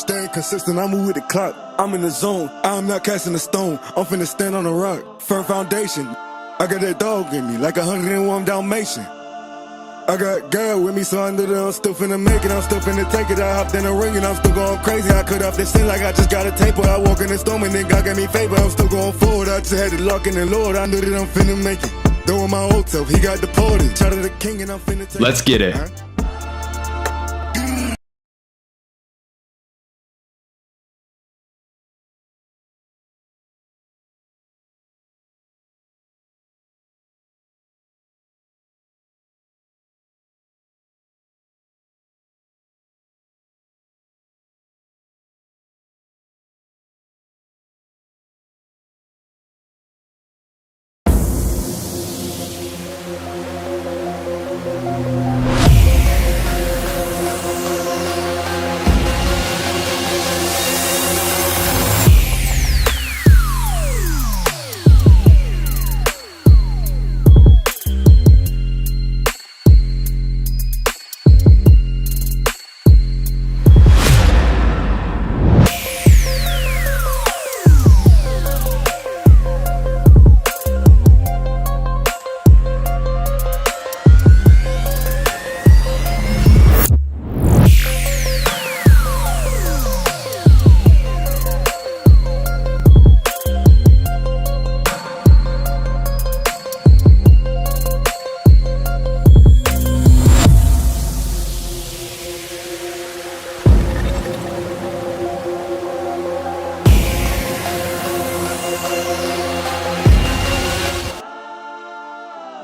Staying consistent, I move with the clock. I'm in the zone, I'm not casting a stone. I'm finna stand on a rock, firm foundation. I got that dog in me, like 101 Dalmatian. I got girl with me, so under there, I'm still finna make it. I'm still finna take it. I hopped in the ring and I'm still going crazy. I cut off this sin like I just got a taper. I walk in the storm and then God gave me favor. I'm still going forward. I just had to lock in the Lord. I knew that I'm finna make it. Though my old self, he got deported. Shout out to the king and I'm finna take Let's get it.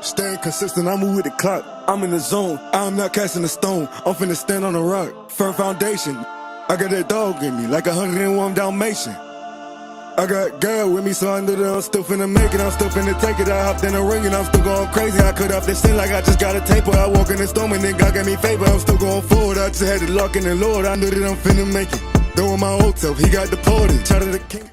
Staying consistent, I move with the clock. I'm in the zone, I'm not casting a stone. I'm finna stand on a rock, firm foundation. I got that dog in me, like 101 Dalmatian. I got girl with me, so under there, I'm still finna make it. I'm still finna take it. I hopped in the ring and I'm still going crazy. I cut off this sin like I just got a taper. I walk in the storm and then God gave me favor. I'm still going forward. I just had to lock in the Lord. I knew that I'm finna make it. Though my old self, he got deported. Shout out to the king.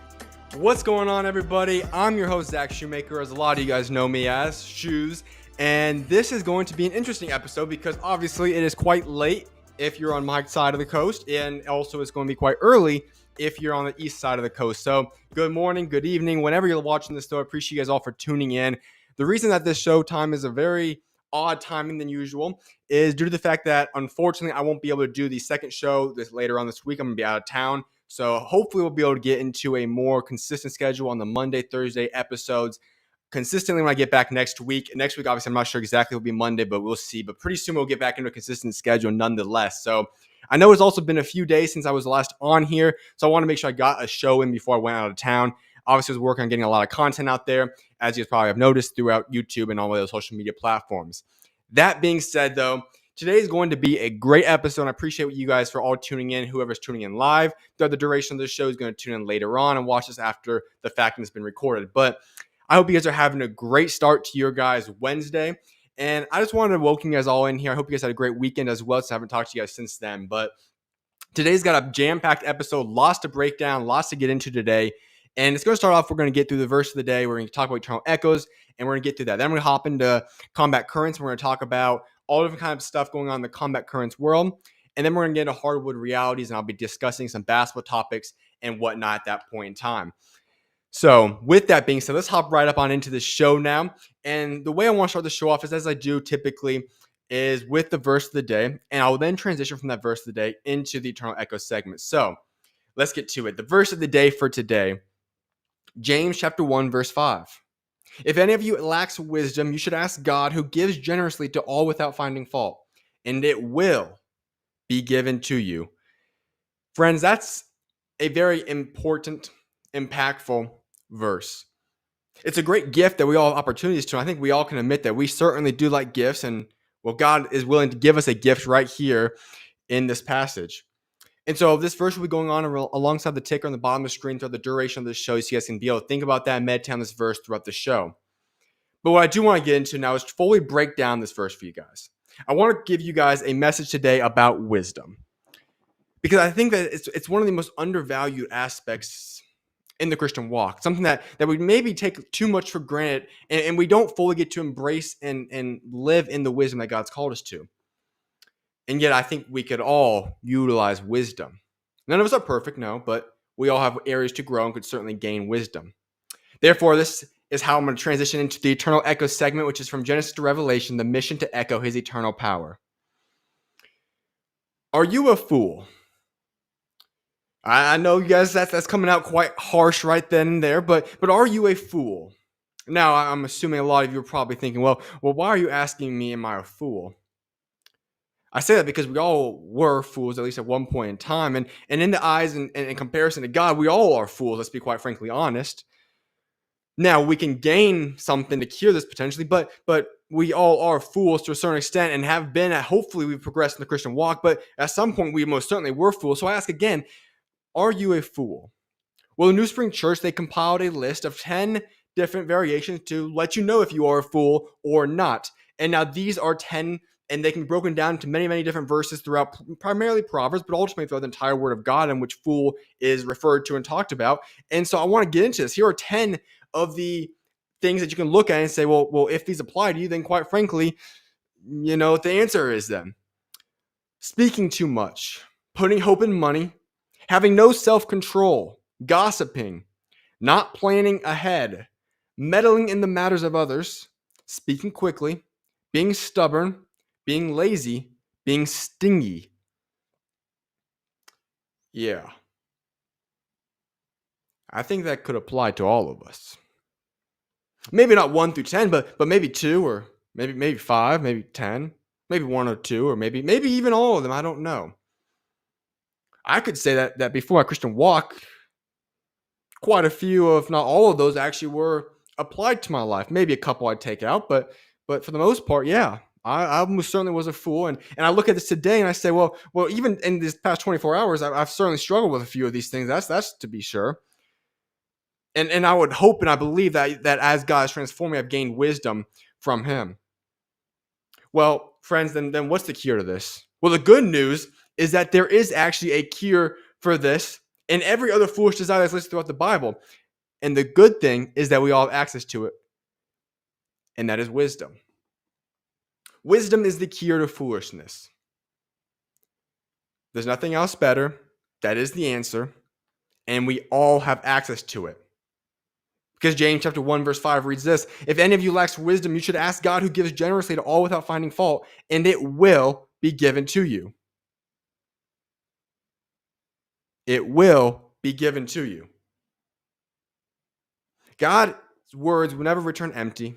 What's going on, everybody? I'm your host, Zach Shoemaker, as a lot of you guys know me as SchuZ, and this is going to be an interesting episode because obviously it is quite late if you're on my side of the coast, and also it's going to be quite early if you're on the east side of the coast. So good morning, good evening, whenever you're watching this show. I appreciate you guys all for tuning in. The reason that this show time is a very odd timing than usual is due to the fact that unfortunately I won't be able to do the second show this later on this week. I'm going to be out of town. So hopefully we'll be able to get into a more consistent schedule on the Monday, Thursday episodes consistently when I get back next week. Next week, obviously, I'm not sure exactly it'll be Monday, but we'll see. But pretty soon we'll get back into a consistent schedule nonetheless. So I know it's also been a few days since I was last on here. So I want to make sure I got a show in before I went out of town. Obviously, I was working on getting a lot of content out there, as you probably have noticed throughout YouTube and all of those social media platforms. That being said, though, today is going to be a great episode. I appreciate you guys for all tuning in. Whoever's tuning in live throughout the duration of the show is going to tune in later on and watch this after the fact and it's been recorded. But I hope you guys are having a great start to your guys' Wednesday. And I just wanted to welcome you guys all in here. I hope you guys had a great weekend as well. So I haven't talked to you guys since then. But today's got a jam-packed episode, lots to break down, lots to get into today. And it's going to start off, we're going to get through the verse of the day. We're going to talk about eternal echoes, and we're going to get through that. Then we're going to hop into combat currents. We're going to talk about all different kinds of stuff going on in the combat currents world. And then we're going to get into hardwood realities, and I'll be discussing some basketball topics and whatnot at that point in time. So with that being said, let's hop right up on into the show now. And the way I want to start the show off is, as I do typically, is with the verse of the day. And I'll then transition from that verse of the day into the eternal echo segment. So let's get to it. The verse of the day for today, James chapter 1, verse 5. If any of you lacks wisdom, you should ask God, who gives generously to all without finding fault, and it will be given to you. Friends, that's a very important, impactful verse. It's a great gift that we all have opportunities to. I think we all can admit that we certainly do like gifts, and well, God is willing to give us a gift right here in this passage. And so this verse will be going on alongside the ticker on the bottom of the screen throughout the duration of this show, so you guys can be able to think about that and meditate on this verse throughout the show. But what I do want to get into now is to fully break down this verse for you guys. I want to give you guys a message today about wisdom, because I think that it's one of the most undervalued aspects in the Christian walk, something that we maybe take too much for granted, and we don't fully get to embrace and live in the wisdom that God's called us to. And yet I think we could all utilize wisdom. None of us are perfect, no, but we all have areas to grow and could certainly gain wisdom. Therefore, this is how I'm going to transition into the eternal echo segment, which is from Genesis to Revelation, the mission to echo his eternal power. Are you a fool? I know you guys that's coming out quite harsh right then and there, but are you a fool? Now, I'm assuming a lot of you are probably thinking, well, why are you asking me, am I a fool? I say that because we all were fools, at least at one point in time. And in the eyes and in comparison to God, we all are fools, let's be quite frankly honest. Now, we can gain something to cure this potentially, but we all are fools to a certain extent and have been. Hopefully, we've progressed in the Christian walk, but at some point, we most certainly were fools. So I ask again, are you a fool? Well, the New Spring Church, they compiled a list of 10 different variations to let you know if you are a fool or not. And now these are 10, and they can be broken down into many, many different verses throughout primarily Proverbs, but ultimately throughout the entire Word of God, in which fool is referred to and talked about. And so I want to get into this. Here are 10 of the things that you can look at and say, well, if these apply to you, then quite frankly, you know what the answer is then. Speaking too much, putting hope in money, having no self-control, gossiping, not planning ahead, meddling in the matters of others, speaking quickly, being stubborn, being lazy, being stingy. Yeah. I think that could apply to all of us. Maybe not 1 through 10, but maybe 2 or maybe 5, maybe 10, maybe 1 or 2, or maybe even all of them. I don't know. I could say that before my Christian walk, quite a few, if not all of those, actually were applied to my life. Maybe a couple I'd take out, but for the most part, yeah, I most certainly was a fool. And I look at this today and I say, well, even in these past 24 hours, I've certainly struggled with a few of these things. That's to be sure. And I would hope and I believe that as God has transformed me, I've gained wisdom from Him. Well, friends, then what's the cure to this? Well, the good news is that there is actually a cure for this and every other foolish desire that's listed throughout the Bible. And the good thing is that we all have access to it, and that is wisdom. Wisdom is the cure to foolishness. There's nothing else better. That is the answer, and we all have access to it. Because James chapter 1 verse 5 reads this: if any of you lacks wisdom, you should ask God, who gives generously to all without finding fault, and it will be given to you. It will be given to you. God's words will never return empty.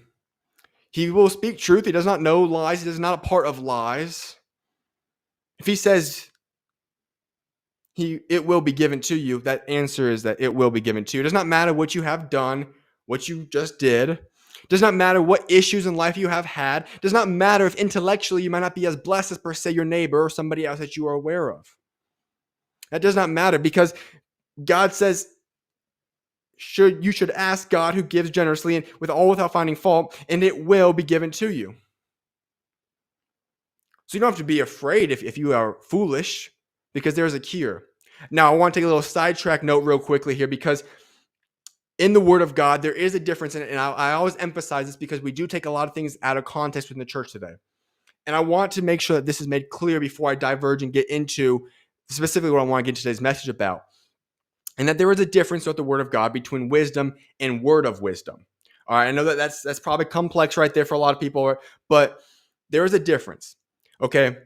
He will speak truth. He does not know lies. He is not a part of lies. If he says it will be given to you, that answer is that it will be given to you. It does not matter what you have done, what you just did. It does not matter what issues in life you have had. It does not matter if intellectually you might not be as blessed as per se your neighbor or somebody else that you are aware of. That does not matter, because God says you should ask God, who gives generously and without finding fault, and it will be given to you. So you don't have to be afraid if you are foolish, because there's a cure. Now, I want to take a little sidetrack note real quickly here, because in the Word of God, there is a difference in it, and I always emphasize this because we do take a lot of things out of context within the church today. And I want to make sure that this is made clear before I diverge and get into specifically what I want to get today's message about. And that there is a difference with the Word of God between wisdom and word of wisdom. All right, I know that's probably complex right there for a lot of people, but there is a difference. Okay,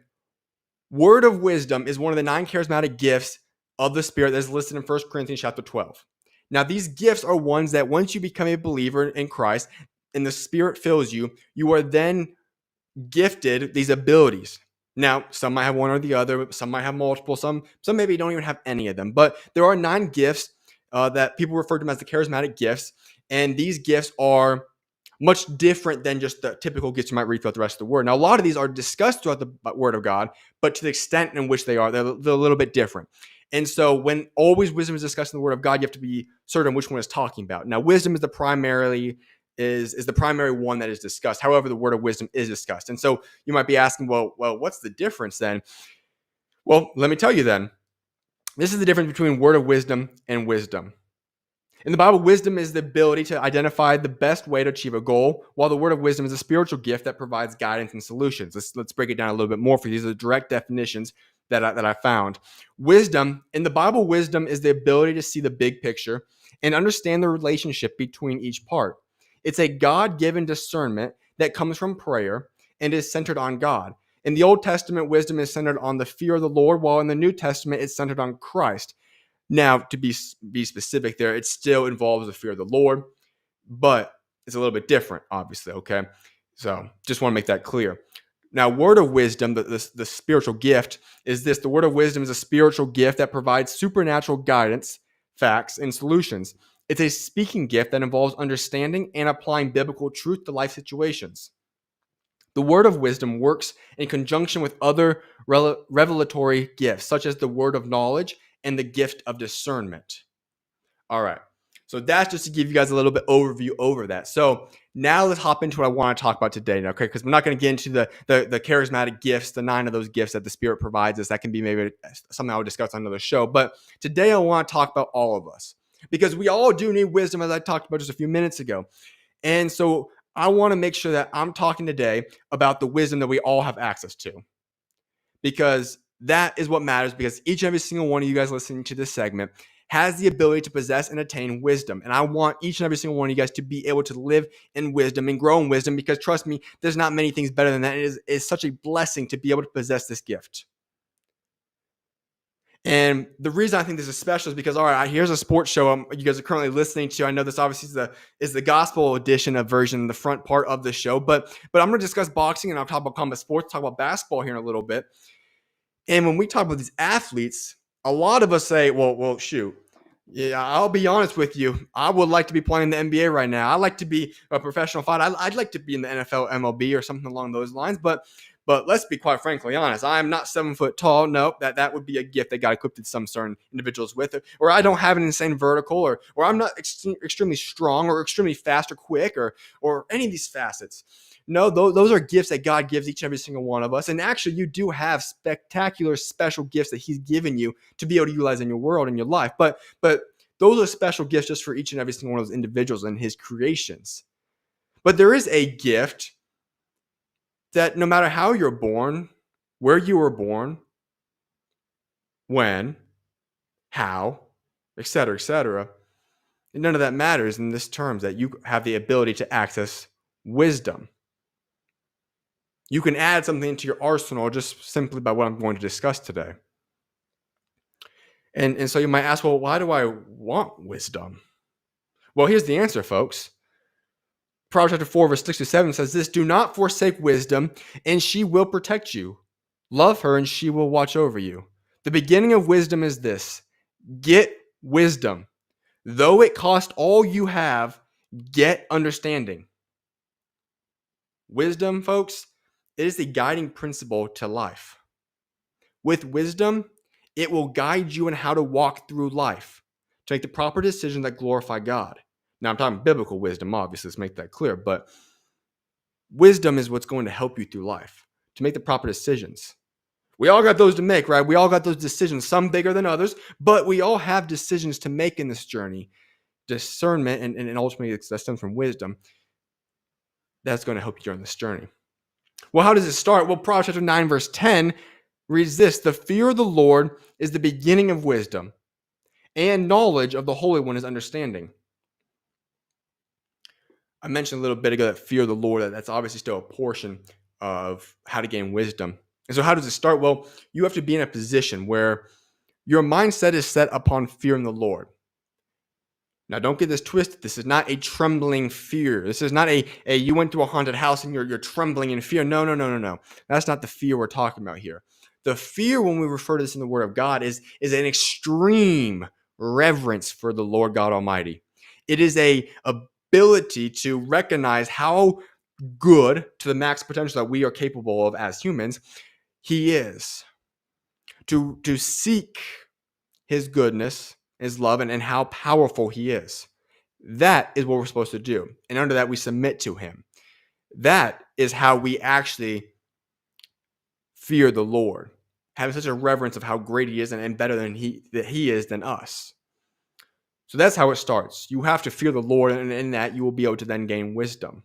word of wisdom is one of the 9 charismatic gifts of the Spirit that is listed in 1 Corinthians chapter 12. Now, these gifts are ones that once you become a believer in Christ and the Spirit fills you, you are then gifted these abilities. Now, some might have one or the other. Some might have multiple. Some maybe don't even have any of them. But there are 9 gifts that people refer to them as the charismatic gifts. And these gifts are much different than just the typical gifts you might read throughout the rest of the Word. Now, a lot of these are discussed throughout the Word of God, but to the extent in which they're a little bit different. And so when always wisdom is discussed in the Word of God, you have to be certain which one it's talking about. Now, wisdom is the primary one that is discussed. However, the word of wisdom is discussed. And so you might be asking, well, what's the difference then? Well, let me tell you then. This is the difference between word of wisdom and wisdom. In the Bible, wisdom is the ability to identify the best way to achieve a goal, while the word of wisdom is a spiritual gift that provides guidance and solutions. Let's break it down a little bit more for you. These are the direct definitions that I found. Wisdom, in the Bible, wisdom is the ability to see the big picture and understand the relationship between each part. It's a God-given discernment that comes from prayer and is centered on God. In the Old Testament, wisdom is centered on the fear of the Lord, while in the New Testament, it's centered on Christ. Now, to be specific there, it still involves the fear of the Lord, but it's a little bit different, obviously, okay? So just want to make that clear. Now, word of wisdom, the spiritual gift, is this. The word of wisdom is a spiritual gift that provides supernatural guidance, facts, and solutions. It's a speaking gift that involves understanding and applying biblical truth to life situations. The word of wisdom works in conjunction with other revelatory gifts, such as the word of knowledge and the gift of discernment. All right. So that's just to give you guys a little bit overview over that. So now let's hop into what I want to talk about today, okay? Because we're not going to get into the charismatic gifts, the 9 of those gifts that the Spirit provides us. That can be maybe something I will discuss on another show. But today I want to talk about all of us, because we all do need wisdom, as I talked about just a few minutes ago. And so I want to make sure that I'm talking today about the wisdom that we all have access to, because that is what matters, because each and every single one of you guys listening to this segment has the ability to possess and attain wisdom. And I want each and every single one of you guys to be able to live in wisdom and grow in wisdom, because trust me, there's not many things better than that. It is such a blessing to be able to possess this gift. And the reason I think this is special is because, all right, here's a sports show you guys are currently listening to. I know this obviously is the gospel edition of version, the front part of the show, but I'm going to discuss boxing, and I'll talk about combat sports, talk about basketball here in a little bit. And when we talk about these athletes, a lot of us say, well, shoot, yeah, I'll be honest with you. I would like to be playing in the NBA right now. I'd like to be a professional fighter. I'd like to be in the NFL, MLB, or something along those lines. But let's be quite frankly honest. I am not 7 foot tall. Nope, that would be a gift that God equipped some certain individuals with. Or I don't have an insane vertical, or I'm not extremely strong, or extremely fast or quick, or any of these facets. No, those are gifts that God gives each and every single one of us. And actually, you do have spectacular, special gifts that He's given you to be able to utilize in your world, in your life. But those are special gifts just for each and every single one of those individuals and His creations. But there is a gift that no matter how you're born, where you were born, when, how, etc., none of that matters in this terms, that you have the ability to access wisdom. You can add something to your arsenal just simply by what I'm going to discuss today. And so you might ask, well, why do I want wisdom? Well, here's the answer, folks. Proverbs chapter 4, verse 6 to 7 says this: do not forsake wisdom, and she will protect you. Love her, and she will watch over you. The beginning of wisdom is this: get wisdom. Though it cost all you have, get understanding. Wisdom, folks, it is the guiding principle to life. With wisdom, it will guide you in how to walk through life, to make the proper decisions that glorify God. Now, I'm talking biblical wisdom, obviously, let's make that clear, but wisdom is what's going to help you through life, to make the proper decisions. We all got those to make, right? We all got those decisions, some bigger than others, but we all have decisions to make in this journey. Discernment, and ultimately that stems from wisdom, that's going to help you during this journey. Well, how does it start? Well, Proverbs chapter 9, verse 10 reads this: the fear of the Lord is the beginning of wisdom, and knowledge of the Holy One is understanding. I mentioned a little bit ago that fear of the Lord, that's obviously still a portion of how to gain wisdom. And so how does it start? Well, you have to be in a position where your mindset is set upon fearing the Lord. Now, don't get this twisted. This is not a trembling fear. This is not a you went to a haunted house and you're trembling in fear. No. That's not the fear we're talking about here. The fear, when we refer to this in the Word of God, is an extreme reverence for the Lord God Almighty. It is a ability to recognize how good, to the max potential that we are capable of as humans, He is. To seek His goodness, His love, and how powerful He is. That is what we're supposed to do. And under that, we submit to Him. That is how we actually fear the Lord, having such a reverence of how great He is and better than He is than us. So that's how it starts. You have to fear the Lord, and in that you will be able to then gain wisdom.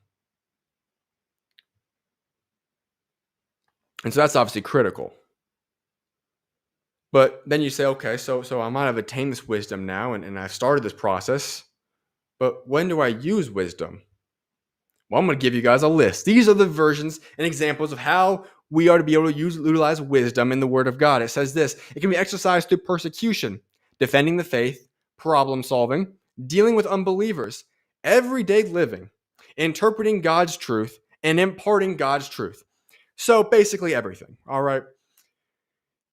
And so that's obviously critical. But then you say, okay, so I might have attained this wisdom now, and I've started this process. But when do I use wisdom? Well, I'm going to give you guys a list. These are the versions and examples of how we are to be able to utilize wisdom in the Word of God. It says this: it can be exercised through persecution, defending the faith, problem solving, dealing with unbelievers, everyday living, interpreting God's truth, and imparting God's truth. So basically everything, all right?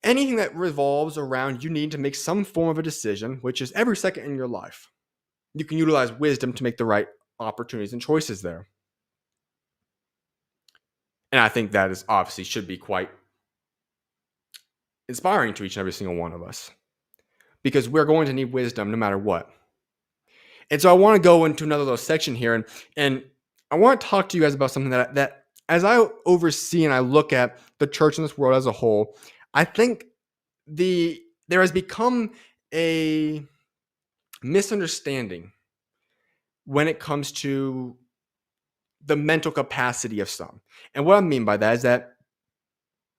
Anything that revolves around you need to make some form of a decision, which is every second in your life. You can utilize wisdom to make the right opportunities and choices there. And I think that is obviously should be quite inspiring to each and every single one of us, because we're going to need wisdom no matter what. And so I want to go into another little section here, and I want to talk to you guys about something that as I oversee and I look at the church in this world as a whole, I think there has become a misunderstanding when it comes to the mental capacity of some. And what I mean by that is that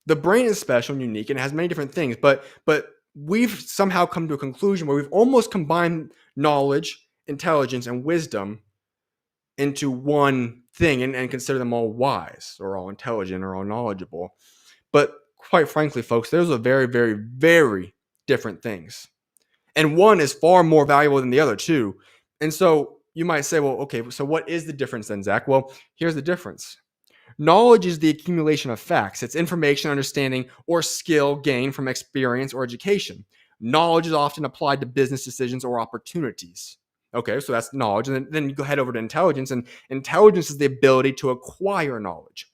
the brain is special and unique and it has many different things, but we've somehow come to a conclusion where we've almost combined knowledge, intelligence, and wisdom into one thing and consider them all wise or all intelligent or all knowledgeable. But quite frankly, folks, those are very, very, very different things. And one is far more valuable than the other too. And so you might say, well, okay, so what is the difference then, Zach? Well, here's the difference. Knowledge is the accumulation of facts. It's information, understanding, or skill gained from experience or education. Knowledge is often applied to business decisions or opportunities. Okay, so that's knowledge. And then you go head over to intelligence. And intelligence is the ability to acquire knowledge,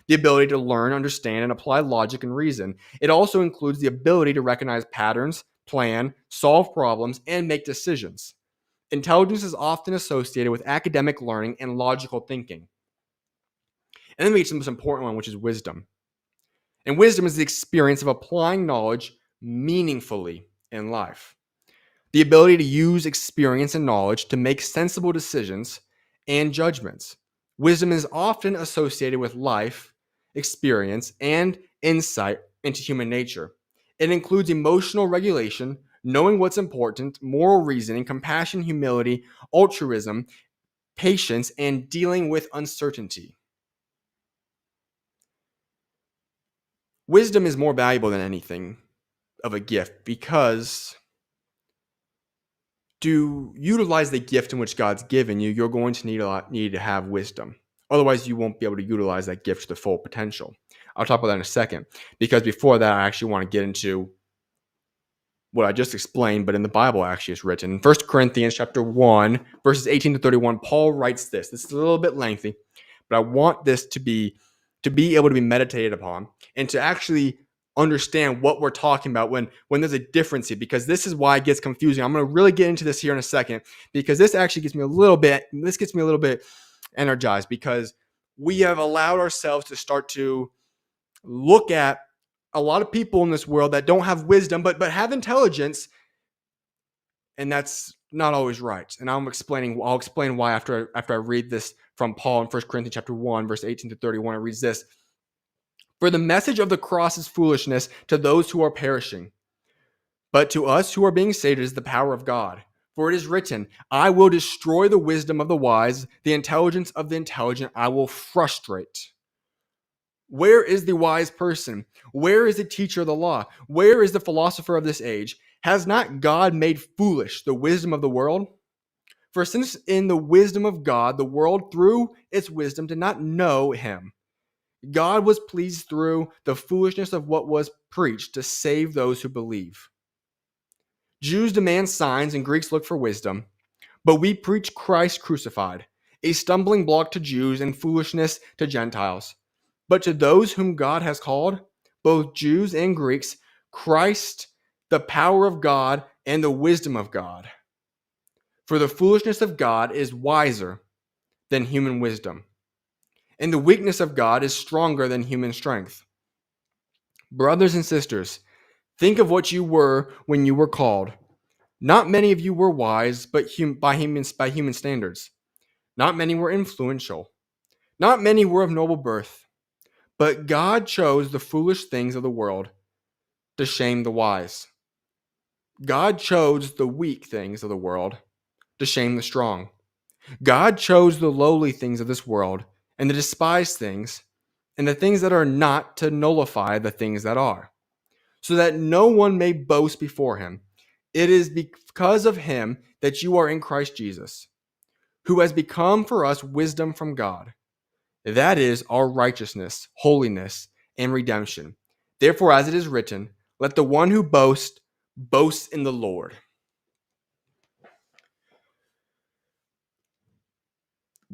the ability to learn, understand, and apply logic and reason. It also includes the ability to recognize patterns, plan, solve problems, and make decisions. Intelligence is often associated with academic learning and logical thinking. And then we get to the most important one, which is wisdom. And wisdom is the experience of applying knowledge meaningfully in life. The ability to use experience and knowledge to make sensible decisions and judgments. Wisdom is often associated with life, experience, and insight into human nature. It includes emotional regulation, knowing what's important, moral reasoning, compassion, humility, altruism, patience, and dealing with uncertainty. Wisdom is more valuable than anything of a gift because to utilize the gift in which God's given you, you're going to need to have wisdom. Otherwise, you won't be able to utilize that gift to the full potential. I'll talk about that in a second, because before that, I actually want to get into what I just explained, but in the Bible actually is written. In 1 Corinthians chapter 1, verses 18 to 31, Paul writes this. This is a little bit lengthy, but I want this to be able to be meditated upon and to actually understand what we're talking about when there's a difference here, because this is why it gets confusing. I'm going to really get into this here in a second, because this actually gets me a little bit energized, because we have allowed ourselves to start to look at a lot of people in this world that don't have wisdom, but have intelligence, and that's not always right. And I'll explain why after I read this from Paul in 1 Corinthians chapter 1, verse 18 to 31. It reads this: "For the message of the cross is foolishness to those who are perishing, but to us who are being saved is the power of God. For it is written, I will destroy the wisdom of the wise, the intelligence of the intelligent I will frustrate." Where is the wise person? Where is the teacher of the law? Where is the philosopher of this age? Has not God made foolish the wisdom of the world? For since in the wisdom of God, the world through its wisdom did not know him, God was pleased through the foolishness of what was preached to save those who believe. Jews demand signs and Greeks look for wisdom, but we preach Christ crucified, a stumbling block to Jews and foolishness to Gentiles. But to those whom God has called, both Jews and Greeks, Christ, the power of God and the wisdom of God. For the foolishness of God is wiser than human wisdom, and the weakness of God is stronger than human strength. Brothers and sisters, think of what you were when you were called. Not many of you were wise, but by human standards. Not many were influential. Not many were of noble birth. But God chose the foolish things of the world to shame the wise. God chose the weak things of the world to shame the strong. God chose the lowly things of this world and the despised things and the things that are not to nullify the things that are, so that no one may boast before him. It is because of him that you are in Christ Jesus, who has become for us wisdom from God. That is our righteousness, holiness, and redemption. Therefore, as it is written, let the one who boasts boast in the Lord.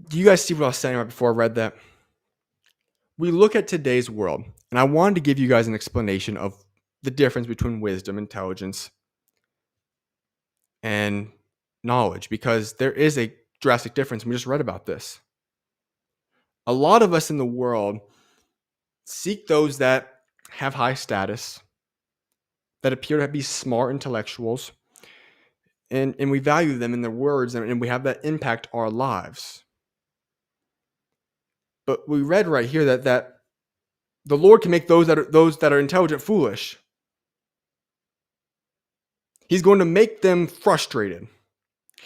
Do you guys see what I was saying right before I read that? We look at today's world, and I wanted to give you guys an explanation of the difference between wisdom, intelligence, and knowledge, because there is a drastic difference. We just read about this. A lot of us in the world seek those that have high status, that appear to be smart intellectuals, and we value them in their words, and we have that impact our lives. But we read right here that the Lord can make those that are intelligent foolish. He's going to make them frustrated.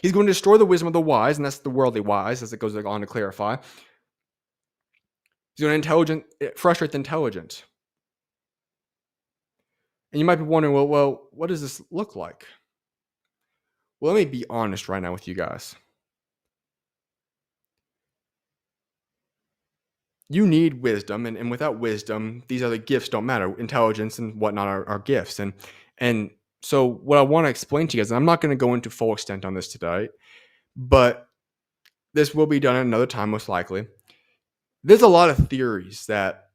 He's going to destroy the wisdom of the wise, and that's the worldly wise, as it goes on to clarify. He's going to frustrate the intelligent. And you might be wondering, well, what does this look like? Well, let me be honest right now with you guys. You need wisdom, and without wisdom, these other gifts don't matter. Intelligence and whatnot are gifts. And so what I want to explain to you guys, and I'm not going to go into full extent on this today, but this will be done at another time, most likely. There's a lot of theories that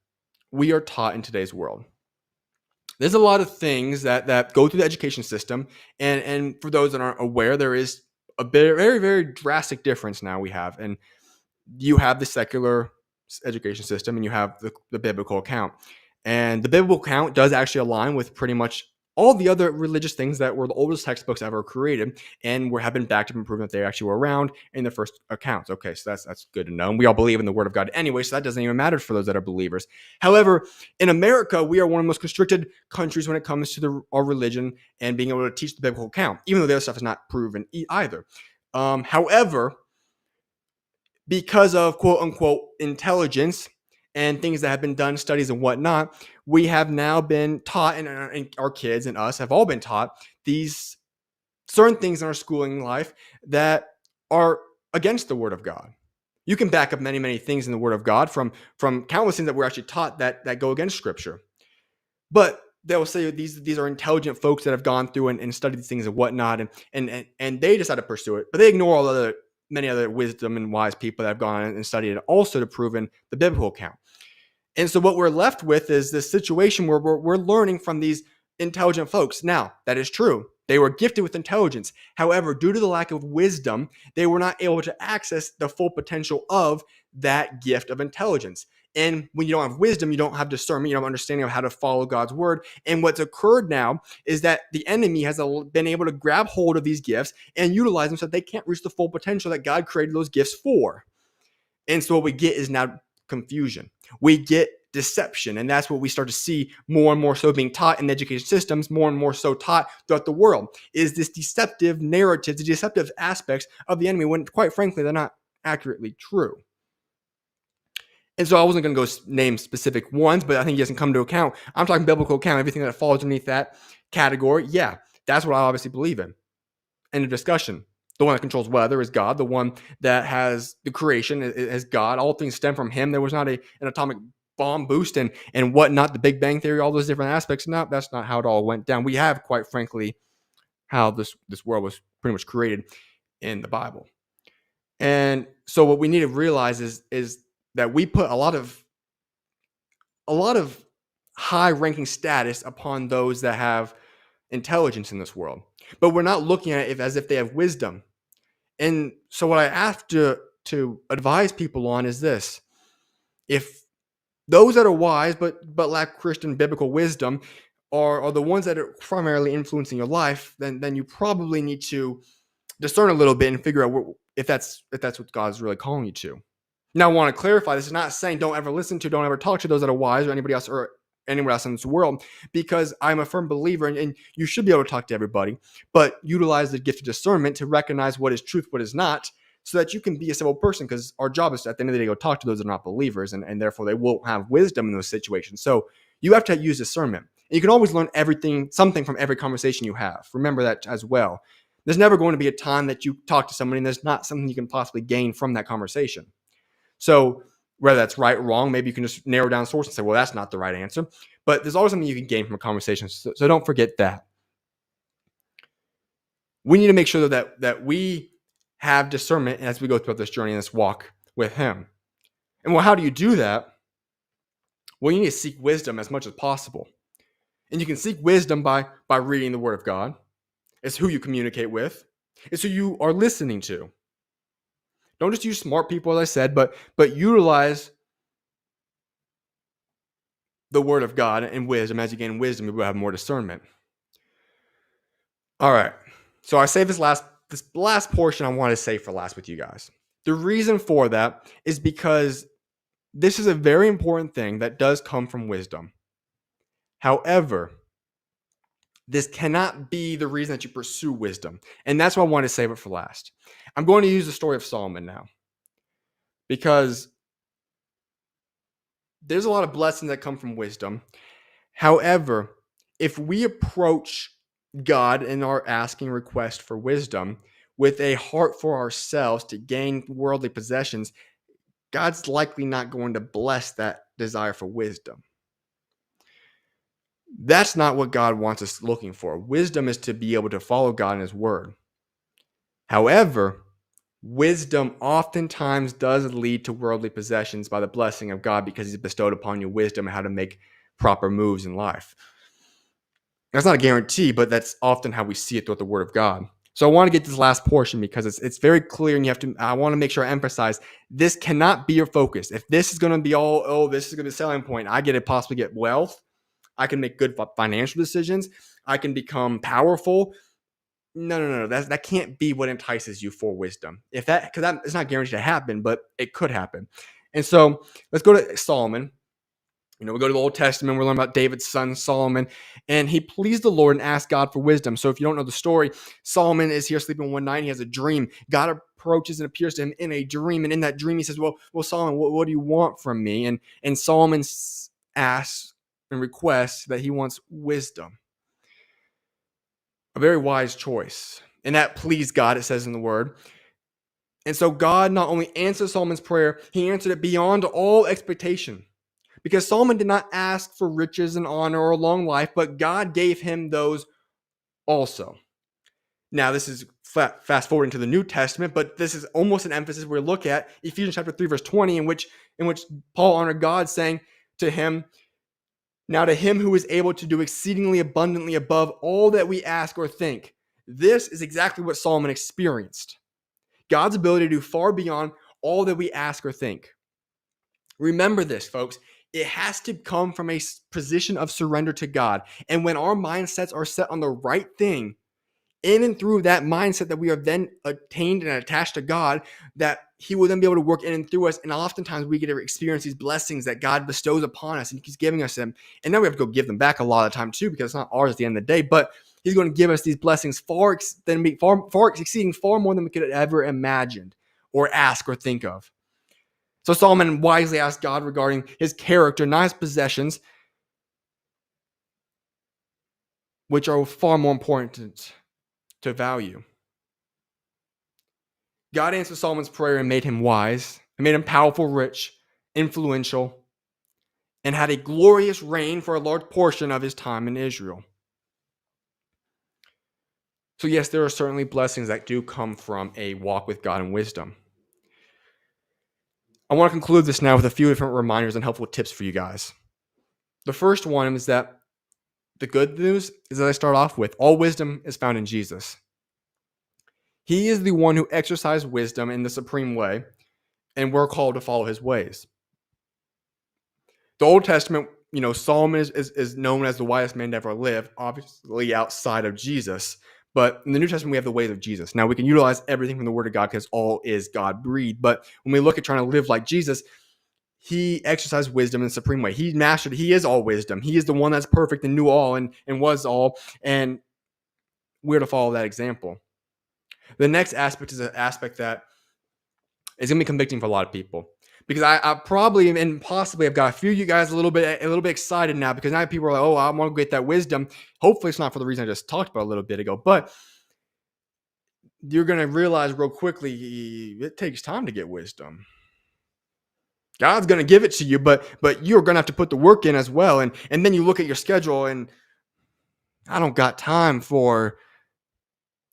we are taught in today's world. There's a lot of things that go through the education system, and for those that aren't aware, there is a very, very drastic difference now we have. And you have the secular education system, and you have the biblical account. And the biblical account does actually align with pretty much all the other religious things that were the oldest textbooks ever created, and have been backed up and proven that they actually were around in the first accounts. Okay, so that's good to know. And we all believe in the Word of God anyway, so that doesn't even matter for those that are believers. However, in America, we are one of the most constricted countries when it comes to our religion and being able to teach the biblical account, even though the other stuff is not proven either. However, because of quote unquote intelligence and things that have been done, studies and whatnot, we have now been taught, and our kids and us have all been taught these certain things in our schooling life that are against the Word of God. You can back up many, many things in the Word of God from countless things that we're actually taught that go against Scripture. But they'll say these are intelligent folks that have gone through and studied these things and whatnot, and they decide to pursue it, but they ignore all many other wisdom and wise people that have gone and studied it also to prove in the biblical account. And so what we're left with is this situation where we're learning from these intelligent folks. Now, that is true. They were gifted with intelligence. However, due to the lack of wisdom, they were not able to access the full potential of that gift of intelligence. And when you don't have wisdom, you don't have discernment, you don't have understanding of how to follow God's word. And what's occurred now is that the enemy has been able to grab hold of these gifts and utilize them so that they can't reach the full potential that God created those gifts for. And so what we get is now confusion. We get deception, and that's what we start to see more and more so being taught in the education systems, more and more so taught throughout the world, is this deceptive narrative, the deceptive aspects of the enemy, when quite frankly, they're not accurately true. And so I wasn't going to go name specific ones, but I think you guys can come to account. I'm talking biblical account, everything that falls underneath that category. Yeah, that's what I obviously believe in. End of discussion. The one that controls weather is God. The one that has the creation is God. All things stem from him. There was not an atomic bomb boost and whatnot, the Big Bang Theory, all those different aspects. No, that's not how it all went down. We have, quite frankly, how this world was pretty much created in the Bible. And so what we need to realize is that we put a lot of high-ranking status upon those that have intelligence in this world, but we're not looking at it as if they have wisdom. And so what I have to advise people on is this: if those that are wise but lack Christian biblical wisdom are the ones that are primarily influencing your life, then you probably need to discern a little bit and figure out if that's what God's really calling you to. Now, I want to clarify, this is not saying don't ever talk to those that are wise or anybody else or anywhere else in this world, because I'm a firm believer, and you should be able to talk to everybody, but utilize the gift of discernment to recognize what is truth, what is not, so that you can be a civil person, because our job is to, at the end of the day, go talk to those that are not believers, and therefore they won't have wisdom in those situations. So you have to use discernment. And you can always learn something from every conversation you have. Remember that as well. There's never going to be a time that you talk to somebody and there's not something you can possibly gain from that conversation. So whether that's right or wrong, maybe you can just narrow down source and say, well, that's not the right answer. But there's always something you can gain from a conversation. So don't forget that. We need to make sure that we have discernment as we go throughout this journey and this walk with him. And well, how do you do that? Well, you need to seek wisdom as much as possible. And you can seek wisdom by reading the Word of God. It's who you communicate with. It's who you are listening to. Don't just use smart people, as I said, but utilize the Word of God and wisdom. As you gain wisdom, you will have more discernment. All right. So I saved this last portion I want to say for last with you guys. The reason for that is because this is a very important thing that does come from wisdom. However, this cannot be the reason that you pursue wisdom. And that's why I want to save it for last. I'm going to use the story of Solomon now, because there's a lot of blessings that come from wisdom. However, if we approach God in our asking request for wisdom with a heart for ourselves to gain worldly possessions, God's likely not going to bless that desire for wisdom. That's not what God wants us looking for. Wisdom is to be able to follow God in his word. However, wisdom oftentimes does lead to worldly possessions by the blessing of God, because he's bestowed upon you wisdom and how to make proper moves in life. That's not a guarantee, but that's often how we see it throughout the word of God. So I want to get this last portion because it's very clear, and I want to make sure I emphasize this cannot be your focus. If this is going to be this is going to be a selling point, I get to possibly get wealth, I can make good financial decisions, I can become powerful. No. That can't be what entices you for wisdom. Because that is not guaranteed to happen, but it could happen. And so let's go to Solomon. We go to the Old Testament. We're learning about David's son, Solomon, and he pleased the Lord and asked God for wisdom. So if you don't know the story, Solomon is here sleeping one night. He has a dream. God approaches and appears to him in a dream. And in that dream, he says, well, Solomon, what do you want from me? And Solomon asks and requests that he wants wisdom. A very wise choice. And that pleased God, it says in the word. And so God not only answered Solomon's prayer, he answered it beyond all expectation. Because Solomon did not ask for riches and honor or a long life, but God gave him those also. Now, this is fast forward into the New Testament, but this is almost an emphasis we look at Ephesians chapter 3, verse 20, in which Paul honored God, saying to him, now to him who is able to do exceedingly abundantly above all that we ask or think. This is exactly what Solomon experienced. God's ability to do far beyond all that we ask or think. Remember this, folks. It has to come from a position of surrender to God. And when our mindsets are set on the right thing, in and through that mindset that we are then attained and attached to God, that he will then be able to work in and through us. And oftentimes we get to experience these blessings that God bestows upon us, and he's giving us them. And then we have to go give them back a lot of the time too, because it's not ours at the end of the day, but he's going to give us these blessings far exceeding far more than we could have ever imagined or ask or think of. So Solomon wisely asked God regarding his character, not his possessions, which are far more important to value. God answered Solomon's prayer and made him wise, and made him powerful, rich, influential, and had a glorious reign for a large portion of his time in Israel. So yes, there are certainly blessings that do come from a walk with God and wisdom. I want to conclude this now with a few different reminders and helpful tips for you guys. The first one is that the good news is that I start off with, all wisdom is found in Jesus. He is the one who exercised wisdom in the supreme way, and we're called to follow his ways. The Old Testament, Solomon is known as the wisest man to ever live, obviously outside of Jesus. But in the New Testament, we have the ways of Jesus. Now, we can utilize everything from the Word of God because all is God-breathed. But when we look at trying to live like Jesus, he exercised wisdom in the supreme way. He mastered, he is all wisdom. He is the one that's perfect and knew all and was all. And we're to follow that example. The next aspect is an aspect that is going to be convicting for a lot of people. Because I probably and possibly have got a few of you guys a little bit excited now, because now people are like, oh, I want to get that wisdom. Hopefully it's not for the reason I just talked about a little bit ago, but you're going to realize real quickly it takes time to get wisdom. God's going to give it to you, but you're going to have to put the work in as well. And then you look at your schedule and I don't got time for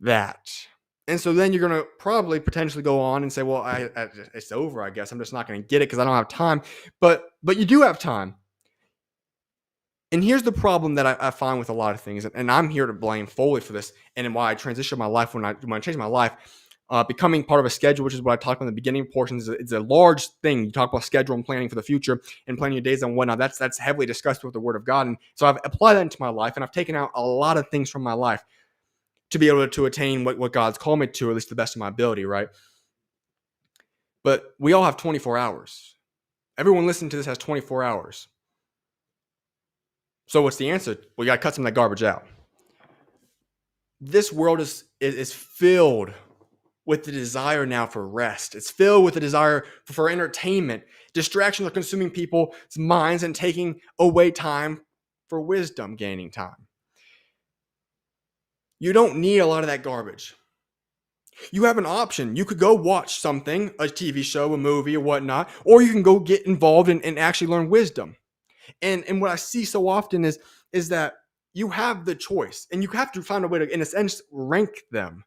that. And so then you're going to probably potentially go on and say, well, it's over, I guess. I'm just not going to get it because I don't have time. But you do have time. And here's the problem that I find with a lot of things, and I'm here to blame fully for this, and why I transitioned my life when I changed my life. Becoming part of a schedule, which is what I talked about in the beginning portions, it's a large thing. You talk about schedule and planning for the future and planning your days and whatnot. That's heavily discussed with the Word of God. And so I've applied that into my life, and I've taken out a lot of things from my life to be able to attain what God's called me to, at least to the best of my ability, right? But we all have 24 hours. Everyone listening to this has 24 hours. So what's the answer? Well, you got to cut some of that garbage out. This world is filled with the desire now for rest. It's filled with the desire for entertainment. Distractions are consuming people's minds and taking away time for wisdom, gaining time. You don't need a lot of that garbage. You have an option. You could go watch something, a TV show, a movie, or whatnot, or you can go get involved and actually learn wisdom. And what I see so often is that you have the choice, and you have to find a way to, in a sense, rank them,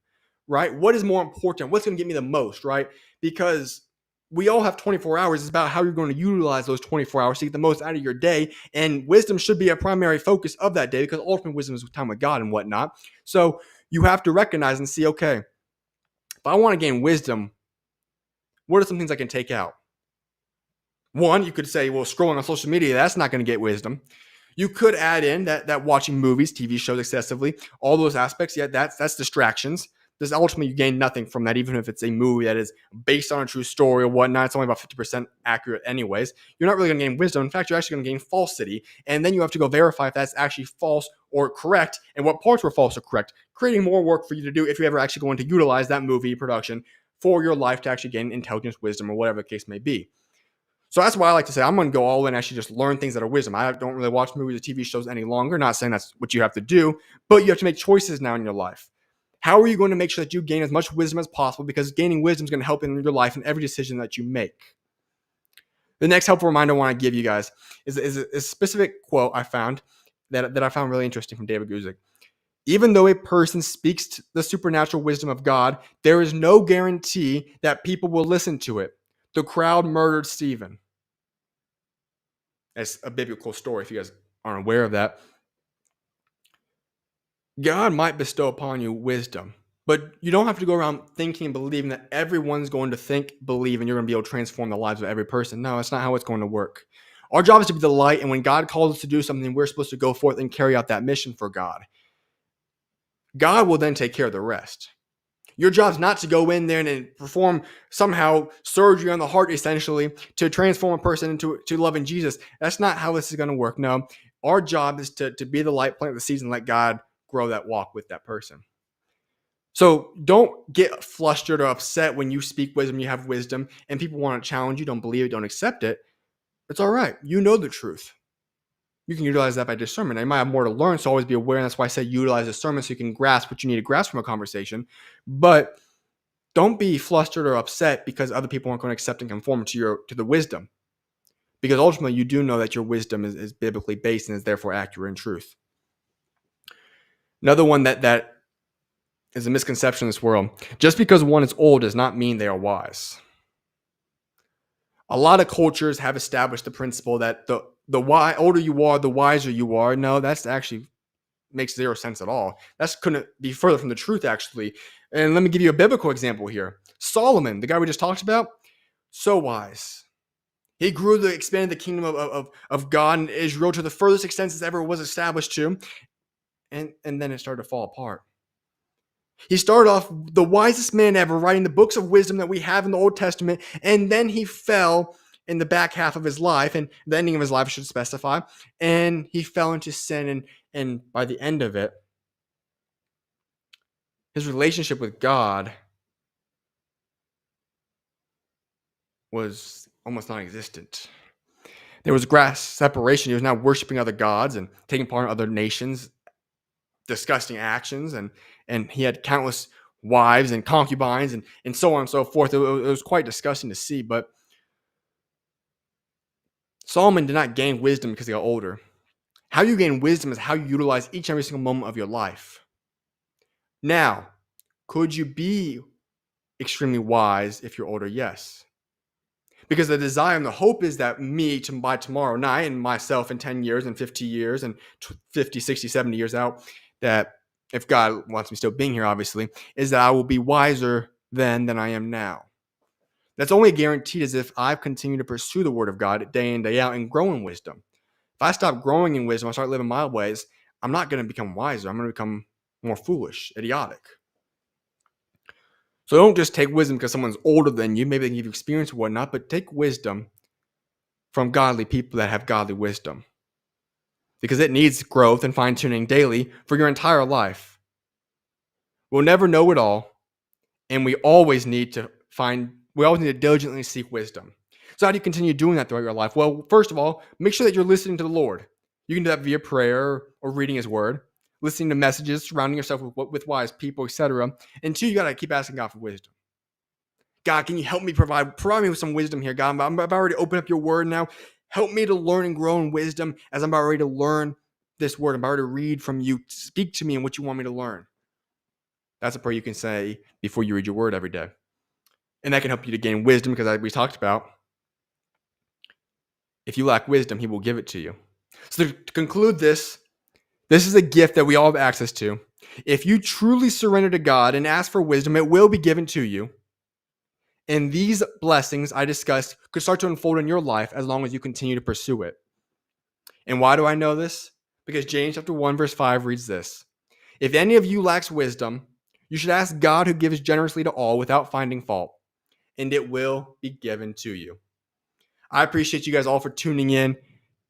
right? What is more important? What's going to get me the most, right? Because we all have 24 hours. It's about how you're going to utilize those 24 hours to get the most out of your day. And wisdom should be a primary focus of that day, because ultimate wisdom is time with God and whatnot. So you have to recognize and see, okay, if I want to gain wisdom, what are some things I can take out? One, you could say, well, scrolling on social media, that's not going to get wisdom. You could add in that watching movies, TV shows excessively, all those aspects. Yeah, that's distractions. There's ultimately, you gain nothing from that, even if it's a movie that is based on a true story or whatnot. It's only about 50% accurate anyways. You're not really going to gain wisdom. In fact, you're actually going to gain falsity. And then you have to go verify if that's actually false or correct, and what parts were false or correct, creating more work for you to do if you're ever actually going to utilize that movie production for your life to actually gain intelligence, wisdom, or whatever the case may be. So that's why I like to say I'm going to go all in and actually just learn things that are wisdom. I don't really watch movies or TV shows any longer. Not saying that's what you have to do, but you have to make choices now in your life. How are you going to make sure that you gain as much wisdom as possible? Because gaining wisdom is going to help in your life and every decision that you make. The next helpful reminder I want to give you guys is a specific quote I found that I found really interesting from David Guzik. Even though a person speaks the supernatural wisdom of God, there is no guarantee that people will listen to it. The crowd murdered Stephen. That's a biblical story if you guys aren't aware of that. God might bestow upon you wisdom, but you don't have to go around thinking and believing that everyone's going to think, believe, and you're going to be able to transform the lives of every person. No, that's not how it's going to work. Our job is to be the light, and when God calls us to do something, we're supposed to go forth and carry out that mission for God. God will then take care of the rest. Your job is not to go in there and perform somehow surgery on the heart, essentially, to transform a person into loving Jesus. That's not how this is going to work. No, our job is to be the light, plant the seeds, and let God grow that walk with that person. So don't get flustered or upset when you speak wisdom, you have wisdom, and people want to challenge you, don't believe it, don't accept it. It's all right. You know the truth. You can utilize that by discernment. You might have more to learn, so always be aware. And that's why I say utilize discernment so you can grasp what you need to grasp from a conversation. But don't be flustered or upset because other people aren't going to accept and conform to the wisdom. Because ultimately, you do know that your wisdom is biblically based and is therefore accurate in truth. Another one that is a misconception in this world. Just because one is old does not mean they are wise. A lot of cultures have established the principle that the older you are, the wiser you are. No, that's actually makes zero sense at all. That couldn't be further from the truth, actually. And let me give you a biblical example here. Solomon, the guy we just talked about, so wise. He expanded the kingdom of God and Israel to the furthest extent as ever was established to. And then it started to fall apart. He started off the wisest man ever, writing the books of wisdom that we have in the Old Testament, and then he fell in the back half of his life, and the ending of his life should specify, and he fell into sin, and by the end of it, his relationship with God was almost non-existent. There was grass separation. He was now worshiping other gods and taking part in other nations, disgusting actions, and he had countless wives and concubines and so on and so forth. It was quite disgusting to see, but Solomon did not gain wisdom because he got older. How you gain wisdom is how you utilize each and every single moment of your life. Now, could you be extremely wise if you're older? Yes. Because the desire and the hope is that me by tomorrow night and myself in 10 years and 50 years and 50, 60, 70 years out, that if God wants me still being here, obviously, is that I will be wiser then than I am now. That's only guaranteed as if I continue to pursue the word of God day in, day out and grow in wisdom. If I stop growing in wisdom, I start living my ways, I'm not going to become wiser. I'm going to become more foolish, idiotic. So don't just take wisdom because someone's older than you. Maybe they can give you experience or whatnot, but take wisdom from godly people that have godly wisdom. Because it needs growth and fine-tuning daily for your entire life. We'll never know it all, and we always need to diligently seek wisdom. So how do you continue doing that throughout your life? Well, first of all, make sure that you're listening to the Lord. You can do that via prayer or reading his word, listening to messages, surrounding yourself with wise people, etc. And two, you got to keep asking God for wisdom. God, can you help me provide me with some wisdom here, God? I've already opened up your word now. Help me to learn and grow in wisdom as I'm about ready to learn this word. I'm about to read from you. Speak to me and what you want me to learn. That's a prayer you can say before you read your word every day. And that can help you to gain wisdom because like we talked about, if you lack wisdom, he will give it to you. So to conclude this is a gift that we all have access to. If you truly surrender to God and ask for wisdom, it will be given to you. And these blessings I discussed could start to unfold in your life as long as you continue to pursue it. And why do I know this? Because James chapter 1 verse 5 reads this. If any of you lacks wisdom, you should ask God who gives generously to all without finding fault, and it will be given to you. I appreciate you guys all for tuning in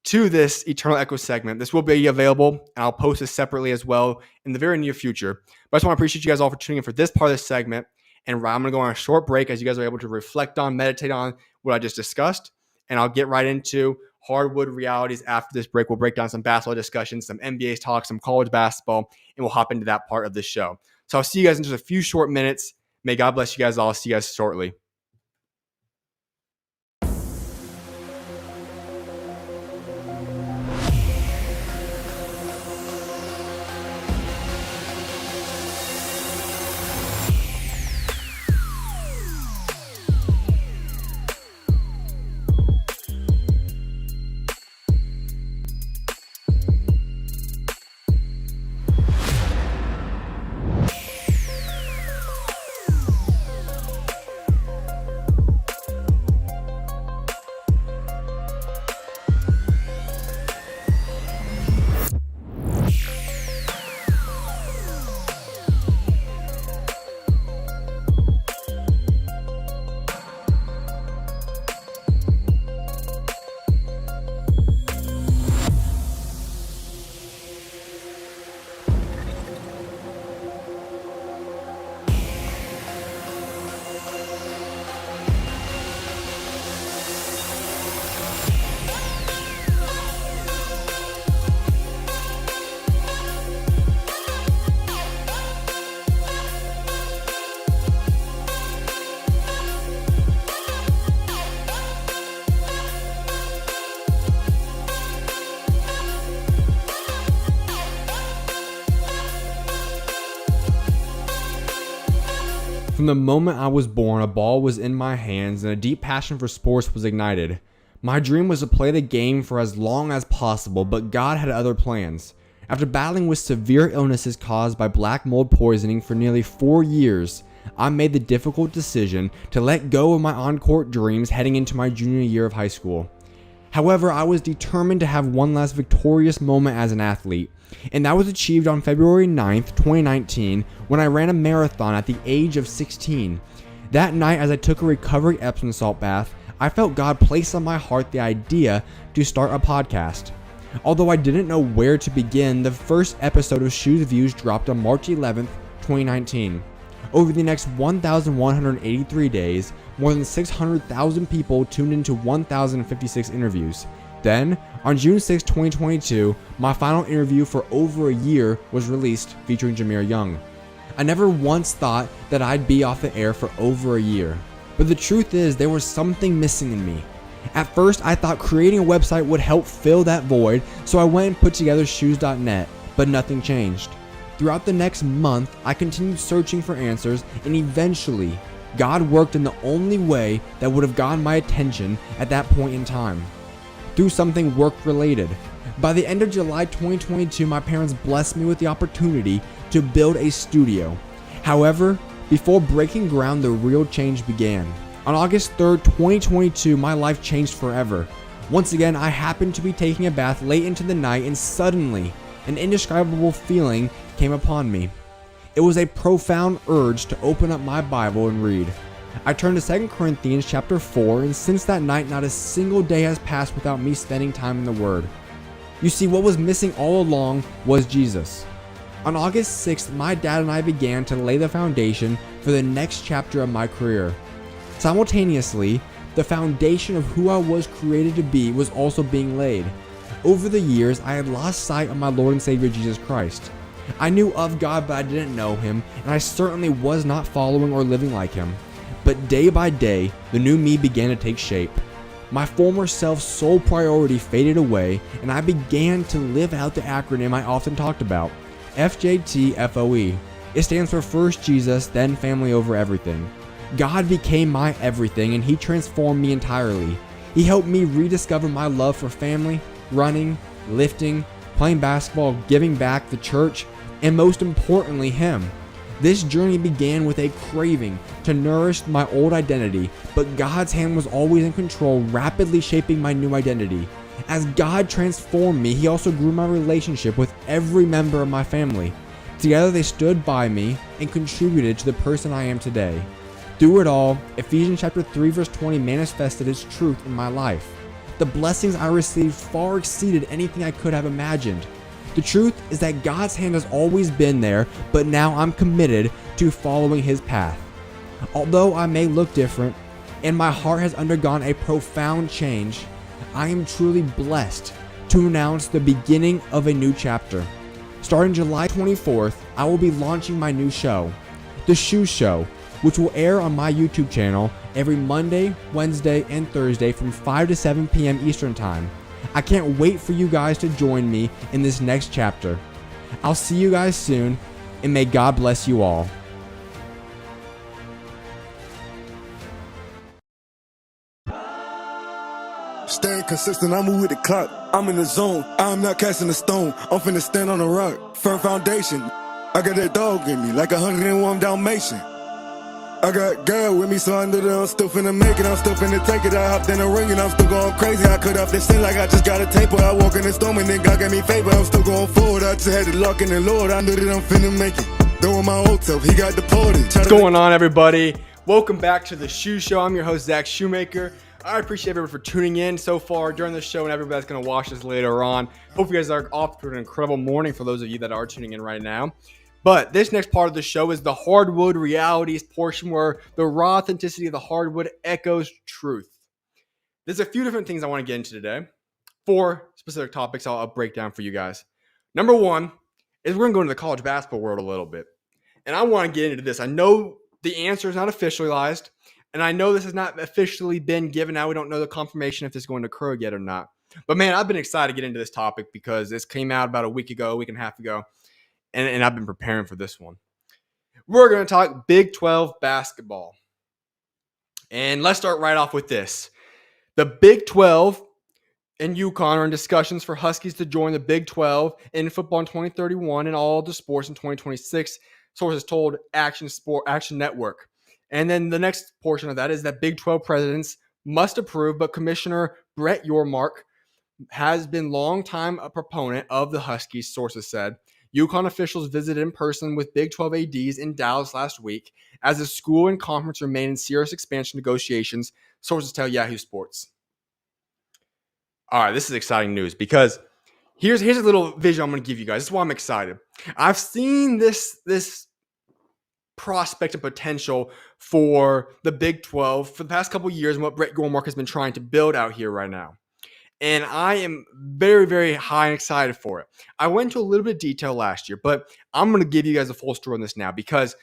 to this Eternal Echo segment. This will be available, and I'll post this separately as well in the very near future. But I just want to appreciate you guys all for tuning in for this part of this segment. And I'm going to go on a short break as you guys are able to reflect on, meditate on what I just discussed. And I'll get right into Hardwood realities after this break. We'll break down some basketball discussions, some NBA talk, some college basketball, and we'll hop into that part of the show. So I'll see you guys in just a few short minutes. May God bless you guys all. See you guys shortly. From the moment I was born, a ball was in my hands and a deep passion for sports was ignited. My dream was to play the game for as long as possible, but God had other plans. After battling with severe illnesses caused by black mold poisoning for nearly 4 years, I made the difficult decision to let go of my on-court dreams heading into my junior year of high school. However, I was determined to have one last victorious moment as an athlete, and that was achieved on February 9th, 2019, when I ran a marathon at the age of 16. That night, as I took a recovery Epsom salt bath, I felt God place on my heart the idea to start a podcast. Although I didn't know where to begin, the first episode of SchuZ Views dropped on March 11th, 2019. Over the next 1,183 days, more than 600,000 people tuned into 1,056 interviews. Then, on June 6, 2022, my final interview for over a year was released featuring Jameer Young. I never once thought that I'd be off the air for over a year. But the truth is, there was something missing in me. At first, I thought creating a website would help fill that void, so I went and put together SchuZ.net, but nothing changed. Throughout the next month, I continued searching for answers, and eventually, God worked in the only way that would have gotten my attention at that point in time. Through something work-related. By the end of July 2022, my parents blessed me with the opportunity to build a studio. However, before breaking ground, the real change began. On August 3rd, 2022, my life changed forever. Once again, I happened to be taking a bath late into the night, and suddenly, an indescribable feeling came upon me. It was a profound urge to open up my Bible and read. I turned to 2 Corinthians chapter 4, and since that night, not a single day has passed without me spending time in the Word. You see, what was missing all along was Jesus. On August 6th, my dad and I began to lay the foundation for the next chapter of my career. Simultaneously, the foundation of who I was created to be was also being laid. Over the years, I had lost sight of my Lord and Savior Jesus Christ. I knew of God, but I didn't know Him, and I certainly was not following or living like Him. But day by day, the new me began to take shape. My former self's sole priority faded away, and I began to live out the acronym I often talked about, FJTFOE. It stands for First Jesus, then Family Over Everything. God became my everything, and He transformed me entirely. He helped me rediscover my love for family, running, lifting, playing basketball, giving back, the church, and most importantly, Him. This journey began with a craving to nourish my old identity, but God's hand was always in control, rapidly shaping my new identity. As God transformed me, He also grew my relationship with every member of my family. Together they stood by me and contributed to the person I am today. Through it all, Ephesians chapter 3 verse 20 manifested its truth in my life. The blessings I received far exceeded anything I could have imagined. The truth is that God's hand has always been there, but now I'm committed to following His path. Although I may look different, and my heart has undergone a profound change, I am truly blessed to announce the beginning of a new chapter. Starting July 24th, I will be launching my new show, the SchuZ Show, which will air on my YouTube channel every Monday, Wednesday, and Thursday from 5 to 7 p.m. Eastern Time. I can't wait for you guys to join me in this next chapter. I'll see you guys soon, and may God bless you all. Staying consistent, I move with the clock. I'm in the zone, I'm not casting a stone. I'm finna stand on a rock, firm foundation. I got that dog in me, like 101 Dalmatian. I got girl with me, so I know that I'm still finna make it. I'm still finna take it. I hopped in the ring and I'm still going crazy. I cut off this thing like I just got a tape. I walk in the storm and then God gave me favor. I'm still going forward. I just had to lock in the Lord. I knew that I'm finna make it. Throwing my old self, He got deported. What's going on, everybody? Welcome back to the SchuZ Show. I'm your host, Zach Shoemaker. I appreciate everyone for tuning in so far during the show, and everybody's going to watch this later on. Hope you guys are off to an incredible morning for those of you that are tuning in right now. But this next part of the show is the Hardwood realities portion, where the raw authenticity of the Hardwood echoes truth. There's a few different things I want to get into today. 4 specific topics I'll break down for you guys. Number 1 is we're going to go into the college basketball world a little bit. And I want to get into this. I know the answer is not officialized, and I know this has not officially been given out. We don't know the confirmation if this is going to occur yet or not. But man, I've been excited to get into this topic because this came out about a week and a half ago. And I've been preparing for this one. We're going to talk Big 12 basketball. And let's start right off with this. The Big 12 and UConn are in discussions for Huskies to join the Big 12 in football in 2031 and all the sports in 2026, sources told Action Network. And then the next portion of that is that Big 12 presidents must approve, but Commissioner Brett Yormark has been long time a proponent of the Huskies, sources said. UConn officials visited in person with Big 12 ADs in Dallas last week as the school and conference remain in serious expansion negotiations, sources tell Yahoo Sports. All right, this is exciting news because here's a little vision I'm going to give you guys. This is why I'm excited. I've seen this prospect and potential for the Big 12 for the past couple of years and what Brett Yormark has been trying to build out here right now. And I am very, very high and excited for it. I went into a little bit of detail last year, but I'm going to give you guys a full story on this now because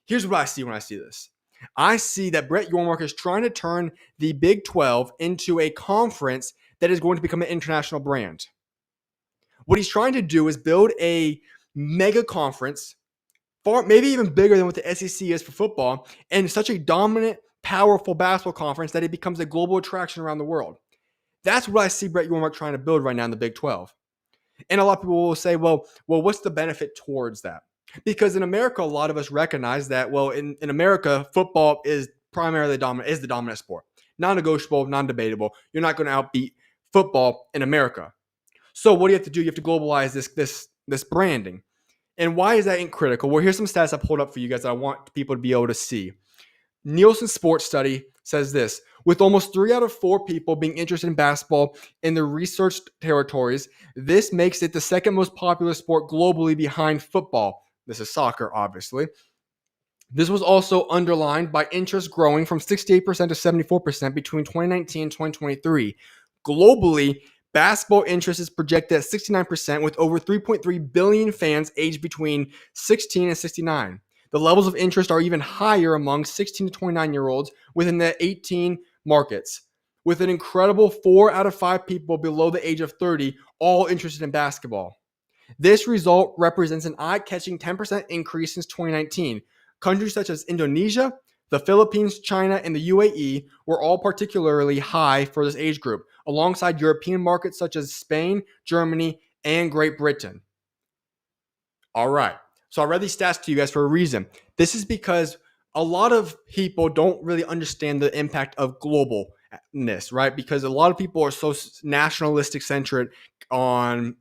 here's what I see when I see this. I see that Brett Yormark is trying to turn the Big 12 into a conference that is going to become an international brand. What he's trying to do is build a mega conference, far maybe even bigger than what the SEC is for football, and such a dominant, powerful basketball conference that it becomes a global attraction around the world. That's what I see Brett Yormark trying to build right now in the Big 12. And a lot of people will say, well, what's the benefit towards that? Because in America, a lot of us recognize that, well, in America, football is primarily the dominant sport. Non-negotiable, non-debatable. You're not going to outbeat football in America. So what do you have to do? You have to globalize this branding. And why is that critical? Well, here's some stats I pulled up for you guys that I want people to be able to see. Nielsen Sports Study says this: with almost 3 out of 4 people being interested in basketball in the researched territories, this makes it the second most popular sport globally behind football. This is soccer, obviously. This was also underlined by interest growing from 68% to 74% between 2019 and 2023. Globally, basketball interest is projected at 69% with over 3.3 billion fans aged between 16 and 69. The levels of interest are even higher among 16 to 29-year-olds within the 18 markets, with an incredible 4 out of 5 people below the age of 30 all interested in basketball. This result represents an eye-catching 10% increase since 2019. Countries such as Indonesia, the Philippines, China, and the UAE were all particularly high for this age group, alongside European markets such as Spain, Germany, and Great Britain. All right. So I read these stats to you guys for a reason. This is because a lot of people don't really understand the impact of globalness, right? Because a lot of people are so nationalistic centered on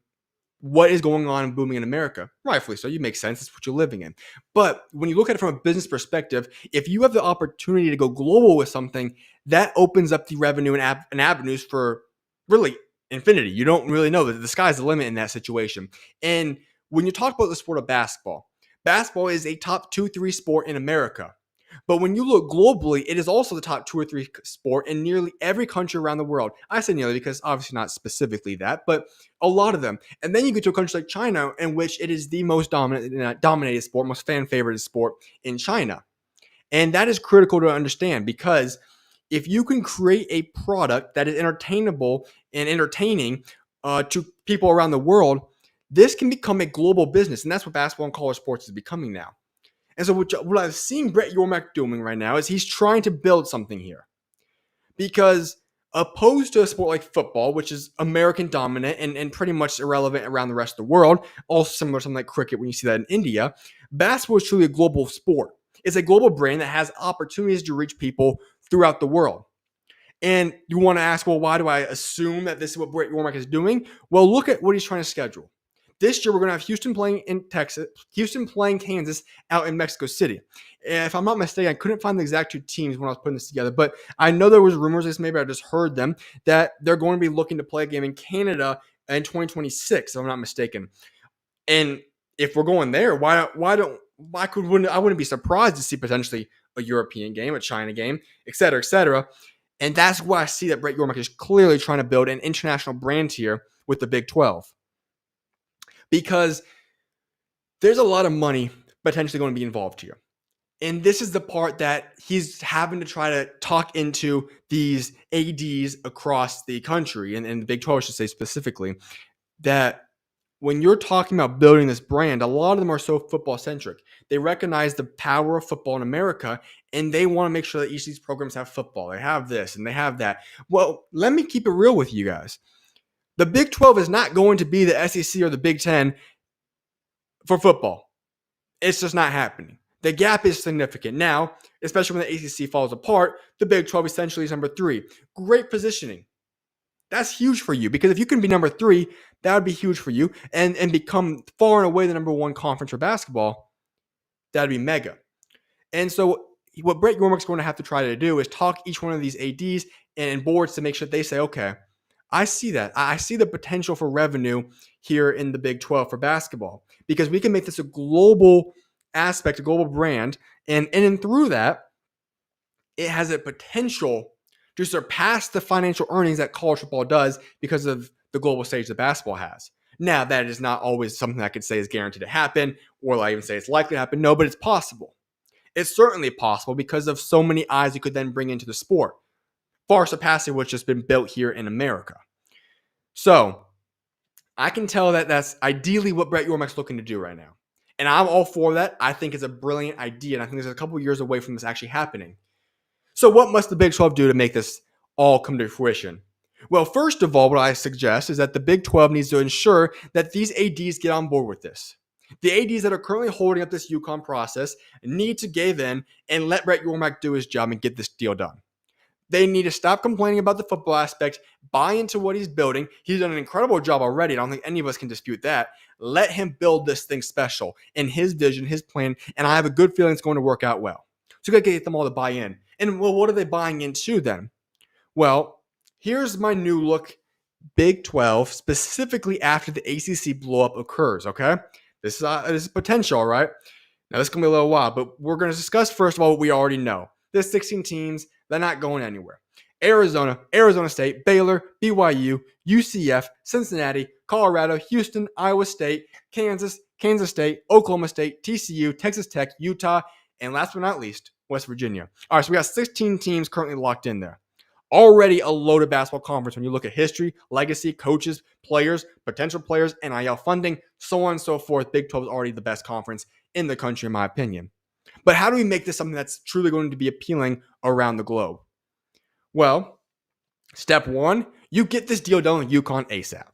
what is going on and booming in America. Rightfully so. You make sense. It's what you're living in. But when you look at it from a business perspective, if you have the opportunity to go global with something, that opens up the revenue and avenues for really infinity. You don't really know that the sky's the limit in that situation. And when you talk about the sport of basketball, basketball is a top 2-3 sport in America. But when you look globally, it is also the top 2 or 3 sport in nearly every country around the world. I say nearly because obviously not specifically that, but a lot of them. And then you get to a country like China, in which it is the most dominated sport, most fan-favorited sport in China. And that is critical to understand because if you can create a product that is entertainable and entertaining to people around the world, this can become a global business. And that's what basketball and college sports is becoming now. And so what I've seen Brett Yormark doing right now is he's trying to build something here. Because opposed to a sport like football, which is American dominant and pretty much irrelevant around the rest of the world, also similar to something like cricket when you see that in India, basketball is truly a global sport. It's a global brand that has opportunities to reach people throughout the world. And you want to ask, well, why do I assume that this is what Brett Yormark is doing? Well, look at what he's trying to schedule. This year, we're going to have Houston playing in Texas, Houston playing Kansas out in Mexico City. And if I'm not mistaken, I couldn't find the exact 2 teams when I was putting this together, but I know there was rumors, this maybe I just heard them, that they're going to be looking to play a game in Canada in 2026, if I'm not mistaken. And if we're going there, I wouldn't be surprised to see potentially a European game, a China game, et cetera, et cetera. And that's why I see that Brett Yormark is clearly trying to build an international brand here with the Big 12. Because there's a lot of money potentially going to be involved here. And this is the part that he's having to try to talk into these ADs across the country, and the Big 12, I should say specifically, that when you're talking about building this brand, a lot of them are so football-centric. They recognize the power of football in America, and they want to make sure that each of these programs have football. They have this, and they have that. Well, let me keep it real with you guys. The Big 12 is not going to be the SEC or the Big 10 for football. It's just not happening. The gap is significant. Now, especially when the ACC falls apart, the Big 12 essentially is number 3. Great positioning. That's huge for you because if you can be number 3, that would be huge for you and become far and away the number 1 conference for basketball. That'd be mega. And so what Brett Yormark's going to have to try to do is talk each one of these ADs and boards to make sure they say, okay, I see that. I see the potential for revenue here in the Big 12 for basketball because we can make this a global aspect, a global brand. And through that, it has a potential to surpass the financial earnings that college football does because of the global stage that basketball has. Now, that is not always something I could say is guaranteed to happen, or I even say it's likely to happen. No, but it's possible. It's certainly possible because of so many eyes you could then bring into the sport, far surpassing what's just been built here in America. So I can tell that that's ideally what Brett Yormark's looking to do right now. And I'm all for that. I think it's a brilliant idea, and I think there's a couple years away from this actually happening. So what must the Big 12 do to make this all come to fruition? Well, first of all, what I suggest is that the Big 12 needs to ensure that these ADs get on board with this. The ADs that are currently holding up this UConn process need to give in and let Brett Yormark do his job and get this deal done. They need to stop complaining about the football aspect, buy into what he's building. He's done an incredible job already. I don't think any of us can dispute that. Let him build this thing special in his vision, his plan, and I have a good feeling it's going to work out well. So you got to get them all to buy in. And well, what are they buying into then? Well, here's my new look Big 12, specifically after the ACC blow-up occurs, okay? This is potential, all right? Now, this is going to be a little while, but we're going to discuss, first of all, what we already know. There's 16 teams. They're not going anywhere. Arizona, Arizona State, Baylor, BYU, UCF, Cincinnati, Colorado, Houston, Iowa State, Kansas, Kansas State, Oklahoma State, TCU, Texas Tech, Utah, and last but not least, West Virginia. All right, so we got 16 teams currently locked in there. Already a loaded basketball conference when you look at history, legacy, coaches, players, potential players, NIL funding, so on and so forth. Big 12 is already the best conference in the country, in my opinion. But how do we make this something that's truly going to be appealing around the globe? Well, step one, you get this deal done with UConn ASAP.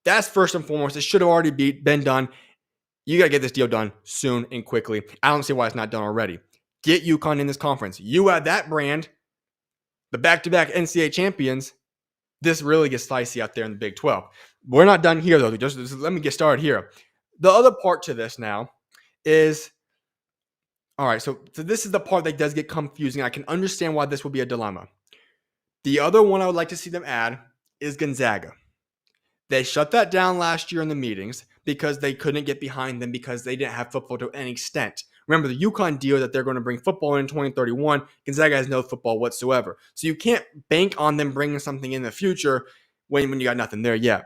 That's first and foremost. It should have already been done. You got to get this deal done soon and quickly. I don't see why it's not done already. Get UConn in this conference. You add that brand, the back-to-back NCAA champions, this really gets spicy out there in the Big 12. We're not done here, though. Just let me get started here. The other part to this now is, all right, so this is the part that does get confusing. I can understand why this would be a dilemma. The other one I would like to see them add is Gonzaga. They shut that down last year in the meetings because they couldn't get behind them because they didn't have football to any extent. Remember the UConn deal that they're going to bring football in 2031. Gonzaga has no football whatsoever. So you can't bank on them bringing something in the future when you got nothing there yet.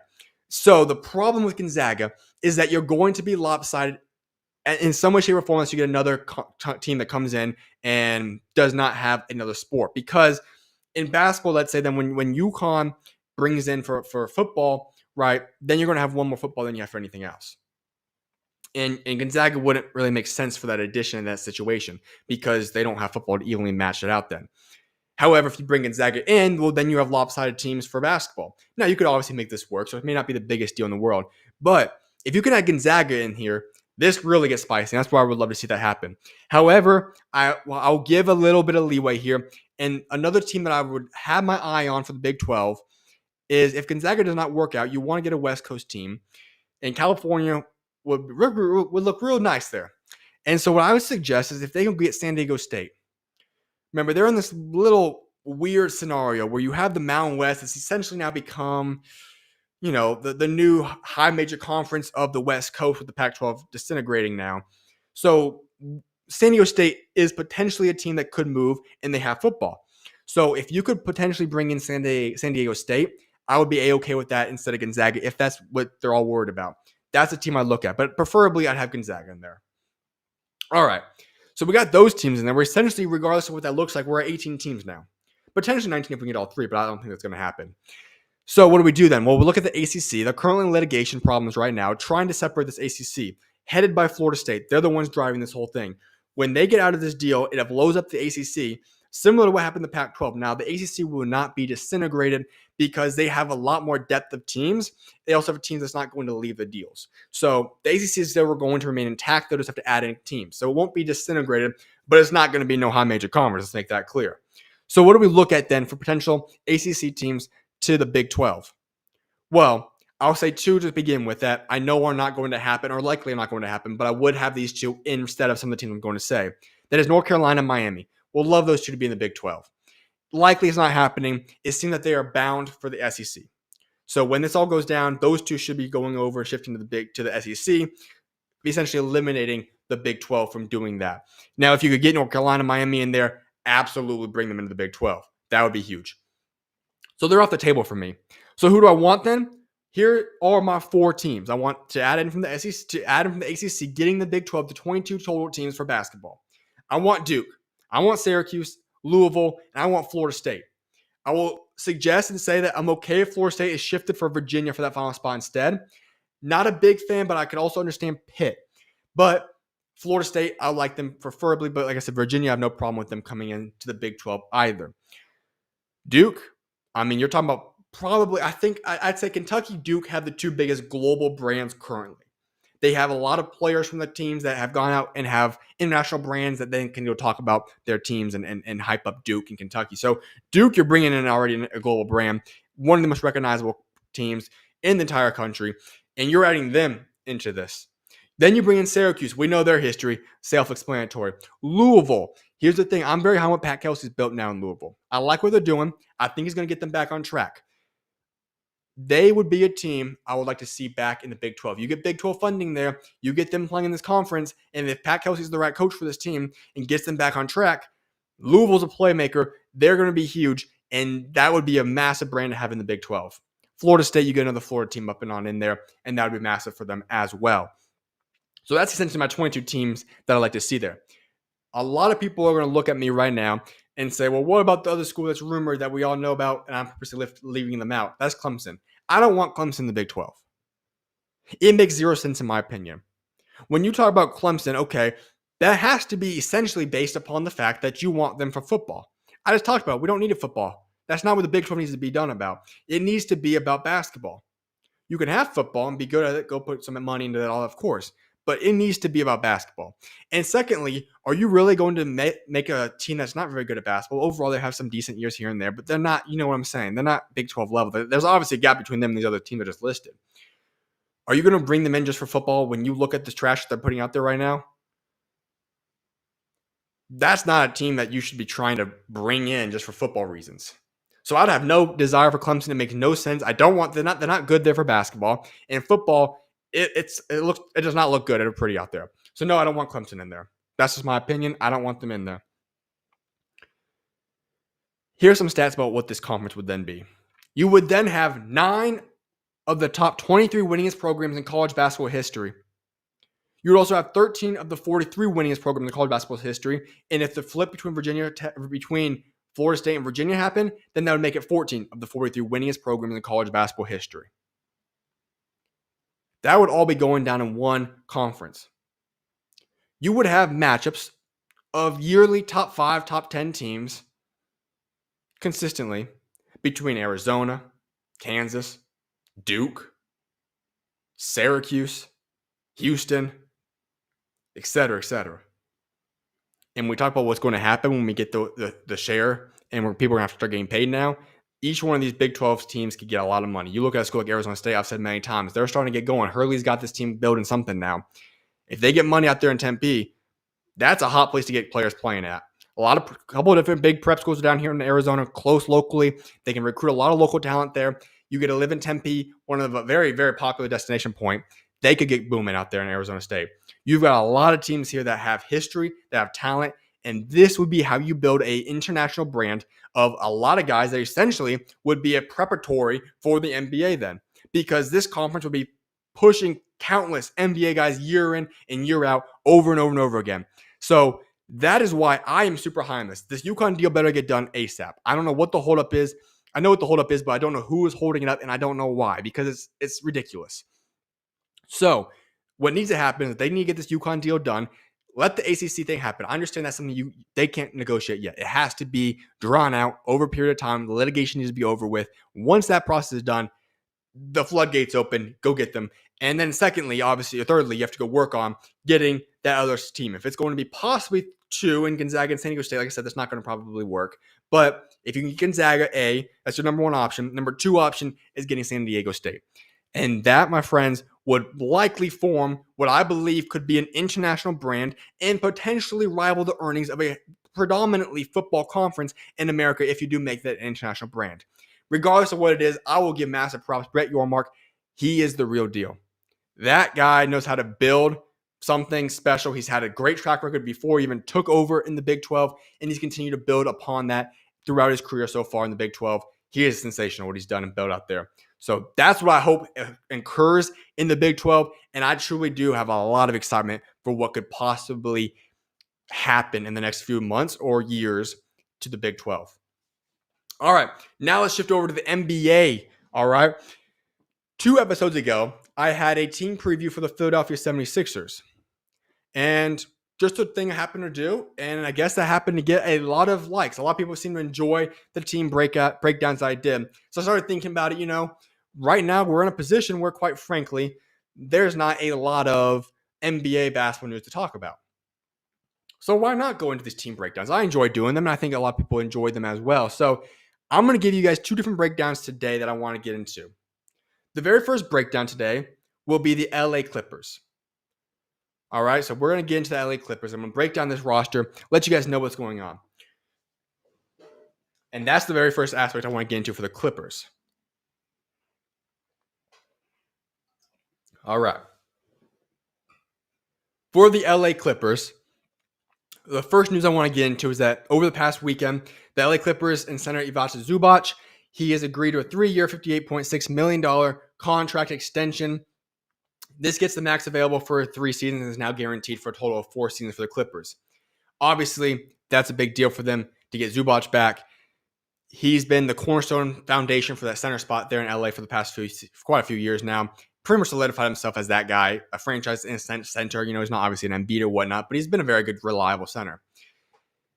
So the problem with Gonzaga is that you're going to be lopsided in some way, shape, or form unless you get another team that comes in and does not have another sport. Because in basketball, let's say then when UConn brings in for football, right, then you're going to have one more football than you have for anything else. And Gonzaga wouldn't really make sense for that addition in that situation because they don't have football to evenly match it out then. However, if you bring Gonzaga in, well, then you have lopsided teams for basketball. Now, you could obviously make this work, so it may not be the biggest deal in the world. But if you can add Gonzaga in here, this really gets spicy. That's why I would love to see that happen. However, I'll give a little bit of leeway here. And another team that I would have my eye on for the Big 12 is if Gonzaga does not work out, you want to get a West Coast team. And California would look real nice there. And so what I would suggest is if they can get San Diego State. Remember, they're in this little weird scenario where you have the Mountain West. It's essentially now become, the new high major conference of the West Coast with the Pac-12 disintegrating now. So San Diego State is potentially a team that could move, and they have football. So if you could potentially bring in San Diego State, I would be A-okay with that instead of Gonzaga if that's what they're all worried about. That's a team I'd look at, but preferably I'd have Gonzaga in there. All right, so we got those teams in there. We're essentially, regardless of what that looks like, we're at 18 teams now. Potentially 19 if we can get all three, but I don't think that's going to happen. So what do we do then? Well, we look at the ACC. They're currently in litigation problems right now, trying to separate this ACC, headed by Florida State. They're the ones driving this whole thing. When they get out of this deal, it blows up the ACC, similar to what happened in the Pac-12. Now, the ACC will not be disintegrated because they have a lot more depth of teams. They also have teams that's not going to leave the deals. So the ACC is still going to remain intact. They'll just have to add in teams. So it won't be disintegrated, but it's not going to be no high major conference. Let's make that clear. So what do we look at then for potential ACC teams to the Big 12? Well, I'll say two to begin with that I know are not going to happen or likely not going to happen, but I would have these two instead of some of the teams I'm going to say. That is North Carolina and Miami. We'll love those two to be in the Big 12. Likely it's not happening. It seems that they are bound for the SEC. So when this all goes down, those two should be going over, shifting to the SEC, essentially eliminating the Big 12 from doing that. Now, if you could get North Carolina, Miami in there, absolutely bring them into the Big 12. That would be huge. So they're off the table for me. So who do I want then? Here are my four teams. I want to add in from the SEC, ACC, getting the Big 12 to 22 total teams for basketball. I want Duke. I want Syracuse, Louisville, and I want Florida State. I will suggest and say that I'm okay if Florida State is shifted for Virginia for that final spot instead. Not a big fan, but I could also understand Pitt. But Florida State, I like them preferably. But like I said, Virginia, I have no problem with them coming into the Big 12 either. Duke, I mean, you're talking about probably, I'd say Kentucky, Duke have the two biggest global brands currently. They have a lot of players from the teams that have gone out and have international brands that then can go talk about their teams and hype up Duke and Kentucky. So Duke, you're bringing in already a global brand, one of the most recognizable teams in the entire country, and you're adding them into this. Then you bring in Syracuse. We know their history, self-explanatory. Louisville. Here's the thing. I'm very high on what Pat Kelsey's built now in Louisville. I like what they're doing. I think he's going to get them back on track. They would be a team I would like to see back in the Big 12. You get Big 12 funding there. You get them playing in this conference. And if Pat Kelsey's the right coach for this team and gets them back on track, Louisville's a playmaker. They're going to be huge. And that would be a massive brand to have in the Big 12. Florida State, you get another Florida team up and on in there. And that would be massive for them as well. So that's essentially my 22 teams that I'd like to see there. A lot of people are going to look at me right now and say, well, what about the other school that's rumored that we all know about and I'm purposely leaving them out? That's Clemson. I don't want Clemson in the Big 12. It makes zero sense in my opinion. When you talk about Clemson, okay, that has to be essentially based upon the fact that you want them for football. I just talked about we don't need a football. That's not what the Big 12 needs to be done about. It needs to be about basketball. You can have football and be good at it, go put some money into that, all of course. But it needs to be about basketball. And secondly, are you really going to make a team that's not very good at basketball? Overall, they have some decent years here and there, but they're not, you know what I'm saying? They're not Big 12 level. There's obviously a gap between them and these other teams I just listed. Are you going to bring them in just for football when you look at the trash that they're putting out there right now? That's not a team that you should be trying to bring in just for football reasons. So I'd have no desire for Clemson. It makes no sense. They're not good there for basketball. And football, it does not look good. It's pretty out there. So no, I don't want Clemson in there. That's just my opinion. I don't want them in there. Here's some stats about what this conference would then be. You would then have 9 of the top 23 winningest programs in college basketball history. You would also have 13 of the 43 winningest programs in college basketball history. And if the flip between Florida State and Virginia happened, then that would make it 14 of the 43 winningest programs in college basketball history. That would all be going down in one conference. You would have matchups of yearly top 5, top 10 teams consistently between Arizona, Kansas, Duke, Syracuse, Houston, etc., etc. And we talk about what's going to happen when we get the share and where people are going to have to start getting paid now. Each one of these Big 12 teams could get a lot of money. You look at a school like Arizona State, I've said many times, they're starting to get going. Hurley's got this team building something now. If they get money out there in Tempe, that's a hot place to get players playing at. A couple of different big prep schools down here in Arizona, close locally. They can recruit a lot of local talent there. You get to live in Tempe, one of the very, very popular destination point. They could get booming out there in Arizona State. You've got a lot of teams here that have history, that have talent, and this would be how you build an international brand of a lot of guys that essentially would be a preparatory for the NBA then. Because this conference would be pushing countless NBA guys year in and year out over and over and over again. So that is why I am super high on this. This UConn deal better get done ASAP. I don't know what the holdup is. I know what the holdup is, but I don't know who is holding it up, and I don't know why, because it's ridiculous. So what needs to happen is they need to get this UConn deal done. Let the ACC thing happen. I understand that's something they can't negotiate yet. It has to be drawn out over a period of time. The litigation needs to be over with. Once that process is done, the floodgates open. Go get them. And then secondly, obviously, or thirdly, you have to go work on getting that other team. If it's going to be possibly 2 in Gonzaga and San Diego State, like I said, that's not going to probably work. But If you can get Gonzaga, that's your number one option. Number two option is getting San Diego State. And that, my friends, would likely form what I believe could be an international brand and potentially rival the earnings of a predominantly football conference in America if you do make that an international brand. Regardless of what it is, I will give massive props. Brett Yormark, he is the real deal. That guy knows how to build something special. He's had a great track record before he even took over in the Big 12, and he's continued to build upon that throughout his career so far in the Big 12. He is sensational what he's done and built out there. So that's what I hope occurs in the Big 12, and I truly do have a lot of excitement for what could possibly happen in the next few months or years to the Big 12. All right, now let's shift over to the NBA. All right. 2 episodes ago, I had a team preview for the Philadelphia 76ers. And just a thing I happened to do, and I guess that happened to get a lot of likes. A lot of people seem to enjoy the team breakdowns I did. So I started thinking about it, right now we're in a position where, quite frankly, there's not a lot of NBA basketball news to talk about. So why not go into these team breakdowns? I enjoy doing them, and I think a lot of people enjoy them as well. So I'm going to give you guys 2 different breakdowns today that I want to get into. The very first breakdown today will be the LA Clippers. All right, so we're going to get into the LA Clippers. I'm going to break down this roster, let you guys know what's going on. And that's the very first aspect I want to get into for the Clippers. All right. For the LA Clippers, the first news I want to get into is that over the past weekend, the LA Clippers and center Ivica Zubac, he has agreed to a 3-year, $58.6 million contract extension. This gets the max available for 3 seasons and is now guaranteed for a total of 4 seasons for the Clippers. Obviously, that's a big deal for them to get Zubac back. He's been the cornerstone foundation for that center spot there in LA for the past quite a few years now. Pretty much solidified himself as that guy, a franchise center. He's not obviously an Embiid or whatnot, but he's been a very good, reliable center.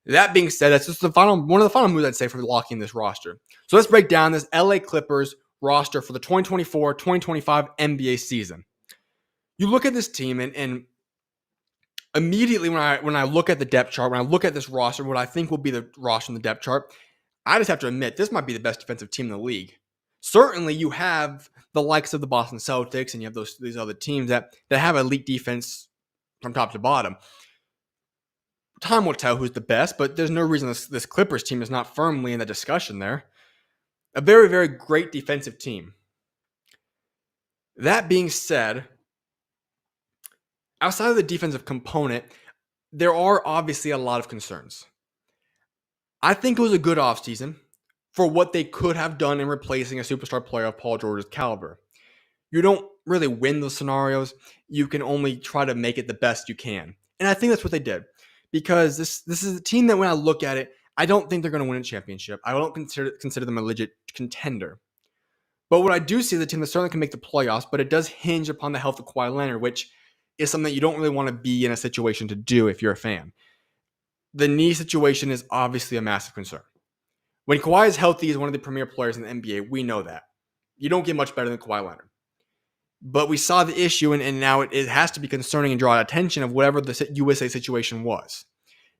That being said, that's just one of the final moves I'd say for locking this roster. So let's break down this LA Clippers roster for the 2024-2025 NBA season. You look at this team, and immediately when I look at the depth chart, when I look at this roster, what I think will be the roster in the depth chart, I just have to admit this might be the best defensive team in the league. Certainly, you have the likes of the Boston Celtics, and you have these other teams that have elite defense from top to bottom. Time will tell who's the best, but there's no reason this Clippers team is not firmly in the discussion there. A very, very great defensive team. That being said, outside of the defensive component, there are obviously a lot of concerns. I think it was a good offseason for what they could have done in replacing a superstar player of Paul George's caliber. You don't really win those scenarios. You can only try to make it the best you can. And I think that's what they did. Because this is a team that when I look at it, I don't think they're going to win a championship. I don't consider them a legit contender. But what I do see is a team that certainly can make the playoffs, but it does hinge upon the health of Kawhi Leonard, which is something that you don't really want to be in a situation to do if you're a fan. The knee situation is obviously a massive concern. When Kawhi is healthy, he's one of the premier players in the NBA. We know that. You don't get much better than Kawhi Leonard. But we saw the issue, and now it has to be concerning and draw attention of whatever the USA situation was.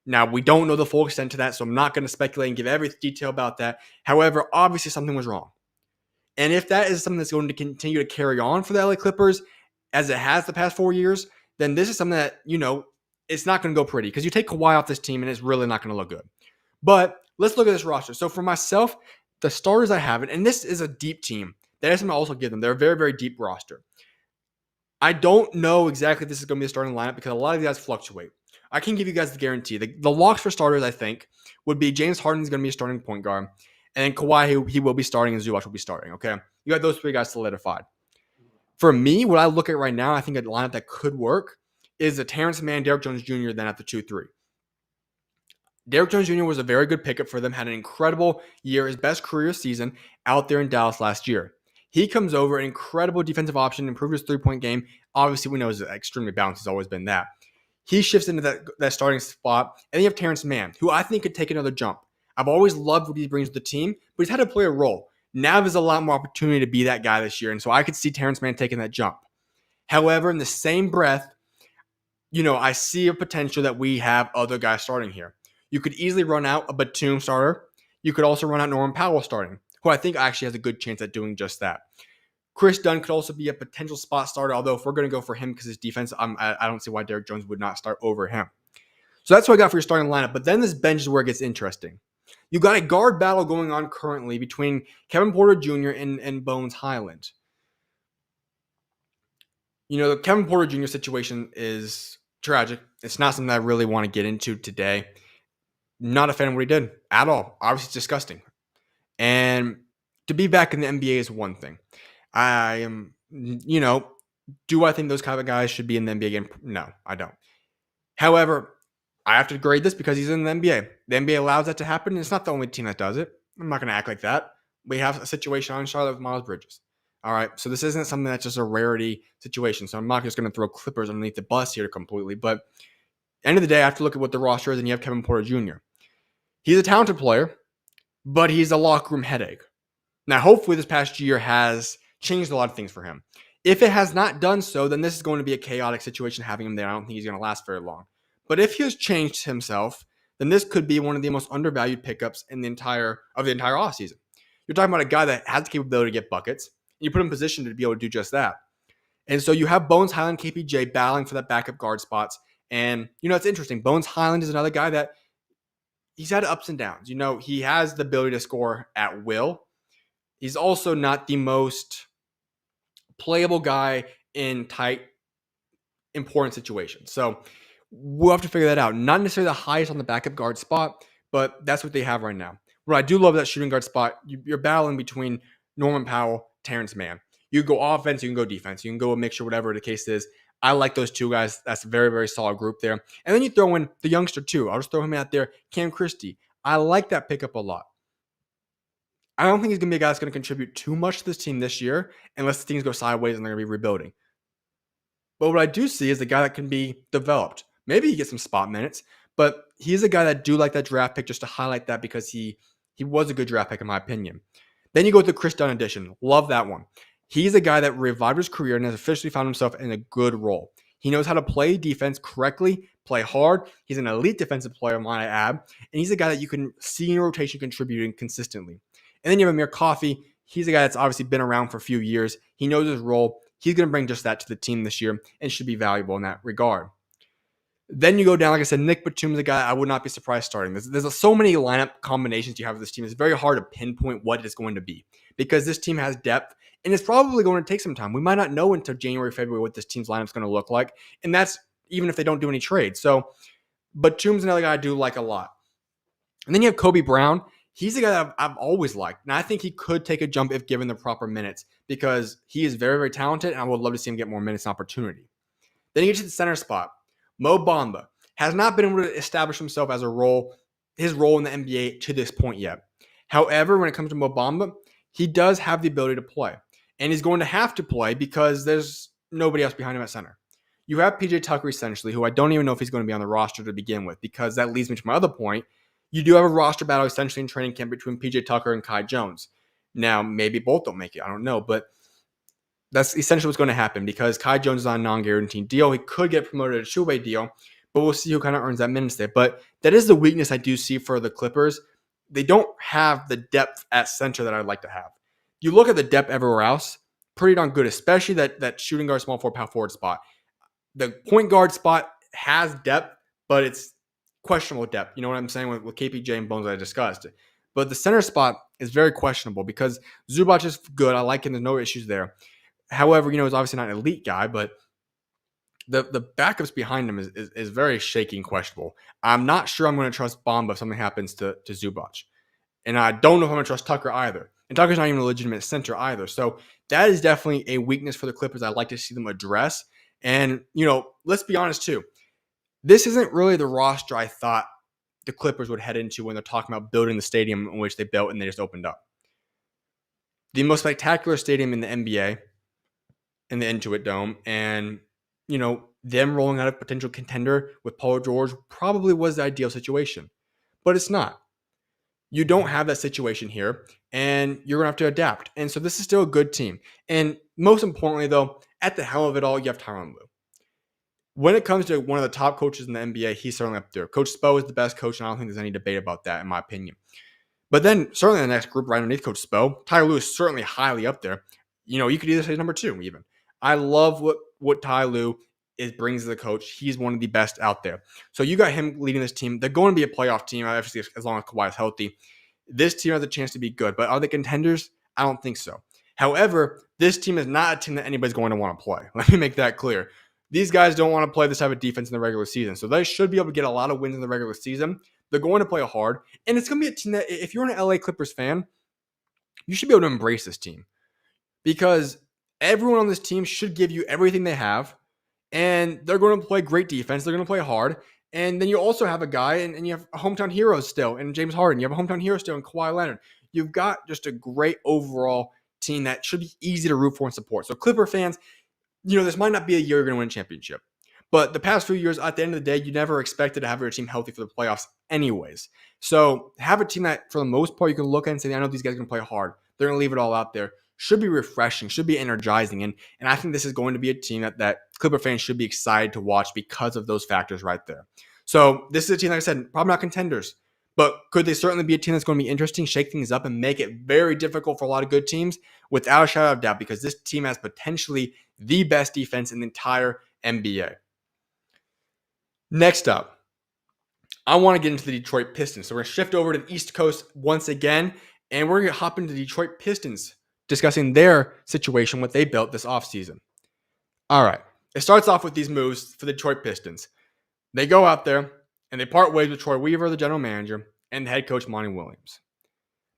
Now, we don't know the full extent to that, so I'm not going to speculate and give every detail about that. However, obviously something was wrong. And if that is something that's going to continue to carry on for the LA Clippers, as it has the past 4 years, then this is something that, it's not going to go pretty. Because you take Kawhi off this team, and it's really not going to look good. But let's look at this roster. So for myself, the starters I have, and this is a deep team. That is something I also give them. They're a very, very deep roster. I don't know exactly if this is going to be the starting lineup because a lot of these guys fluctuate. I can give you guys the guarantee. The locks for starters, I think, would be James Harden's going to be a starting point guard. And then Kawhi, he will be starting, and Zubac will be starting, okay? You got those 3 guys solidified. For me, what I look at right now, I think a lineup that could work is a Terrence Mann, Derrick Jones Jr., then at the 2-3. Derrick Jones Jr. was a very good pickup for them, had an incredible year, his best career season out there in Dallas last year. He comes over, an incredible defensive option, improved his 3-point game. Obviously, we know he's extremely balanced. He's always been that. He shifts into that starting spot. And then you have Terrence Mann, who I think could take another jump. I've always loved what he brings to the team, but he's had to play a role. Now there's a lot more opportunity to be that guy this year. And so I could see Terrence Mann taking that jump. However, in the same breath, I see a potential that we have other guys starting here. You could easily run out a Batum starter. You could also run out Norman Powell starting, who I think actually has a good chance at doing just that. Chris Dunn could also be a potential spot starter, although if we're going to go for him because his defense, I don't see why Derrick Jones would not start over him. So that's what I got for your starting lineup. But then this bench is where it gets interesting. You got a guard battle going on currently between Kevin Porter Jr. and Bones Hyland. The Kevin Porter Jr. situation is tragic. It's not something I really want to get into today. Not a fan of what he did at all. Obviously, it's disgusting. And to be back in the NBA is one thing. I am, do I think those kind of guys should be in the NBA again? No, I don't. However, I have to grade this because he's in the NBA. The NBA allows that to happen, and it's not the only team that does it. I'm not going to act like that. We have a situation on Charlotte with Miles Bridges. All right, so this isn't something that's just a rarity situation. So I'm not just going to throw Clippers underneath the bus here completely. But end of the day, I have to look at what the roster is, and you have Kevin Porter Jr. He's a talented player, but he's a locker room headache. Now, hopefully this past year has changed a lot of things for him. If it has not done so, then this is going to be a chaotic situation having him there. I don't think he's going to last very long. But if he has changed himself, then this could be one of the most undervalued pickups in the entire offseason. You're talking about a guy that has the capability to get buckets. You put him in position to be able to do just that. And so you have Bones Hyland, KPJ battling for that backup guard spots. And, it's interesting. Bones Hyland is another guy that he's had ups and downs. He has the ability to score at will. He's also not the most playable guy in tight, important situations. So we'll have to figure that out. Not necessarily the highest on the backup guard spot, but that's what they have right now. What I do love that shooting guard spot, you're battling between Norman Powell, Terrence Mann. You can go offense, you can go defense, you can go a mixture, whatever the case is. I like those two guys. That's a very, very solid group there. And then you throw in the youngster too. I'll just throw him out there, Cam Christie. I like that pickup a lot. I don't think he's going to be a guy that's going to contribute too much to this team this year unless things go sideways and they're going to be rebuilding. But what I do see is a guy that can be developed. Maybe he gets some spot minutes, but he's a guy that do like that draft pick just to highlight that because he was a good draft pick in my opinion. Then you go with the Chris Dunn edition. Love that one. He's a guy that revived his career and has officially found himself in a good role. He knows how to play defense correctly, play hard. He's an elite defensive player, might I add. And he's a guy that you can see in rotation contributing consistently. And then you have Amir Coffey. He's a guy that's obviously been around for a few years. He knows his role. He's going to bring just that to the team this year and should be valuable in that regard. Then you go down, like I said, Nick Batum's a guy I would not be surprised starting. There's so many lineup combinations you have with this team. It's very hard to pinpoint what it's going to be because this team has depth and it's probably going to take some time. We might not know until January, February what this team's lineup is going to look like. And that's even if they don't do any trades. So Batum's another guy I do like a lot. And then you have Kobe Brown. He's a guy that I've always liked. And I think he could take a jump if given the proper minutes because he is very, very talented and I would love to see him get more minutes and opportunity. Then you get to the center spot. Mo Bamba has not been able to establish himself as his role in the NBA to this point yet. However, when it comes to Mo Bamba, he does have the ability to play. And he's going to have to play because there's nobody else behind him at center. You have PJ Tucker essentially, who I don't even know if he's going to be on the roster to begin with because that leads me to my other point. You do have a roster battle essentially in training camp between PJ Tucker and Kai Jones. Now, maybe both don't make it. I don't know. But that's essentially what's going to happen because Kai Jones is on a non-guaranteed deal. He could get promoted to a SchuZ deal, but we'll see who kind of earns that minutes there. But that is the weakness I do see for the Clippers. They don't have the depth at center that I'd like to have. You look at the depth everywhere else, pretty darn good, especially that shooting guard, small forward, power forward spot. The point guard spot has depth, but it's questionable depth. You know what I'm saying with KPJ and Bones that I discussed. But the center spot is very questionable because Zubac is good. I like him. There's no issues there. However, he's obviously not an elite guy, but the backups behind him is very shaky and questionable. I'm not sure I'm going to trust Bamba if something happens to Zubac. And I don't know if I'm going to trust Tucker either. And Tucker's not even a legitimate center either. So that is definitely a weakness for the Clippers I'd like to see them address. And, let's be honest too. This isn't really the roster I thought the Clippers would head into when they're talking about building the stadium in which they built and they just opened up. The most spectacular stadium in the NBA in the Intuit Dome. And, them rolling out a potential contender with Paul George probably was the ideal situation. But it's not. You don't have that situation here, and you're going to have to adapt. And so this is still a good team. And most importantly, though, at the helm of it all, you have Tyronn Lue. When it comes to one of the top coaches in the NBA, he's certainly up there. Coach Spo is the best coach, and I don't think there's any debate about that, in my opinion. But then certainly the next group right underneath Coach Spo, Ty Lue is certainly highly up there. You could either say number 2 even. I love what Ty Lue brings as a coach. He's one of the best out there. So you got him leading this team. They're going to be a playoff team, obviously, as long as Kawhi is healthy. This team has a chance to be good, but are they contenders? I don't think so. However, this team is not a team that anybody's going to want to play. Let me make that clear. These guys don't want to play this type of defense in the regular season. So they should be able to get a lot of wins in the regular season. They're going to play hard. And it's going to be a team that, if you're an LA Clippers fan, you should be able to embrace this team. Because everyone on this team should give you everything they have. And they're going to play great defense. They're going to play hard. And then you also have a guy, and you have a hometown hero still in James Harden. You have a hometown hero still in Kawhi Leonard. You've got just a great overall team that should be easy to root for and support. So Clipper fans, this might not be a year you're going to win a championship. But the past few years, at the end of the day, you never expected to have your team healthy for the playoffs anyways. So have a team that, for the most part, you can look at and say, I know these guys are going to play hard. They're going to leave it all out there. Should be refreshing, should be energizing. And I think this is going to be a team that Clipper fans should be excited to watch because of those factors right there. So this is a team, like I said, probably not contenders. But could they certainly be a team that's going to be interesting, shake things up, and make it very difficult for a lot of good teams? Without a shadow of doubt, because this team has potentially the best defense in the entire NBA. Next up, I want to get into the Detroit Pistons. So we're going to shift over to the East Coast once again, and we're going to hop into the Detroit Pistons, discussing their situation, what they built this offseason. All right. It starts off with these moves for the Detroit Pistons. They go out there, and they part ways with Troy Weaver, the general manager, and the head coach, Monty Williams.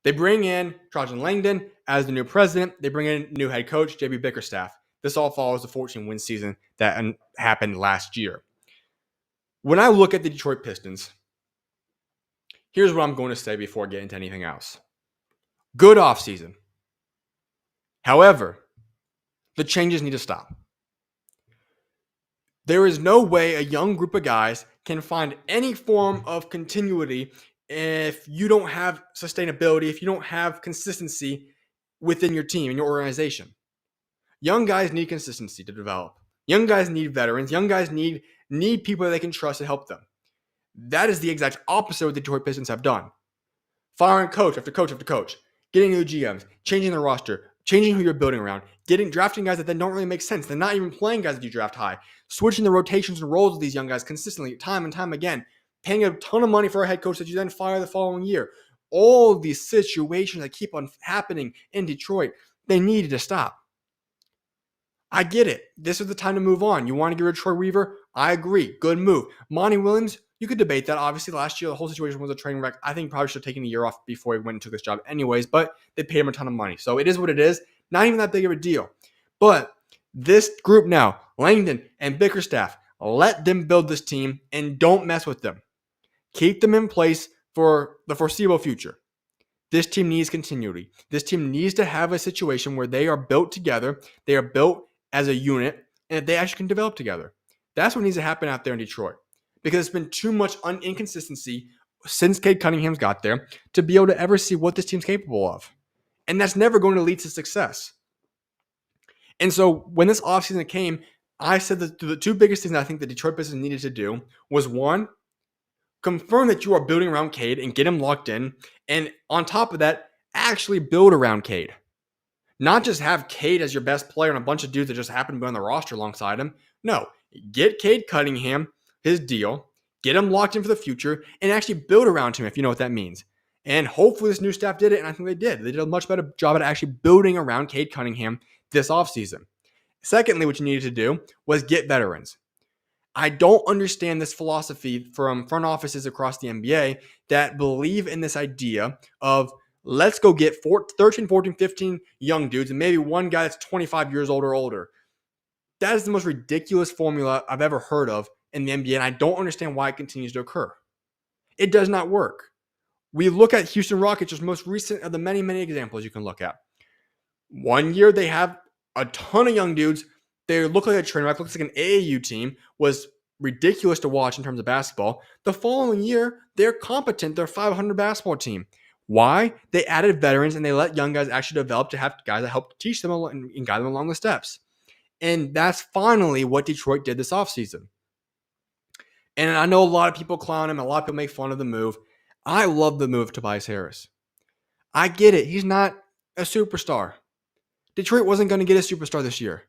They bring in Trajan Langdon as the new president. They bring in new head coach, JB Bickerstaff. This all follows the 14-win season that happened last year. When I look at the Detroit Pistons, here's what I'm going to say before I get into anything else. Good offseason. However, the changes need to stop. There is no way a young group of guys can find any form of continuity if you don't have sustainability, if you don't have consistency within your team and your organization. Young guys need consistency to develop. Young guys need veterans. Young guys need people that they can trust to help them. That is the exact opposite of what the Detroit Pistons have done. Firing coach after coach after coach, getting new GMs, changing the roster, changing who you're building around, drafting guys that then don't really make sense. They're not even playing guys that you draft high, switching the rotations and roles of these young guys consistently, time and time again, paying a ton of money for a head coach that you then fire the following year. All of these situations that keep on happening in Detroit, they needed to stop. I get it. This is the time to move on. You want to get rid of Troy Weaver? I agree. Good move. Monty Williams, you could debate that. Obviously, last year, the whole situation was a train wreck. I think he probably should have taken a year off before he went and took this job anyways, but they paid him a ton of money. So it is what it is. Not even that big of a deal. But this group now, Langdon and Bickerstaff, let them build this team and don't mess with them. Keep them in place for the foreseeable future. This team needs continuity. This team needs to have a situation where they are built together. They are built as a unit, and they actually can develop together. That's what needs to happen out there in Detroit, because it's been too much inconsistency since Cade Cunningham's got there to be able to ever see what this team's capable of. And that's never going to lead to success. And so when this offseason came, I said that the two biggest things I think the Detroit Pistons needed to do was, one, confirm that you are building around Cade and get him locked in. And on top of that, actually build around Cade. Not just have Cade as your best player and a bunch of dudes that just happen to be on the roster alongside him. No, get Cade Cunningham his deal, get him locked in for the future, and actually build around him if you know what that means. And hopefully this new staff did it, and I think they did. They did a much better job at actually building around Cade Cunningham this offseason. Secondly, what you needed to do was get veterans. I don't understand this philosophy from front offices across the NBA that believe in this idea of, let's go get 13, 14, 15 young dudes and maybe one guy that's 25 years old or older. That is the most ridiculous formula I've ever heard of in the NBA, and I don't understand why it continues to occur. It does not work. We look at Houston Rockets, just most recent of the many, many examples you can look at. One year they have a ton of young dudes. They look like a train wreck, looks like an AAU team, was ridiculous to watch in terms of basketball. The following year, they're competent. They're a 500 basketball team. Why? They added veterans and they let young guys actually develop to have guys that help teach them and guide them along the steps. And that's finally what Detroit did this offseason. And I know a lot of people clown him. A lot of people make fun of the move. I love the move of Tobias Harris. I get it. He's not a superstar. Detroit wasn't going to get a superstar this year.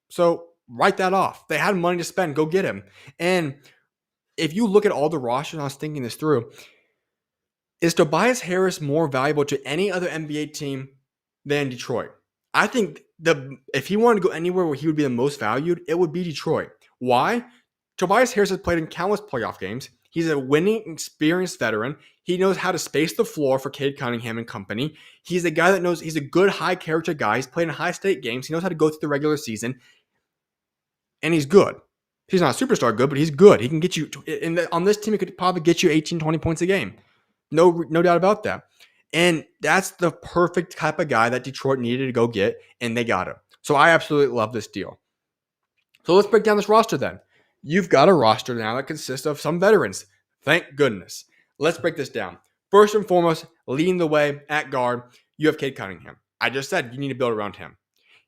So write that off. They had money to spend. Go get him. And if you look at all the rosters, I was thinking this through, is Tobias Harris more valuable to any other NBA team than Detroit? I think if he wanted to go anywhere where he would be the most valued, it would be Detroit. Why? Tobias Harris has played in countless playoff games. He's a winning, experienced veteran. He knows how to space the floor for Cade Cunningham and company. He's a guy that knows he's a good, high-character guy. He's played in high-stake games. He knows how to go through the regular season, and he's good. He's not a superstar good, but he's good. He can get you on this team. He could probably get you 18, 20 points a game. No doubt about that. And that's the perfect type of guy that Detroit needed to go get, and they got him. So I absolutely love this deal. So let's break down this roster then. You've got a roster now that consists of some veterans. Thank goodness. Let's break this down. First and foremost, leading the way at guard, you have Cade Cunningham. I just said you need to build around him.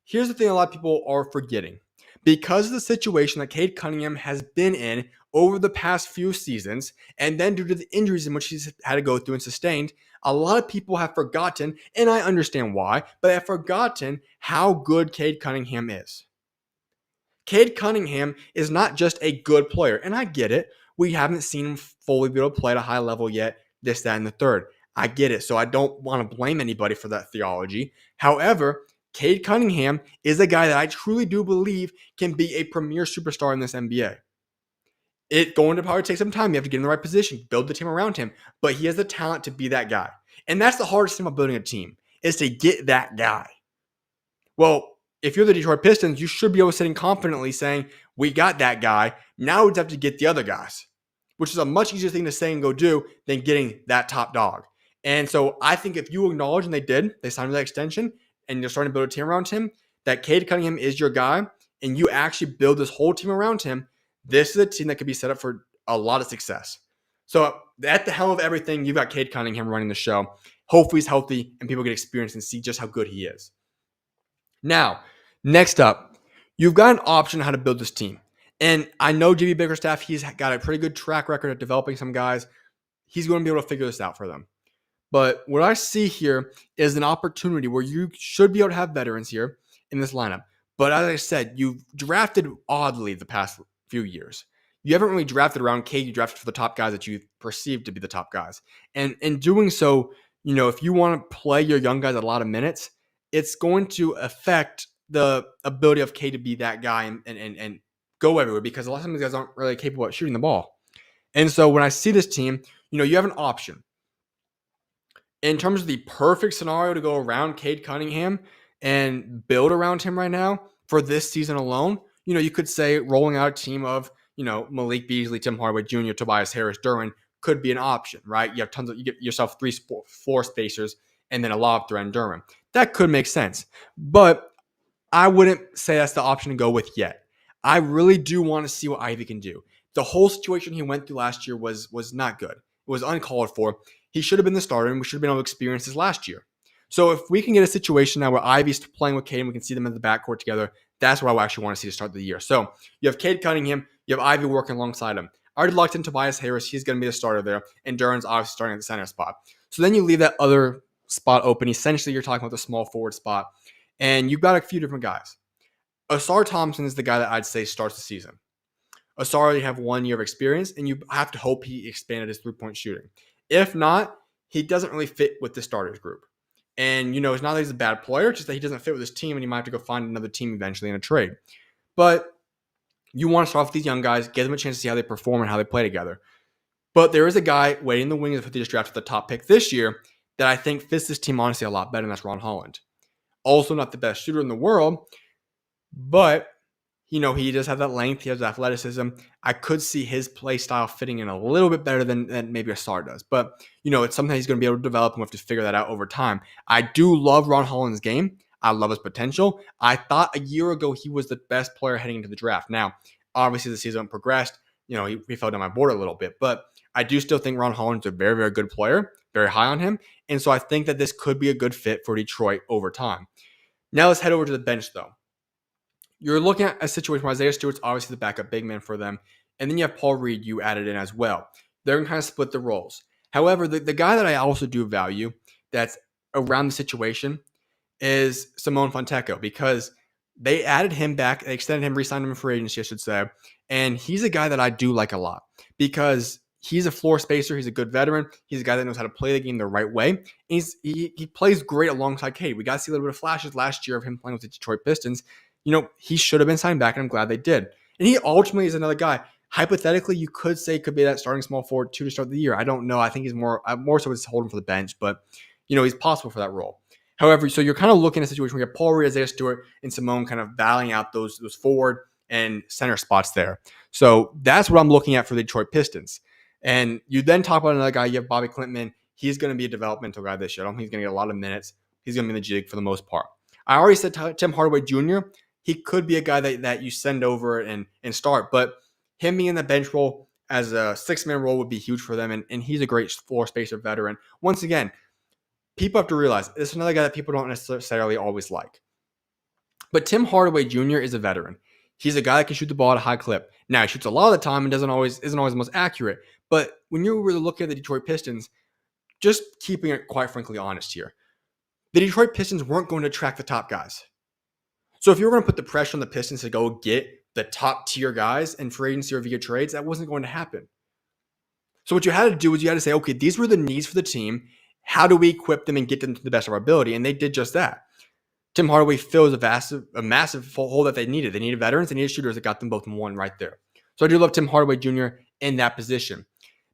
Here's the thing a lot of people are forgetting. Because of the situation that Cade Cunningham has been in over the past few seasons, and then due to the injuries in which he's had to go through and sustained, a lot of people have forgotten, and I understand why, but have forgotten how good Cade Cunningham is. Cade Cunningham is not just a good player, and I get it. We haven't seen him fully be able to play at a high level yet, this, that, and the third. I get it, so I don't want to blame anybody for that theology. However, Cade Cunningham is a guy that I truly do believe can be a premier superstar in this NBA. It's going to probably take some time. You have to get in the right position, build the team around him, but he has the talent to be that guy. And that's the hardest thing about building a team, is to get that guy. Well, if you're the Detroit Pistons, you should be able to sit in confidently saying, we got that guy. Now we just have to get the other guys, which is a much easier thing to say and go do than getting that top dog. And so I think if you acknowledge, and they did, they signed that extension, and you're starting to build a team around him, that Cade Cunningham is your guy, and you actually build this whole team around him, this is a team that could be set up for a lot of success. So at the helm of everything, you've got Cade Cunningham running the show. Hopefully he's healthy and people get experience and see just how good he is. Now, next up, you've got an option on how to build this team. And I know JB Bickerstaff, he's got a pretty good track record at developing some guys. He's going to be able to figure this out for them. But what I see here is an opportunity where you should be able to have veterans here in this lineup. But as I said, you've drafted oddly the past few years. You haven't really drafted around Cade. You drafted for the top guys that you perceive to be the top guys. And in doing so, if you want to play your young guys a lot of minutes, it's going to affect the ability of Cade to be that guy and go everywhere, because a lot of these guys aren't really capable of shooting the ball. And so when I see this team, you have an option. In terms of the perfect scenario to go around Cade Cunningham and build around him right now for this season alone, you could say rolling out a team of, Malik Beasley, Tim Hardwood Jr., Tobias Harris, Duren could be an option, right? You get yourself 3 floor spacers and then a lob threat and Duren. That could make sense, but I wouldn't say that's the option to go with yet. I really do want to see what Ivy can do. The whole situation he went through last year was not good. It was uncalled for. He should have been the starter, and we should have been able to experience this last year. So if we can get a situation now where Ivy's playing with Cade and we can see them in the backcourt together, that's what I actually want to see to start the year. So you have Cade Cunningham, you have Ivy working alongside him. I already locked in Tobias Harris. He's going to be the starter there, and Duren's obviously starting at the center spot. So then you leave that other spot open. Essentially, you're talking about the small forward spot, and you've got a few different guys. Asar Thompson is the guy that I'd say starts the season. Asar already have 1 year of experience, and you have to hope he expanded his three-point shooting. If not, he doesn't really fit with the starters group. And, it's not that he's a bad player, it's just that he doesn't fit with his team, and he might have to go find another team eventually in a trade. But you want to start off with these young guys, give them a chance to see how they perform and how they play together. But there is a guy waiting in the wings that they just drafted the top pick this year that I think fits this team honestly a lot better, and that's Ron Holland. Also not the best shooter in the world, but he does have that length. He has athleticism. I could see his play style fitting in a little bit better than maybe Asar does. But, it's something he's going to be able to develop, and we have to figure that out over time. I do love Ron Holland's game. I love his potential. I thought a year ago he was the best player heading into the draft. Now, obviously the season progressed. He fell down my board a little bit. But I do still think Ron Holland's a very, very good player. Very high on him. And so I think that this could be a good fit for Detroit over time. Now let's head over to the bench, though. You're looking at a situation where Isaiah Stewart's obviously the backup big man for them. And then you have Paul Reed you added in as well. They're going to kind of split the roles. However, the guy that I also do value that's around the situation is Simone Fonteco, because they added him back. They extended him, re-signed him in free agency, I should say. And he's a guy that I do like a lot because he's a floor spacer. He's a good veteran. He's a guy that knows how to play the game the right way. And he plays great alongside Cade. We got to see a little bit of flashes last year of him playing with the Detroit Pistons. He should have been signed back, and I'm glad they did. And he ultimately is another guy. Hypothetically, you could say could be that starting small forward to start the year. I don't know. I think he's more so just holding for the bench, but he's possible for that role. However, so you're kind of looking at a situation where you have Paul Reed, Isaiah Stewart, and Simone kind of battling out those forward and center spots there. So that's what I'm looking at for the Detroit Pistons. And you then talk about another guy. You have Bobby Klintman. He's going to be a developmental guy this year. I don't think he's going to get a lot of minutes. He's going to be in the G League for the most part. I already said Tim Hardaway Jr. He could be a guy that you send over and start, but him being in the bench role as a six-man role would be huge for them, and he's a great floor spacer veteran. Once again, people have to realize this is another guy that people don't necessarily always like. But Tim Hardaway Jr. is a veteran. He's a guy that can shoot the ball at a high clip. Now, he shoots a lot of the time and isn't always the most accurate. But when you really look at the Detroit Pistons, just keeping it quite frankly honest here, the Detroit Pistons weren't going to attract the top guys. So if you were going to put the pressure on the Pistons to go get the top tier guys in free agency or via trades, that wasn't going to happen. So what you had to do was you had to say, okay, these were the needs for the team. How do we equip them and get them to the best of our ability? And they did just that. Tim Hardaway fills a massive hole that they needed. They needed veterans. They needed shooters that got them both in one right there. So I do love Tim Hardaway Jr. in that position.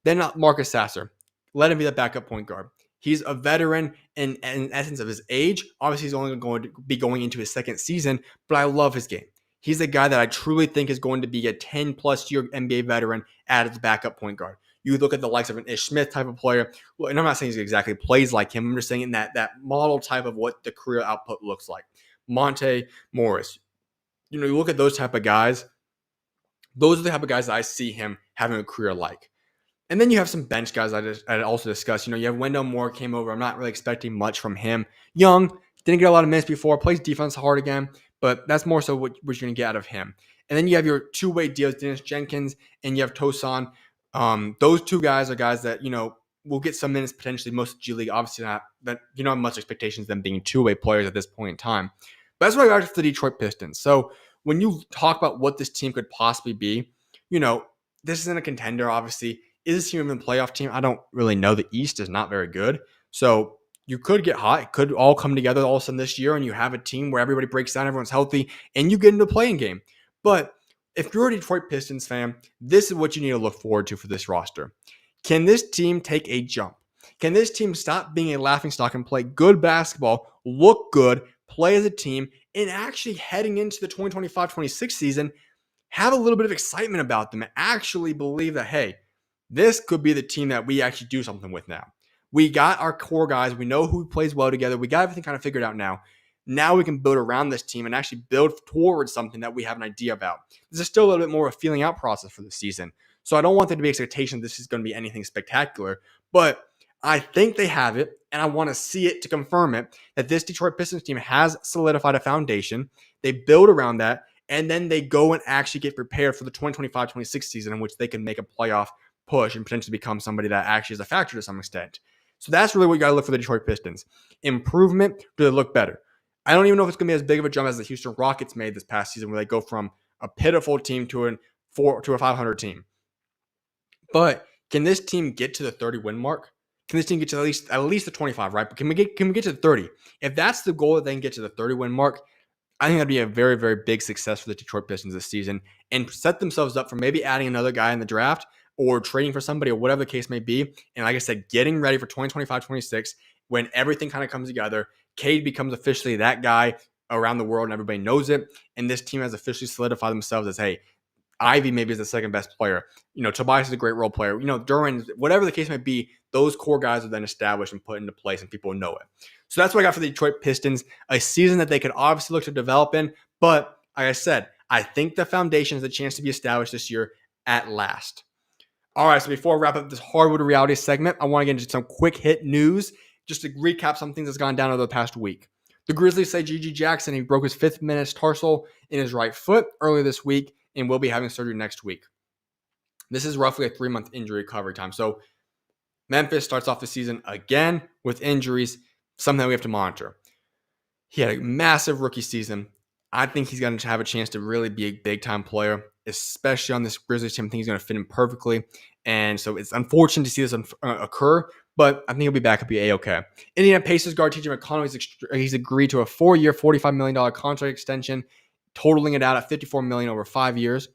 Then Marcus Sasser. Let him be the backup point guard. He's a veteran in essence of his age. Obviously, he's only going to be going into his second season, but I love his game. He's a guy that I truly think is going to be a 10-plus year NBA veteran at his backup point guard. You look at the likes of an Ish Smith type of player, and I'm not saying he exactly plays like him. I'm just saying that model type of what the career output looks like. Monte Morris. You look at those type of guys. Those are the type of guys that I see him having a career like. And then you have some bench guys I also discussed. You have Wendell Moore came over. I'm not really expecting much from him. Young, didn't get a lot of minutes before, plays defense hard again, but that's more so what you're going to get out of him. And then you have your two-way deals, Dennis Jenkins, and you have Tosan. Those two guys are guys that, will get some minutes potentially, most of G League. Obviously not that, not much expectations of them being two-way players at this point in time. But that's what I got for the Detroit Pistons. So when you talk about what this team could possibly be, this isn't a contender, obviously. Is this team even a playoff team? I don't really know. The East is not very good. So you could get hot. It could all come together all of a sudden this year, and you have a team where everybody breaks down, everyone's healthy, and you get into a playing game. But if you're a Detroit Pistons fan, this is what you need to look forward to for this roster. Can this team take a jump? Can this team stop being a laughingstock and play good basketball, look good, play as a team, and actually heading into the 2025-26 season, have a little bit of excitement about them and actually believe that, hey, this could be the team that we actually do something with now. We got our core guys. We know who plays well together. We got everything kind of figured out now. Now we can build around this team and actually build towards something that we have an idea about. This is still a little bit more of a feeling out process for the season. So I don't want there to be expectation this is going to be anything spectacular. But I think they have it, and I want to see it to confirm it, that this Detroit Pistons team has solidified a foundation. They build around that, and then they go and actually get prepared for the 2025-26 season in which they can make a playoff push and potentially become somebody that actually is a factor to some extent. So that's really what you got to look for the Detroit Pistons. Improvement, do they look better? I don't even know if it's going to be as big of a jump as the Houston Rockets made this past season, where they go from a pitiful team to a 500 team. But can this team get to the 30-win mark? Can this team get to at least the 25, right? But can we get to the 30? If that's the goal, that they can get to the 30-win mark, I think that'd be a very, very big success for the Detroit Pistons this season, and set themselves up for maybe adding another guy in the draft or trading for somebody or whatever the case may be. And like I said, getting ready for 2025-26 when everything kind of comes together. Cade becomes officially that guy around the world and everybody knows it. And this team has officially solidified themselves as, hey, Ivy maybe is the second best player. Tobias is a great role player. Duran, whatever the case may be, those core guys are then established and put into place and people know it. So that's what I got for the Detroit Pistons. A season that they could obviously look to develop in. But like I said, I think the foundation has a chance to be established this year at last. All right, so before I wrap up this Hardwood reality segment, I want to get into some quick hit news just to recap some things that's gone down over the past week. The Grizzlies say G.G. Jackson, he broke his 5th metatarsal in his right foot earlier this week and will be having surgery next week. This is roughly a 3-month injury recovery time. So Memphis starts off the season again with injuries. something that we have to monitor. He had a massive rookie season. I think he's going to have a chance to really be a big-time player, especially on this Grizzlies team. I think he's going to fit in perfectly. And so it's unfortunate to see this occur, but I think he'll be back. He'll be A-okay. Indiana Pacers guard TJ McConnell, he's agreed to a 4-year, $45 million contract extension, totaling it out at $54 million over 5 years.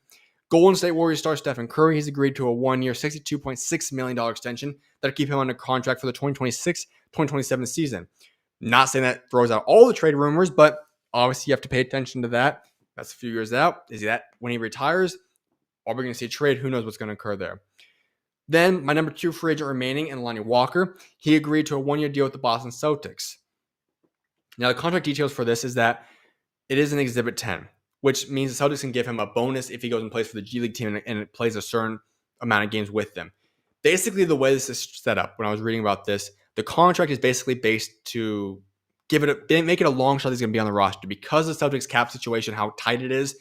Golden State Warriors star Stephen Curry, he's agreed to a 1-year, $62.6 million extension that'll keep him under contract for the 2026-2027 season. Not saying that throws out all the trade rumors, but obviously you have to pay attention to that. That's a few years out. Is that when he retires? Are we going to see a trade? Who knows what's going to occur there? Then my number 2 free agent remaining, Lonnie Walker. He agreed to a 1-year deal with the Boston Celtics. Now the contract details for this is that it is an Exhibit 10, which means the Celtics can give him a bonus if he goes and plays for the G League team and it plays a certain amount of games with them. Basically, the way this is set up, when I was reading about this, the contract is basically based to make it a long shot he's going to be on the roster. Because of the Celtics cap situation, how tight it is,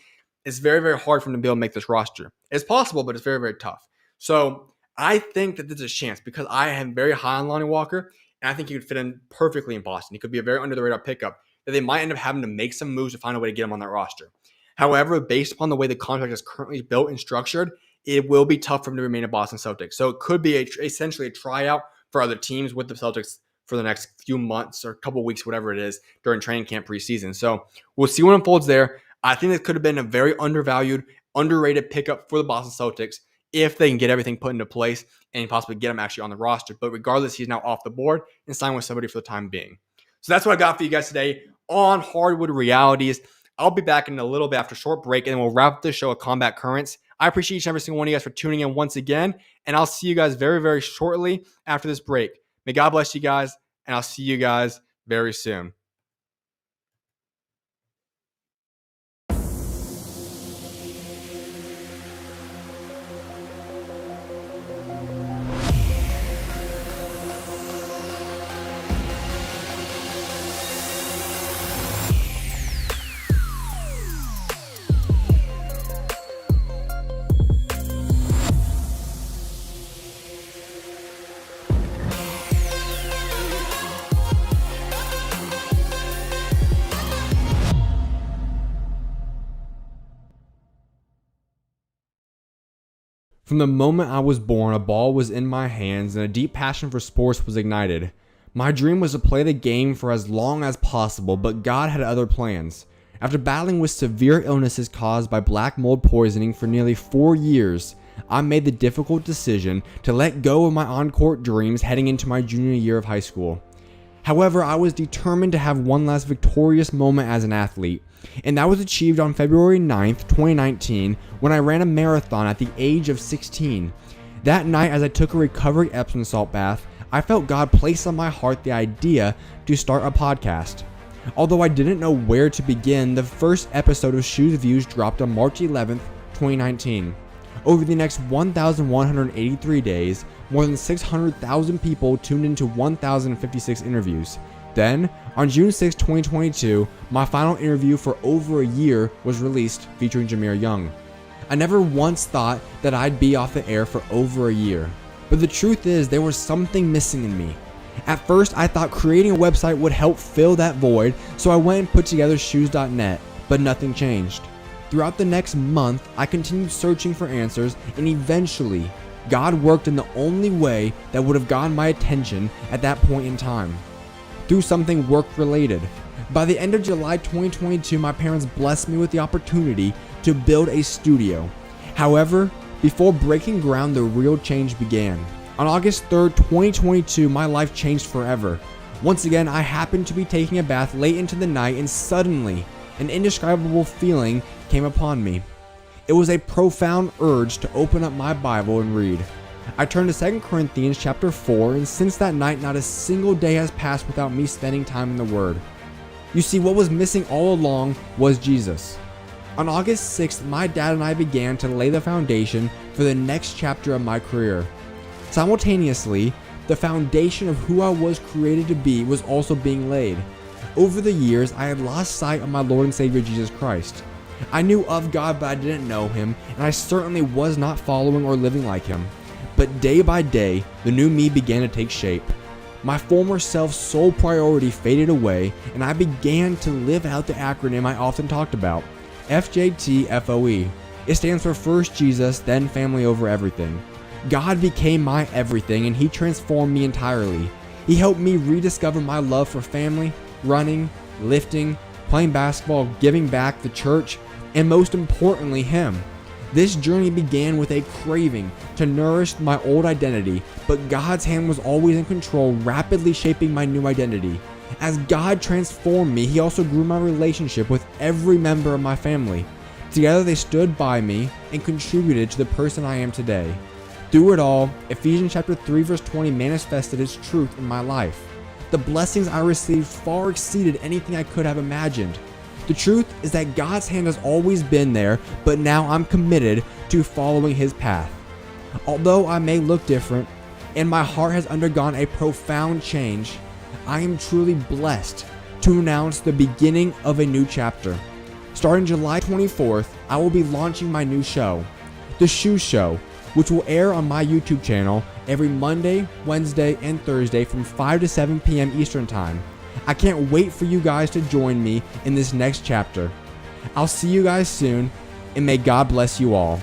it's very, very hard for him to be able to make this roster. It's possible, but it's very, very tough. So I think that there's a chance because I am very high on Lonnie Walker, and I think he would fit in perfectly in Boston. He could be a very under-the-radar pickup that they might end up having to make some moves to find a way to get him on that roster. However, based upon the way the contract is currently built and structured, it will be tough for him to remain a Boston Celtics. So it could be essentially a tryout for other teams with the Celtics for the next few months or a couple weeks, whatever it is, during training camp preseason. So we'll see what unfolds there. I think it could have been a very undervalued, underrated pickup for the Boston Celtics if they can get everything put into place and possibly get him actually on the roster. But regardless, he's now off the board and signed with somebody for the time being. So that's what I got for you guys today on Hardwood Realities. I'll be back in a little bit after a short break, and then we'll wrap up this show with Combat Currents. I appreciate each and every single one of you guys for tuning in once again, and I'll see you guys very, very shortly after this break. May God bless you guys, and I'll see you guys very soon. From the moment I was born, a ball was in my hands and a deep passion for sports was ignited. My dream was to play the game for as long as possible, but God had other plans. After battling with severe illnesses caused by black mold poisoning for nearly 4 years, I made the difficult decision to let go of my on-court dreams heading into my junior year of high school. However, I was determined to have one last victorious moment as an athlete, and that was achieved on February 9th, 2019, when I ran a marathon at the age of 16. That night, as I took a recovery Epsom salt bath, I felt God place on my heart the idea to start a podcast. Although I didn't know where to begin, the first episode of SchuZ Views dropped on March 11th, 2019. Over the next 1,183 days, more than 600,000 people tuned into 1,056 interviews. Then, on June 6, 2022, my final interview for over a year was released featuring Jameer Young. I never once thought that I'd be off the air for over a year, but the truth is there was something missing in me. At first, I thought creating a website would help fill that void, so I went and put together SchuZ.net, but nothing changed. Throughout the next month, I continued searching for answers, and eventually, God worked in the only way that would have gotten my attention at that point in time. Through something work-related. By the end of July 2022, my parents blessed me with the opportunity to build a studio. However, before breaking ground, the real change began. On August 3rd, 2022, my life changed forever. Once again, I happened to be taking a bath late into the night, and suddenly, an indescribable feeling came upon me. It was a profound urge to open up my Bible and read. I turned to 2 Corinthians chapter 4, and since that night, not a single day has passed without me spending time in the Word. You see, what was missing all along was Jesus. On August 6th, my dad and I began to lay the foundation for the next chapter of my career. Simultaneously, the foundation of who I was created to be was also being laid. Over the years, I had lost sight of my Lord and Savior Jesus Christ. I knew of God, but I didn't know Him, and I certainly was not following or living like Him. But day by day, the new me began to take shape. My former self's sole priority faded away, and I began to live out the acronym I often talked about, FJTFOE. It stands for First Jesus, then Family Over Everything. God became my everything, and He transformed me entirely. He helped me rediscover my love for family, running, lifting, playing basketball, giving back, the church, and most importantly, Him. This journey began with a craving to nourish my old identity, but God's hand was always in control, rapidly shaping my new identity. As God transformed me, He also grew my relationship with every member of my family. Together they stood by me and contributed to the person I am today. Through it all, Ephesians chapter 3 verse 20 manifested its truth in my life. The blessings I received far exceeded anything I could have imagined. The truth is that God's hand has always been there, but now I'm committed to following His path. Although I may look different, and my heart has undergone a profound change, I am truly blessed to announce the beginning of a new chapter. Starting July 24th, I will be launching my new show, the SchuZ Show, which will air on my YouTube channel every Monday, Wednesday, and Thursday from 5 to 7 p.m. Eastern Time. I can't wait for you guys to join me in this next chapter. I'll see you guys soon, and may God bless you all.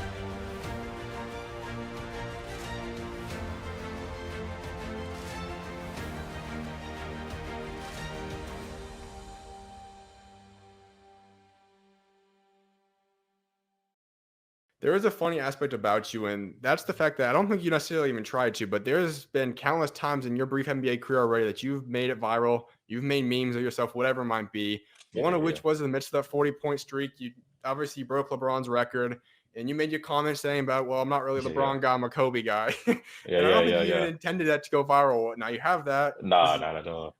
There is a funny aspect about you, and that's the fact that I don't think you necessarily even tried to, but there's been countless times in your brief NBA career already that you've made it viral. You've made memes of yourself, whatever it might be. One of which was in the midst of that 40-point streak. You obviously broke LeBron's record, and you made your comment saying about, well, I'm not really a LeBron guy, I'm a Kobe guy. And I don't think you even intended that to go viral. Now you have that. Nah, not at all.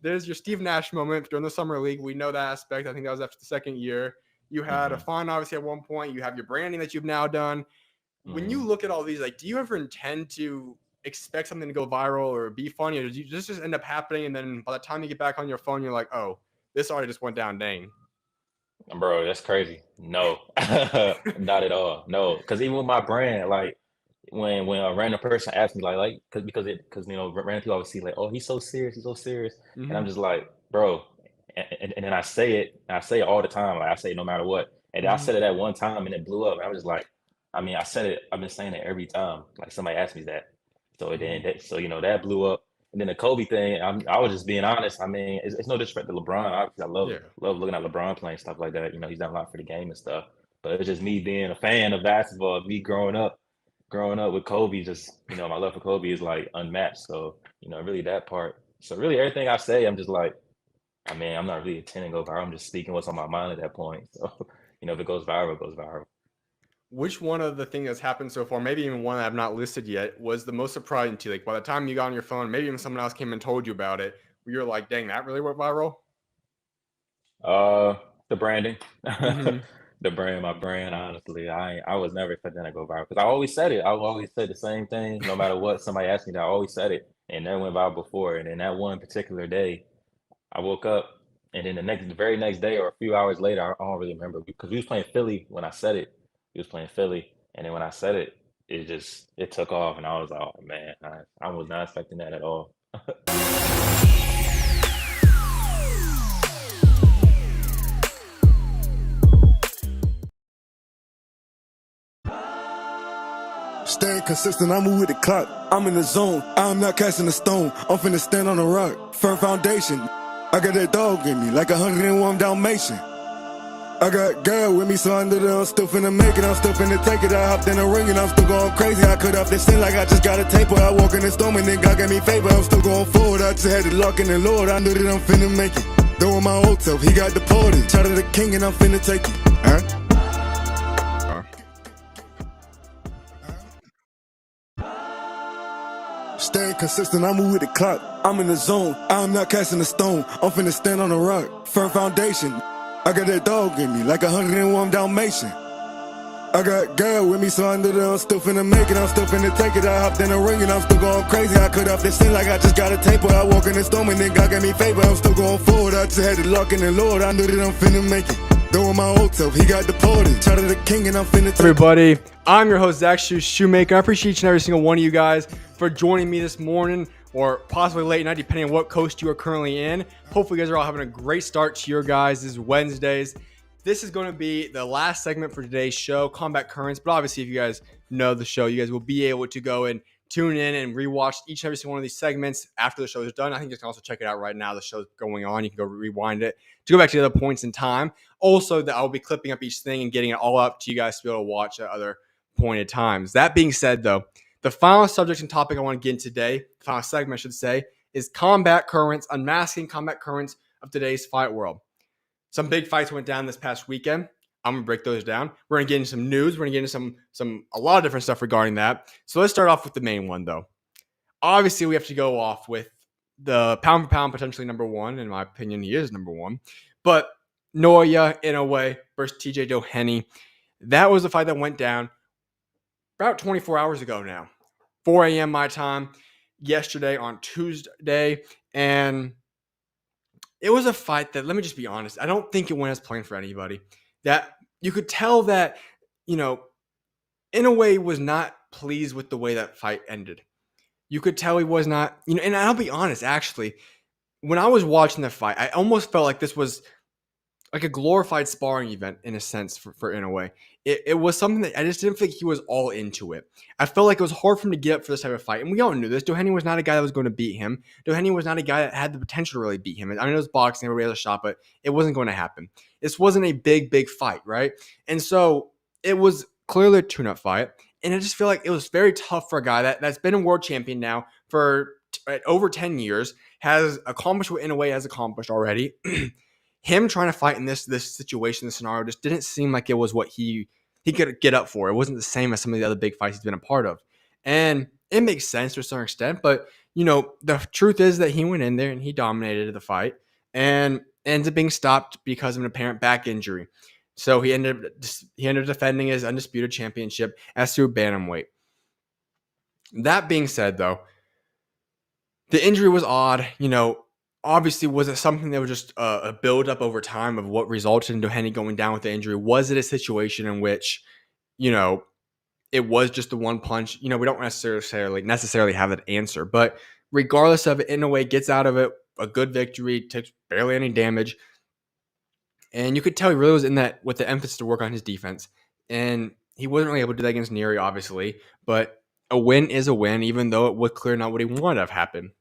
There's your Steve Nash moment during the Summer League. We know that aspect. I think that was after the second year. You had a fine, obviously, at one point. You have your branding that you've now done. When you look at all these, like, do you ever intend to expect something to go viral or be funny, or does you just end up happening, and then by the time you get back on your phone, you're like, oh, this already just went down, dang. Bro, that's crazy. No, not at all. No, because even with my brand, like when a random person asks me, because you know, random people always see like, oh, he's so serious, and I'm just like, bro. And then I say it all the time. Like I say it no matter what. And I said it at one time and it blew up. And I was like, I mean, I said it, I've been saying it every time. Like somebody asked me that. So then you know, that blew up. And then the Kobe thing, I was just being honest. I mean, it's no disrespect to LeBron. Obviously, I love looking at LeBron playing stuff like that. You know, he's done a lot for the game and stuff. But it's just me being a fan of basketball, me growing up with Kobe, just, you know, my love for Kobe is like unmatched. So, you know, really that part. So really everything I say, I'm just like, I mean, I'm not really intending to go viral. I'm just speaking what's on my mind at that point. So, you know, if it goes viral, it goes viral. Which one of the things that's happened so far, maybe even one that I've not listed yet, was the most surprising to you? Like by the time you got on your phone, maybe even someone else came and told you about it, where you're like, dang, that really went viral? The branding. My brand, honestly. I was never expecting that to go viral. Because I always said it. I always said the same thing. No matter what somebody asked me, I always said it. And that went viral before. And then that one particular day, I woke up, and then the very next day or a few hours later, I don't really remember, because we was playing Philly when I said it. We was playing Philly, and then when I said it, it took off, and I was like, oh man, I was not expecting that at all. Staying consistent, I move with the clock. I'm in the zone, I'm not casting a stone. I'm finna stand on a rock, firm foundation. I got that dog in me, like 101 Dalmatian. I got girl with me, so under there, I'm still finna make it, I'm still finna take it. I hopped in the ring and I'm still going crazy. I cut off this sin like I just got a taper. I walk in the storm and then God gave me favor. I'm still going forward, I just had to lock in the Lord. I knew that I'm finna make it. Though my old self, he got deported. Shout out to the king and I'm finna take it. Staying consistent, I move with the clock. I'm in the zone, I'm not casting a stone. I'm finna stand on a rock, firm foundation. I got that dog in me, like 101 Dalmatian. I got girl with me, so under there, I'm still finna make it, I'm still finna take it. I hopped in the ring and I'm still going crazy. I cut off this sin like I just got a taper. I walk in the storm and then God gave me favor. I'm still going forward, I just had to lock in the Lord. I knew that I'm finna make it. Though my old self, he got deported. Shout out to the king and I'm finna take it. Everybody, I'm your host, SchuZ Shoemaker. I appreciate each and every single one of you guys for joining me this morning. or possibly late night, depending on what coast you are currently in. Hopefully, you guys are all having a great start to your guys' Wednesdays. This is going to be the last segment for today's show, Combat Currents. But obviously, if you guys know the show, you guys will be able to go and tune in and rewatch each and every single one of these segments after the show is done. I think you can also check it out right now. The show's going on. You can go rewind it to go back to the other points in time. Also, that I'll be clipping up each thing and getting it all up to you guys to be able to watch at other pointed times. That being said, though, the final subject and topic I want to get into today, the final segment, I should say, is combat currents, unmasking combat currents of today's fight world. Some big fights went down this past weekend. I'm going to break those down. We're going to get into some news. We're going to get into a lot of different stuff regarding that. So let's start off with the main one, though. Obviously, we have to go off with the pound for pound, potentially number one. In my opinion, he is number one. But Naoya, Inoue versus TJ Doheny. That was a fight that went down about 24 hours ago now. 4 a.m. my time yesterday on Tuesday. And it was a fight that, let me just be honest, I don't think it went as planned for anybody. That you could tell that, Inoue was not pleased with the way that fight ended. You could tell he was not, and I'll be honest, actually, when I was watching the fight, I almost felt like this was like a glorified sparring event in a sense for Inoue. It was something that I just didn't think he was all into it. I felt like it was hard for him to get up for this type of fight. And we all knew this. Doheny was not a guy that was going to beat him. Doheny was not a guy that had the potential to really beat him. I mean, it was boxing, everybody has a shot, but it wasn't going to happen. This wasn't a big fight, right? And so it was clearly a tune-up fight. And I just feel like it was very tough for a guy that's been a world champion now for over 10 years, has accomplished what Inoue has accomplished already. Him trying to fight in this situation, this scenario, just didn't seem like it was what he could get up for. It wasn't the same as some of the other big fights he's been a part of. And it makes sense to a certain extent, but, the truth is that he went in there and he dominated the fight and ends up being stopped because of an apparent back injury. So he ended up defending his undisputed championship as to bantamweight. That being said, though, the injury was odd, Obviously, was it something that was just a build-up over time of what resulted in Doheny going down with the injury? Was it a situation in which, it was just the one punch? We don't necessarily have that answer. But regardless of it, Inoue gets out of it a good victory, takes barely any damage. And you could tell he really was in that with the emphasis to work on his defense. And he wasn't really able to do that against Neri, obviously. But a win is a win, even though it was clear not what he wanted to have happen.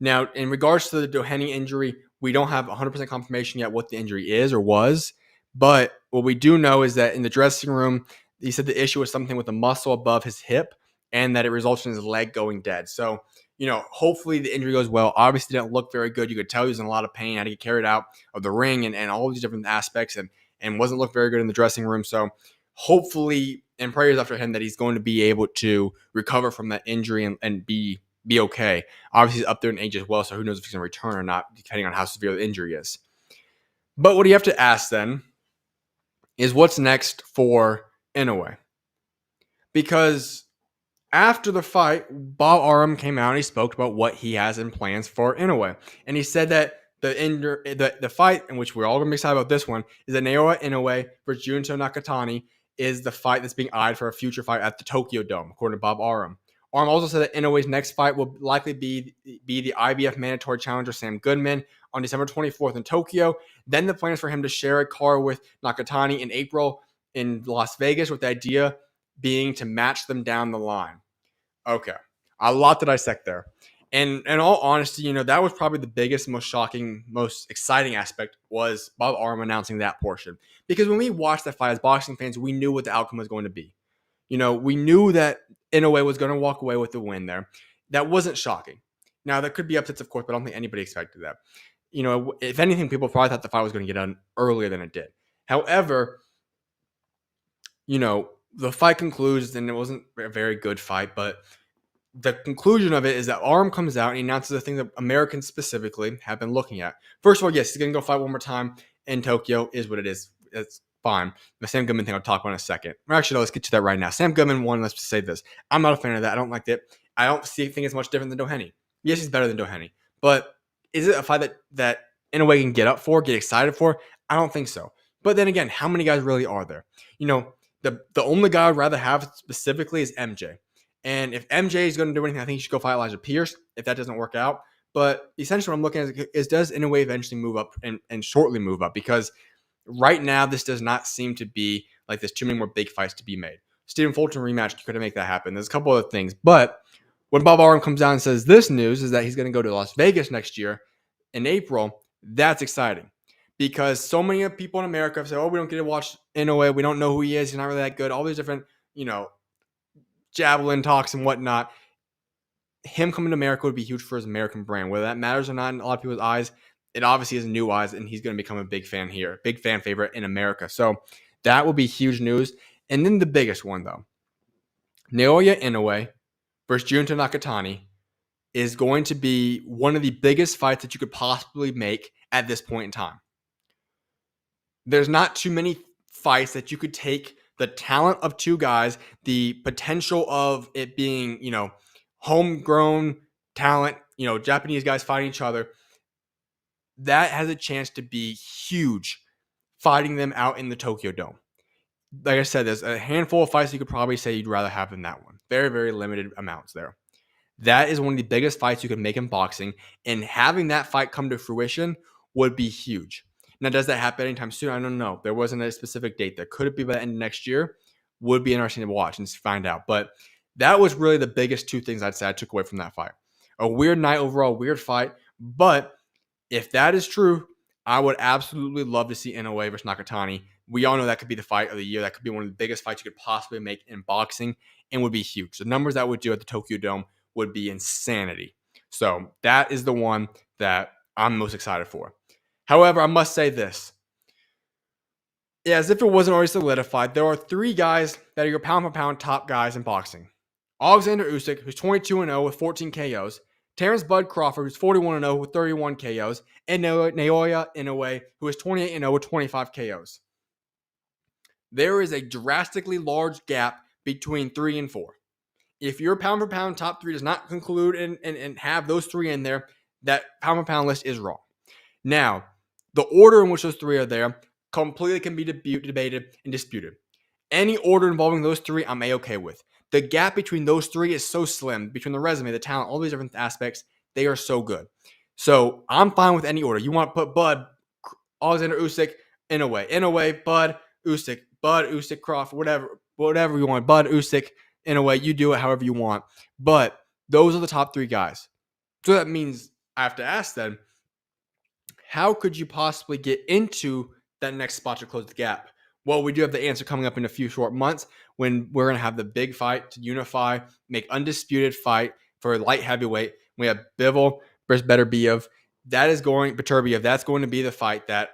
Now, in regards to the Doheny injury, we don't have 100% confirmation yet what the injury is or was. But what we do know is that in the dressing room, he said the issue was something with the muscle above his hip and that it resulted in his leg going dead. So, hopefully the injury goes well. Obviously, it didn't look very good. You could tell he was in a lot of pain, had to get carried out of the ring and all these different aspects and wasn't look very good in the dressing room. So hopefully, and prayers after him that he's going to be able to recover from that injury and be okay. Obviously, he's up there in age as well, so who knows if he's going to return or not, depending on how severe the injury is. But what you have to ask then is what's next for Inoue? Because after the fight, Bob Arum came out and he spoke about what he has in plans for Inoue. And he said that the fight, in which we're all going to be excited about this one, is that Naoya Inoue versus Junto Nakatani is the fight that's being eyed for a future fight at the Tokyo Dome, according to Bob Arum. Arum also said that Inoue's next fight will likely be the IBF mandatory challenger Sam Goodman on December 24th in Tokyo. Then the plan is for him to share a car with Nakatani in April in Las Vegas, with the idea being to match them down the line. Okay, a lot to dissect there. And in all honesty, that was probably the biggest, most shocking, most exciting aspect was Bob Arum announcing that portion. Because when we watched that fight as boxing fans, we knew what the outcome was going to be. We knew that Inoue was going to walk away with the win there. That wasn't shocking. Now, there could be upsets, of course, but I don't think anybody expected that. If anything, people probably thought the fight was going to get done earlier than it did. However, the fight concludes, and it wasn't a very good fight, but the conclusion of it is that Arum comes out and he announces the thing that Americans specifically have been looking at. First of all, yes, he's going to go fight one more time in Tokyo, is what it is. It's fine. The Sam Goodman thing I'll talk about in a second. Or actually, no, let's get to that right now. Sam Goodman won. Let's just say this. I'm not a fan of that. I don't like it. I don't think it's much different than Doheny. Yes, he's better than Doheny. But is it a fight that Inoue can get up for, get excited for? I don't think so. But then again, how many guys really are there? The only guy I'd rather have specifically is MJ. And if MJ is going to do anything, I think he should go fight Elijah Pierce if that doesn't work out. But essentially, what I'm looking at is does Inoue eventually move up and shortly move up? Because right now, this does not seem to be like there's too many more big fights to be made. Stephen Fulton rematch, you couldn't make that happen. There's a couple other things. But when Bob Arum comes down and says this news is that he's going to go to Las Vegas next year in April, that's exciting. Because so many people in America have said, oh, we don't get to watch Inoue. We don't know who he is. He's not really that good. All these different, javelin talks and whatnot. Him coming to America would be huge for his American brand. Whether that matters or not in a lot of people's eyes, it obviously is new eyes, and he's going to become a big fan here, big fan favorite in America. So that will be huge news. And then the biggest one, though, Naoya Inoue versus Junta Nakatani is going to be one of the biggest fights that you could possibly make at this point in time. There's not too many fights that you could take the talent of two guys, the potential of it being, homegrown talent, Japanese guys fighting each other. That has a chance to be huge fighting them out in the Tokyo Dome. Like I said, there's a handful of fights you could probably say you'd rather have than that one. Very, very limited amounts there. That is one of the biggest fights you can make in boxing, and having that fight come to fruition would be huge. Now, does that happen anytime soon? I don't know. There wasn't a specific date there. Could it be by the end of next year? Would be interesting to watch and find out. But that was really the biggest two things I'd say I took away from that fight. A weird night overall, weird fight. But if that is true, I would absolutely love to see Inoue versus Nakatani. We all know that could be the fight of the year. That could be one of the biggest fights you could possibly make in boxing and would be huge. The numbers that would do at the Tokyo Dome would be insanity. So that is the one that I'm most excited for. However, I must say this. As if it wasn't already solidified, there are three guys that are your pound-for-pound top guys in boxing. Alexander Usyk, who's 22-0 with 14 KOs. Terrence Bud Crawford, who's 41-0 with 31 KOs. And Naoya Inoue, who is 28-0 with 25 KOs. There is a drastically large gap between 3 and 4. If your pound-for-pound top 3 does not conclude and have those 3 in there, that pound-for-pound list is wrong. Now, the order in which those 3 are there completely can be debated and disputed. Any order involving those 3, I'm A-okay with. The gap between those 3 is so slim, between the resume, the talent, all these different aspects, they are so good. So I'm fine with any order. You want to put Bud, Alexander Usyk, Inoue, Bud, Usyk, Crawford, whatever you want. Bud, Usyk, Inoue, you do it however you want. But those are the top 3 guys. So that means I have to ask then, how could you possibly get into that next spot to close the gap? Well, we do have the answer coming up in a few short months when we're going to have the big fight to unify, make undisputed fight for light heavyweight. We have Bivol versus Beterbiev. That's going to be the fight that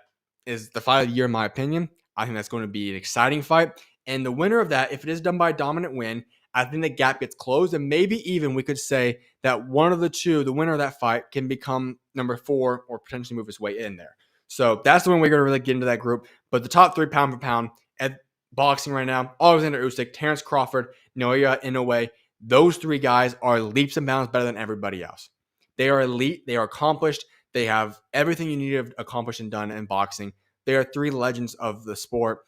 is the fight of the year, in my opinion. I think that's going to be an exciting fight. And the winner of that, if it is done by a dominant win, I think the gap gets closed. And maybe even we could say that one of the two, the winner of that fight, can become number 4 or potentially move his way in there. So that's the one we're going to really get into that group. But the top 3 pound for pound at boxing right now, Alexander Usyk, Terrence Crawford, Naoya Inoue, those 3 guys are leaps and bounds better than everybody else. They are elite. They are accomplished. They have everything you need to accomplish and done in boxing. They are 3 legends of the sport.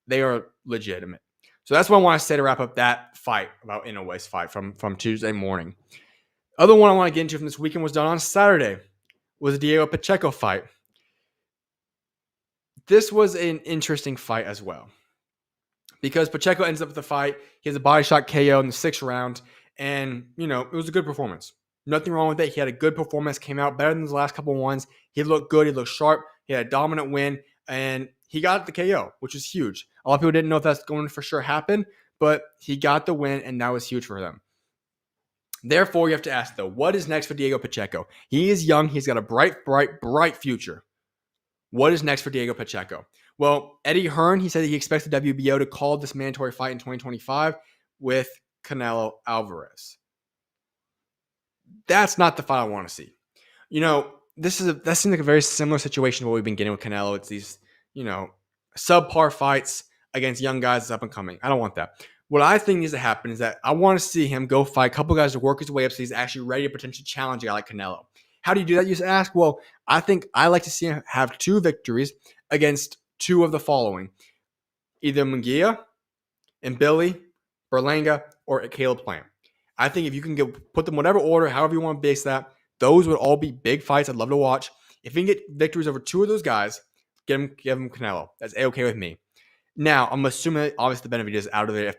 They are legitimate. So that's what I want to say to wrap up that fight, about Inoue's fight from Tuesday morning. Other one I want to get into from this weekend was done on Saturday, was the Diego Pacheco fight. This was an interesting fight as well, because Pacheco ends up with the fight. He has a body shot KO in the 6th round, and, it was a good performance. Nothing wrong with it. He had a good performance, came out better than the last couple of ones. He looked good. He looked sharp. He had a dominant win, and he got the KO, which is huge. A lot of people didn't know if that's going to for sure happen, but he got the win, and that was huge for them. Therefore, you have to ask, though, what is next for Diego Pacheco? He is young. He's got a bright future. What is next for Diego Pacheco? Well, Eddie Hearn, he said that he expects the WBO to call this mandatory fight in 2025 with Canelo Alvarez. That's not the fight I want to see. That seems like a very similar situation to what we've been getting with Canelo. It's these, subpar fights against young guys that's up and coming. I don't want that. What I think needs to happen is that I want to see him go fight a couple guys to work his way up so he's actually ready to potentially challenge a guy like Canelo. How do you do that, you ask? Well, I think I like to see him have 2 victories against 2 of the following. Either Munguia and Billy, Berlanga, or Caleb Plant. I think if you can put them whatever order, however you want to base that, those would all be big fights I'd love to watch. If you can get victories over 2 of those guys, give him Canelo. That's A-okay with me. Now, I'm assuming that obviously the Benavidez is out of there.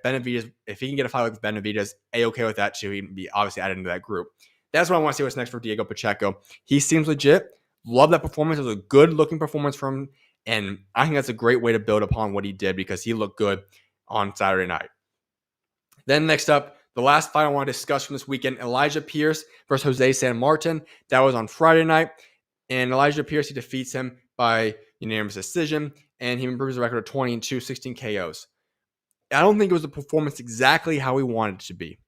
If he can get a fight with Benavidez, A-okay with that too. He'd be obviously added into that group. That's what I want to see what's next for Diego Pacheco. He seems legit. Love that performance. It was a good looking performance from him. And I think that's a great way to build upon what he did because he looked good on Saturday night. Then next up, the last fight I want to discuss from this weekend, Elijah Pierce versus Jose San Martin. That was on Friday night. And Elijah Pierce, he defeats him by unanimous decision. And he improves the record of 20-2, 16 KOs. I don't think it was a performance exactly how he wanted it to be.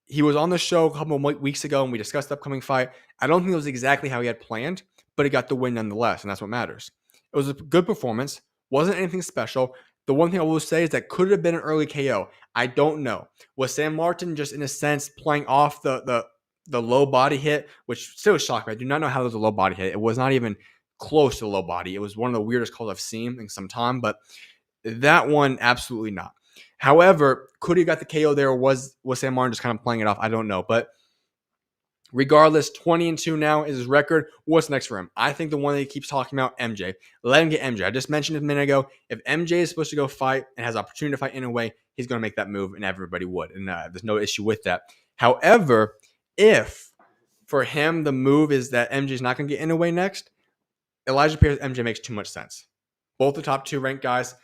He was on the show a couple of weeks ago and we discussed the upcoming fight. I don't think it was exactly how he had planned, but he got the win nonetheless, and that's what matters. It was a good performance. Wasn't anything special. The one thing I will say is that could it have been an early KO? I don't know. Was San Martin just in a sense playing off the low body hit, which still shocked me. I do not know how it was a low body hit. It was not even close to a low body. It was one of the weirdest calls I've seen in some time, but that one, absolutely not. However, could he got the KO there, or was San Martin just kind of playing it off? I don't know. But regardless, 20-2 now is his record. What's next for him? I think the one that he keeps talking about, MJ. Let him get MJ. I just mentioned it a minute ago. If MJ is supposed to go fight and has opportunity to fight Inoue, he's going to make that move, and everybody would. And there's no issue with that. However, if for him the move is that MJ is not going to get Inoue next, Elijah Pierce, MJ makes too much sense. Both the top 2 ranked guys,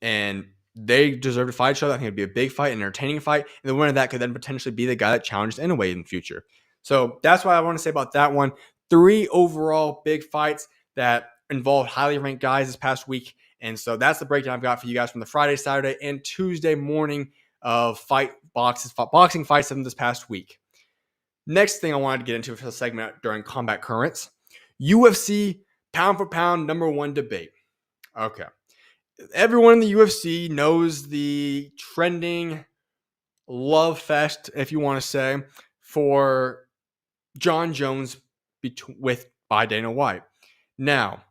and they deserve to fight each other. I think it'd be a big fight, an entertaining fight, and the winner of that could then potentially be the guy that challenges Inoue in the future. So that's what I want to say about that one. 3 overall big fights that involved highly ranked guys this past week, and so that's the breakdown I've got for you guys from the Friday, Saturday, and Tuesday morning of boxing fights from this past week. Next thing I wanted to get into for the segment during Combat Currents, UFC pound for pound #1 debate. Okay. Everyone in the UFC knows the trending love fest, if you want to say, for Jon Jones by Dana White. Now,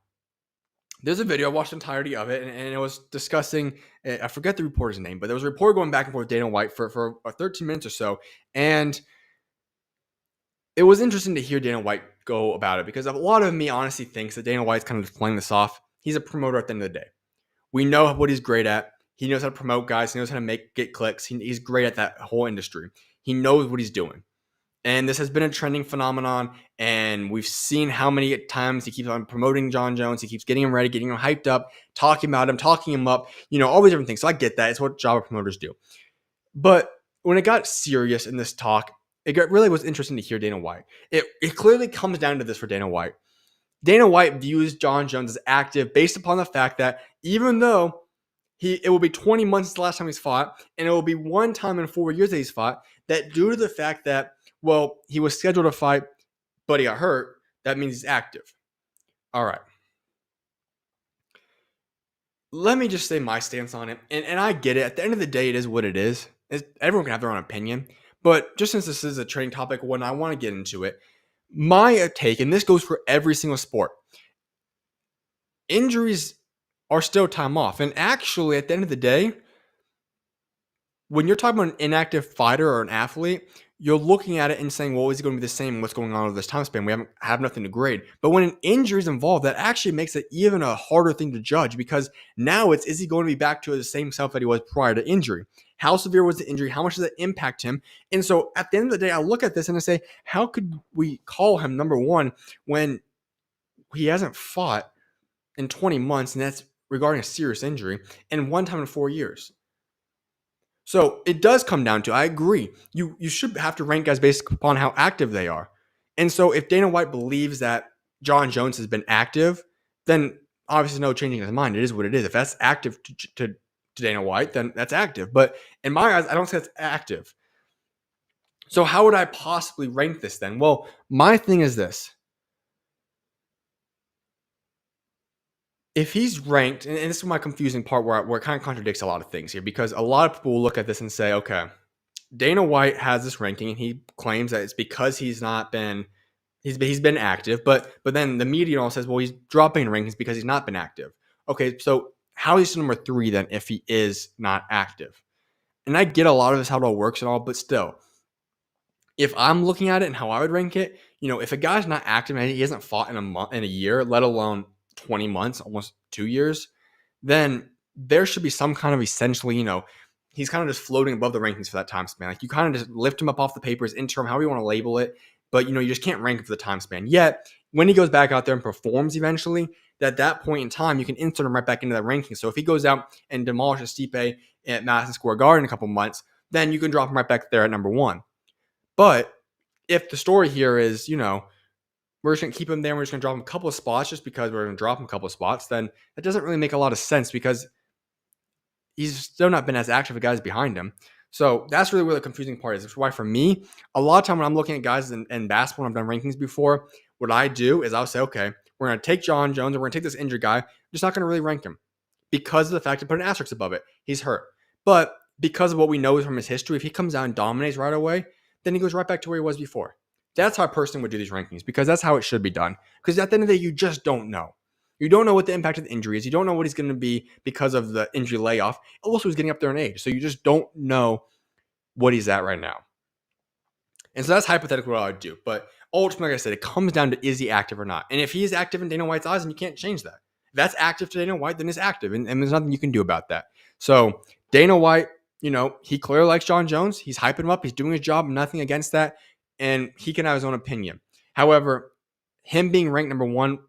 there's a video, I watched the entirety of it, and it was discussing, I forget the reporter's name, but there was a report going back and forth with Dana White for 13 minutes or so, and it was interesting to hear Dana White go about it, because a lot of me honestly thinks that Dana White's kind of just playing this off. He's a promoter at the end of the day. We know what he's great at. He knows how to promote guys. He knows how to get clicks. He's great at that whole industry. He knows what he's doing. And this has been a trending phenomenon. And we've seen how many times he keeps on promoting Jon Jones. He keeps getting him ready, getting him hyped up, talking about him, talking him up, all these different things. So I get that. It's what job promoters do. But when it got serious in this talk, really was interesting to hear Dana White. It clearly comes down to this for Dana White. Dana White views Jon Jones as active based upon the fact that even though it will be 20 months since the last time he's fought, and it will be one time in 4 years that he's fought, that due to the fact that, he was scheduled to fight, but he got hurt, that means he's active. All right. Let me just say my stance on it. And I get it. At the end of the day, it is what it is. Everyone can have their own opinion. But just since this is a training topic, when I want to get into it, my take, and this goes for every single sport, injuries are still time off. And actually, at the end of the day, when you're talking about an inactive fighter or an athlete, you're looking at it and saying, well, is it going to be the same? What's going on over this time span? We have nothing to grade. But when an injury is involved, that actually makes it even a harder thing to judge, because now is he going to be back to the same self that he was prior to injury? How severe was the injury? How much does it impact him? And so at the end of the day, I look at this and I say, how could we call him #1 when he hasn't fought in 20 months, and that's regarding a serious injury, and one time in 4 years? So it does come down to, I agree, you should have to rank guys based upon how active they are. And so if Dana White believes that Jon Jones has been active, then obviously no changing his mind. It is what it is. If that's active to Dana White, then that's active. But in my eyes, I don't say that's active. So how would I possibly rank this then? Well, my thing is this. If he's ranked, and this is my confusing part where it kind of contradicts a lot of things here, because a lot of people will look at this and say, okay, Dana White has this ranking and he claims that it's because he's been active, but then the media all says, well, he's dropping in rankings because he's not been active. Okay, so how is he #3 then if he is not active? And I get a lot of this, how it all works and all, but still, if I'm looking at it and how I would rank it, if a guy's not active and he hasn't fought in a month, in a year, let alone 20 months, almost 2 years, then there should be some kind of essentially, he's kind of just floating above the rankings for that time span. Like you kind of just lift him up off the papers, interim, however you want to label it, but you just can't rank him for the time span. Yet when he goes back out there and performs eventually, at that point in time, you can insert him right back into that ranking. So if he goes out and demolishes Stipe at Madison Square Garden in a couple months, then you can drop him right back there at number 1. But if the story here is, we're just going to keep him there, we're just going to drop him a couple of spots just because we're going to drop him a couple of spots, then that doesn't really make a lot of sense because he's still not been as active as guys behind him. So that's really where the confusing part is. That's why for me, a lot of time when I'm looking at guys in basketball, I've done rankings before, what I do is I'll say, okay, we're going to take John Jones and we're going to take this injured guy. I'm just not going to really rank him because of the fact to put an asterisk above it. He's hurt. But because of what we know from his history, if he comes out and dominates right away, then he goes right back to where he was before. That's how a person would do these rankings because that's how it should be done. Because at the end of the day, you just don't know. You don't know what the impact of the injury is. You don't know what he's going to be because of the injury layoff. Also, he's getting up there in age. So you just don't know what he's at right now. And so that's hypothetically what I would do. But ultimately, like I said, it comes down to is he active or not. And if he is active in Dana White's eyes, then you can't change that. If that's active to Dana White, then it's active. And there's nothing you can do about that. So Dana White, he clearly likes John Jones. He's hyping him up. He's doing his job. Nothing against that. And he can have his own opinion. However, him being ranked number 1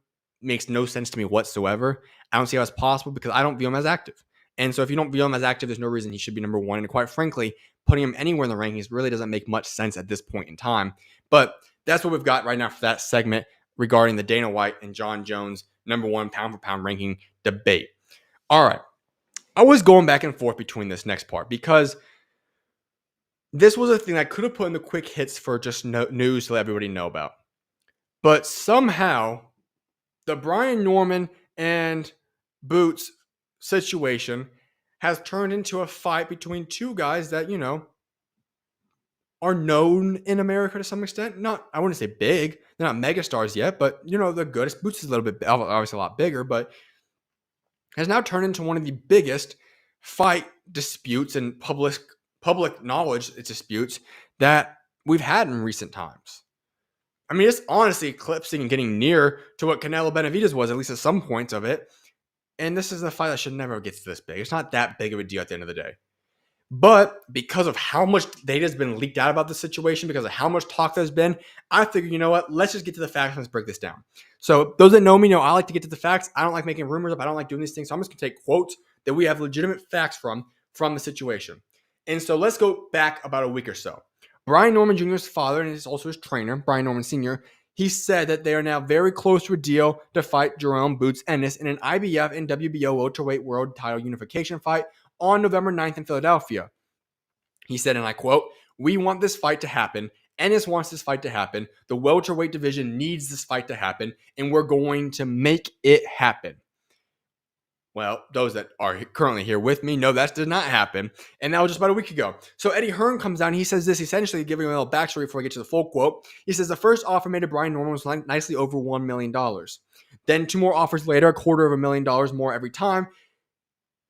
makes no sense to me whatsoever. I don't see how it's possible because I don't view him as active. And so if you don't view him as active, there's no reason he should be number 1. And quite frankly, putting him anywhere in the rankings really doesn't make much sense at this point in time. But that's what we've got right now for that segment regarding the Dana White and John Jones number 1 pound for pound ranking debate. All right. I was going back and forth between this next part because this was a thing I could have put in the quick hits for just news to let everybody know about. But somehow the Brian Norman and Boots situation has turned into a fight between two guys that, are known in America to some extent. Not, I wouldn't say big. They're not megastars yet, but, they're good. Boots is a little bit, obviously a lot bigger, but has now turned into one of the biggest fight disputes and public knowledge disputes that we've had in recent times. I mean, it's honestly eclipsing and getting near to what Canelo Benavidez was, at least at some points of it. And this is a fight that should never get to this big. It's not that big of a deal at the end of the day. But because of how much data has been leaked out about the situation, because of how much talk there's been, I figured, you know what? Let's just get to the facts and let's break this down. So those that know me know I like to get to the facts. I don't like making rumors up. I don't like doing these things. So I'm just going to take quotes that we have legitimate facts from the situation. And so let's go back about a week or so. Brian Norman Jr.'s father, and he's also his trainer, Brian Norman Sr., he said that they are now very close to a deal to fight Jerome Boots Ennis in an IBF and WBO welterweight world title unification fight on November 9th in Philadelphia. He said, and I quote, "We want this fight to happen. Ennis wants this fight to happen. The welterweight division needs this fight to happen, and we're going to make it happen." Well, those that are currently here with me know that did not happen. And that was just about a week ago. So Eddie Hearn comes down and he says this, essentially giving a little backstory before I get to the full quote. He says the first offer made to Brian Norman was nicely over $1 million. Then 2 more offers later, $250,000 more every time.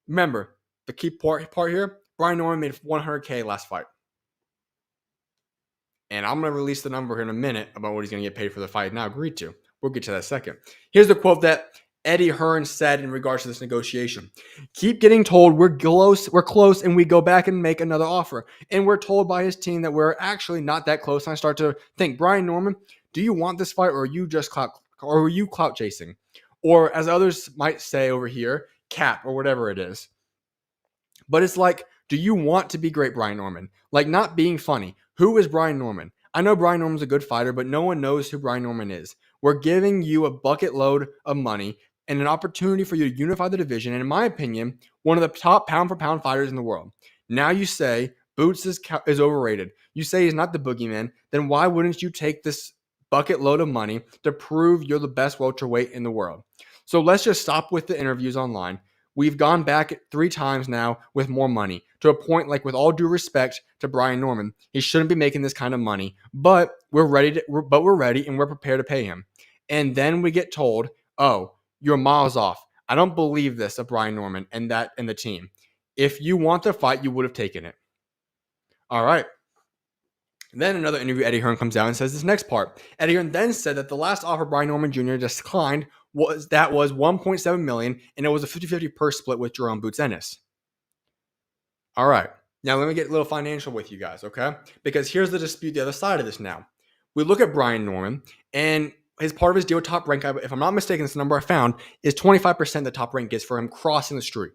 Remember, the key part here, Brian Norman made $100K last fight. And I'm going to release the number here in a minute about what he's going to get paid for the fight now agreed to. We'll get to that in a second. Here's the quote that Eddie Hearn said in regards to this negotiation. "Keep getting told we're close, and we go back and make another offer. And we're told by his team that we're actually not that close." And I start to think, Brian Norman, do you want this fight, or are you just clout chasing? Or as others might say over here, cap, or whatever it is. But it's like, do you want to be great, Brian Norman? Like, not being funny. Who is Brian Norman? I know Brian Norman's a good fighter, but no one knows who Brian Norman is. We're giving you a bucket load of money and an opportunity for you to unify the division, and in my opinion, one of the top pound-for-pound fighters in the world. Now you say Boots is overrated. You say he's not the boogeyman. Then why wouldn't you take this bucket load of money to prove you're the best welterweight in the world? So let's just stop with the interviews online. We've gone back 3 times now with more money, to a point, like, with all due respect to Brian Norman, he shouldn't be making this kind of money, but we're ready and we're prepared to pay him. And then we get told, oh, you're miles off. I don't believe this of Brian Norman and the team. If you want the fight, you would have taken it. All right. Then another interview, Eddie Hearn comes out and says this next part. Eddie Hearn then said that the last offer Brian Norman Jr. declined was $1.7 million, and it was a 50-50 purse split with Jerome Boots Ennis. All right. Now let me get a little financial with you guys, okay? Because here's the dispute, the other side of this now. We look at Brian Norman, and his part of his deal, top rank, if I'm not mistaken, this number I found, is 25% the top rank gets for him crossing the street,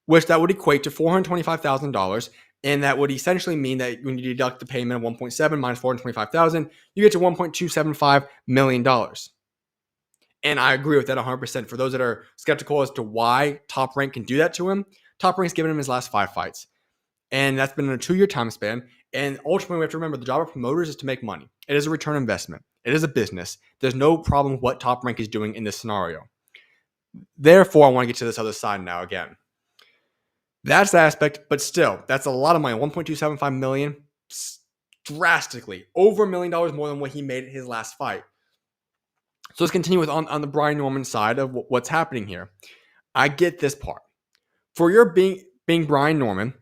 which that would equate to $425,000. And that would essentially mean that when you deduct the payment of 1.7 minus 425,000, you get to $1.275 million. And I agree with that 100%. For those that are skeptical as to why Top Rank can do that to him, Top Rank's given him his last 5 fights. And that's been in a 2-year time span. And ultimately, we have to remember the job of promoters is to make money. It is a return investment. It is a business. There's no problem with what Top Rank is doing in this scenario. Therefore, I want to get to this other side now again. That's the aspect, but still, that's a lot of money. $1.275 million, drastically over $1 million more than what he made at his last fight. So let's continue with on the Brian Norman side of what's happening here. I get this part. For your being Brian Norman,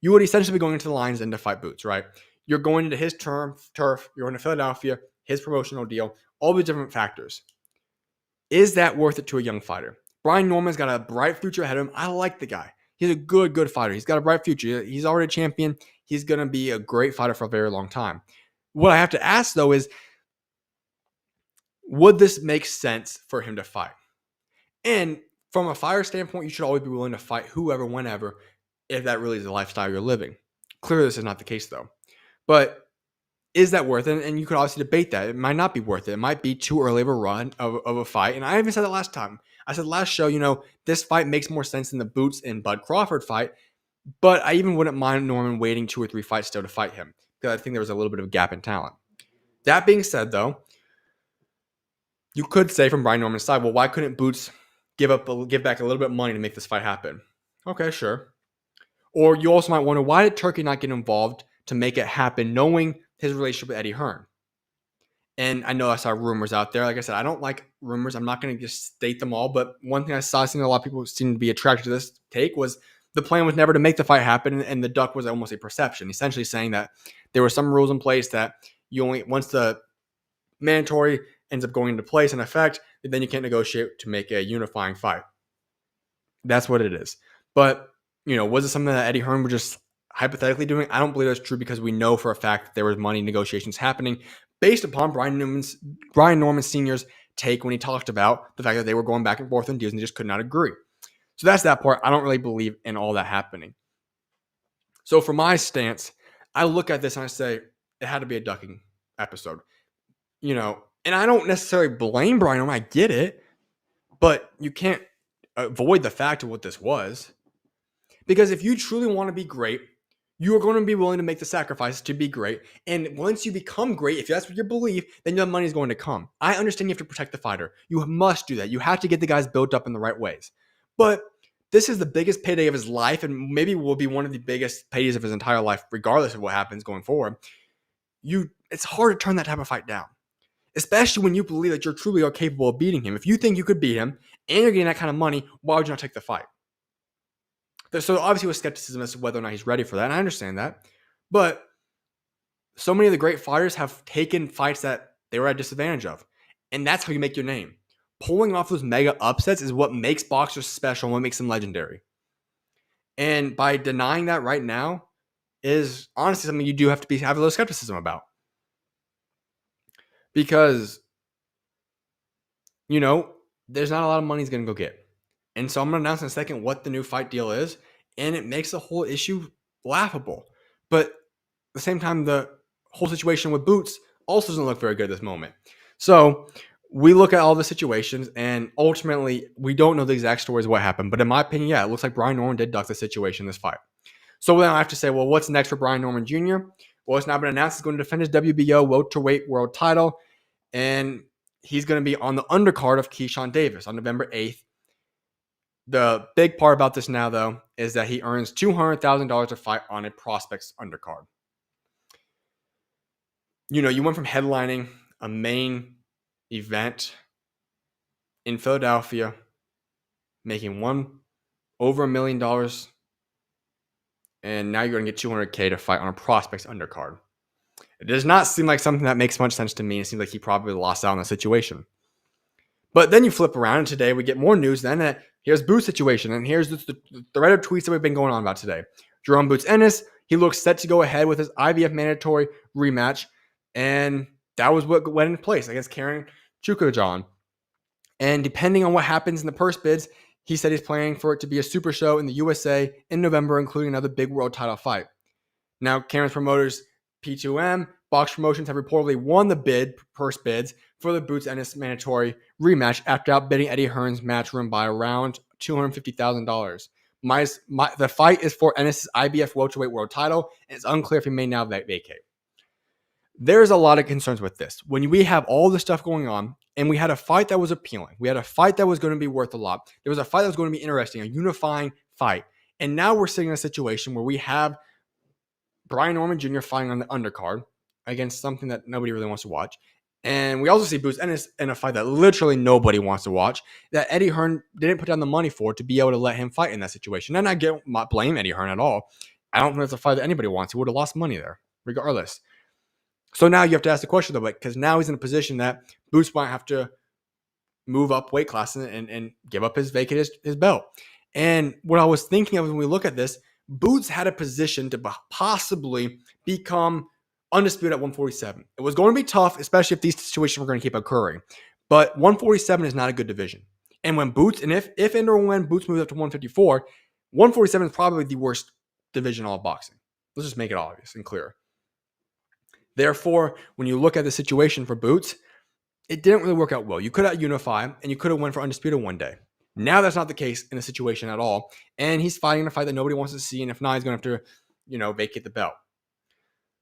you would essentially be going into the Lions Den to fight Boots, right? You're going into his turf. You're going to Philadelphia, his promotional deal, all these different factors. Is that worth it to a young fighter? Brian Norman's got a bright future ahead of him. I like the guy. He's a good fighter. He's got a bright future. He's already a champion. He's going to be a great fighter for a very long time. What I have to ask, though, is would this make sense for him to fight? And from a fighter standpoint, you should always be willing to fight whoever, whenever, if that really is the lifestyle you're living. Clearly, this is not the case, though. But is that worth it? And you could obviously debate that. It might not be worth it. It might be too early of a run of a fight. And I even said that last time. I said last show, this fight makes more sense than the Boots and Bud Crawford fight. But I even wouldn't mind Norman waiting 2 or 3 fights still to fight him, because I think there was a little bit of a gap in talent. That being said, though, you could say from Brian Norman's side, well, why couldn't Boots give back a little bit of money to make this fight happen? Okay, sure. Or you also might wonder, why did Turkey not get involved to make it happen, knowing his relationship with Eddie Hearn? And I know I saw rumors out there. Like I said, I don't like rumors. I'm not going to just state them all. But one thing I saw, a lot of people seem to be attracted to this take, was the plan was never to make the fight happen, and the duck was almost a perception, essentially saying that there were some rules in place that you only, once the mandatory ends up going into place in effect, then you can't negotiate to make a unifying fight. That's what it is. But, was it something that Eddie Hearn was just hypothetically doing? I don't believe that's true, because we know for a fact that there was money negotiations happening based upon Brian Norman Sr.'s take when he talked about the fact that they were going back and forth on deals and just could not agree. So that's that part. I don't really believe in all that happening. So for my stance, I look at this and I say it had to be a ducking episode. And I don't necessarily blame Brian Norman. I get it. But you can't avoid the fact of what this was. Because if you truly want to be great, you are going to be willing to make the sacrifice to be great. And once you become great, if that's what you believe, then your money is going to come. I understand you have to protect the fighter. You must do that. You have to get the guys built up in the right ways. But this is the biggest payday of his life, and maybe will be one of the biggest paydays of his entire life, regardless of what happens going forward. It's hard to turn that type of fight down, especially when you believe that you're truly capable of beating him. If you think you could beat him and you're getting that kind of money, why would you not take the fight? So obviously with skepticism as to whether or not he's ready for that, and I understand that. But so many of the great fighters have taken fights that they were at a disadvantage of. And that's how you make your name. Pulling off those mega upsets is what makes boxers special and what makes them legendary. And by denying that right now is honestly something you do have to have a little skepticism about. Because, there's not a lot of money he's going to go get. And so I'm going to announce in a second what the new fight deal is. And it makes the whole issue laughable. But at the same time, the whole situation with Boots also doesn't look very good at this moment. So we look at all the situations, and ultimately, we don't know the exact stories of what happened. But in my opinion, it looks like Brian Norman did duck the situation in this fight. So then I have to say, well, what's next for Brian Norman Jr.? Well, it's now been announced he's going to defend his WBO welterweight world title. And he's going to be on the undercard of Keyshawn Davis on November 8th. The big part about this now, though, is that he earns $200,000 to fight on a prospect's undercard. You went from headlining a main event in Philadelphia, making over $1 million, and now you're going to get $200K to fight on a prospect's undercard. It does not seem like something that makes much sense to me. It seems like he probably lost out on the situation. But then you flip around, and today we get more news. Then here's Boots' situation, and here's the thread of tweets that we've been going on about today. Jerome Boots Ennis, he looks set to go ahead with his IBF mandatory rematch, and that was what went into place against Karen Chukajan. And depending on what happens in the purse bids, he said he's planning for it to be a super show in the USA in November, including another big world title fight. Now, Karen's promoters, P2M, Box Promotions, have reportedly won the purse bids for the Boots Ennis mandatory rematch after outbidding Eddie Hearn's matchroom by around $250,000. The fight is for Ennis' IBF welterweight world title, and it's unclear if he may now vacate. There's a lot of concerns with this. When we have all this stuff going on, and we had a fight that was appealing, we had a fight that was going to be worth a lot, there was a fight that was going to be interesting, a unifying fight, and now we're sitting in a situation where we have Brian Norman Jr. fighting on the undercard against something that nobody really wants to watch. And we also see Boots Ennis in a fight that literally nobody wants to watch, that Eddie Hearn didn't put down the money for to be able to let him fight in that situation. And I not blame Eddie Hearn at all. I don't think it's a fight that anybody wants. He would have lost money there, regardless. So now you have to ask the question, though, because now he's in a position that Boots might have to move up weight class and give up his belt. And what I was thinking of when we look at this, Boots had a position to possibly become undisputed at 147. It was going to be tough, especially if these situations were going to keep occurring. But 147 is not a good division. And when Boots, and if and or when Boots moves up to 154, 147 is probably the worst division in all of boxing. Let's just make it obvious and clear. Therefore, when you look at the situation for Boots, it didn't really work out well. You could have unified, and you could have went for undisputed one day. Now that's not the case in the situation at all. And he's fighting a fight that nobody wants to see. And if not, he's going to have to, vacate the belt.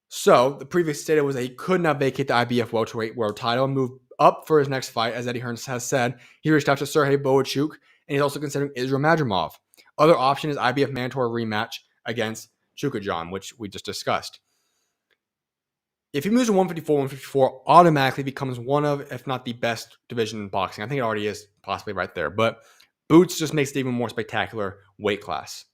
So the previous stated was that he could not vacate the IBF welterweight world title and move up for his next fight. As Eddie Hearn has said, he reached out to Sergey Boachuk, and he's also considering Israel Madrimov. Other option is IBF mandatory rematch against Chukajan, which we just discussed. If he moves to 154 automatically becomes one of, if not the best division in boxing. I think it already is possibly right there. But Boots just makes it even more spectacular weight class.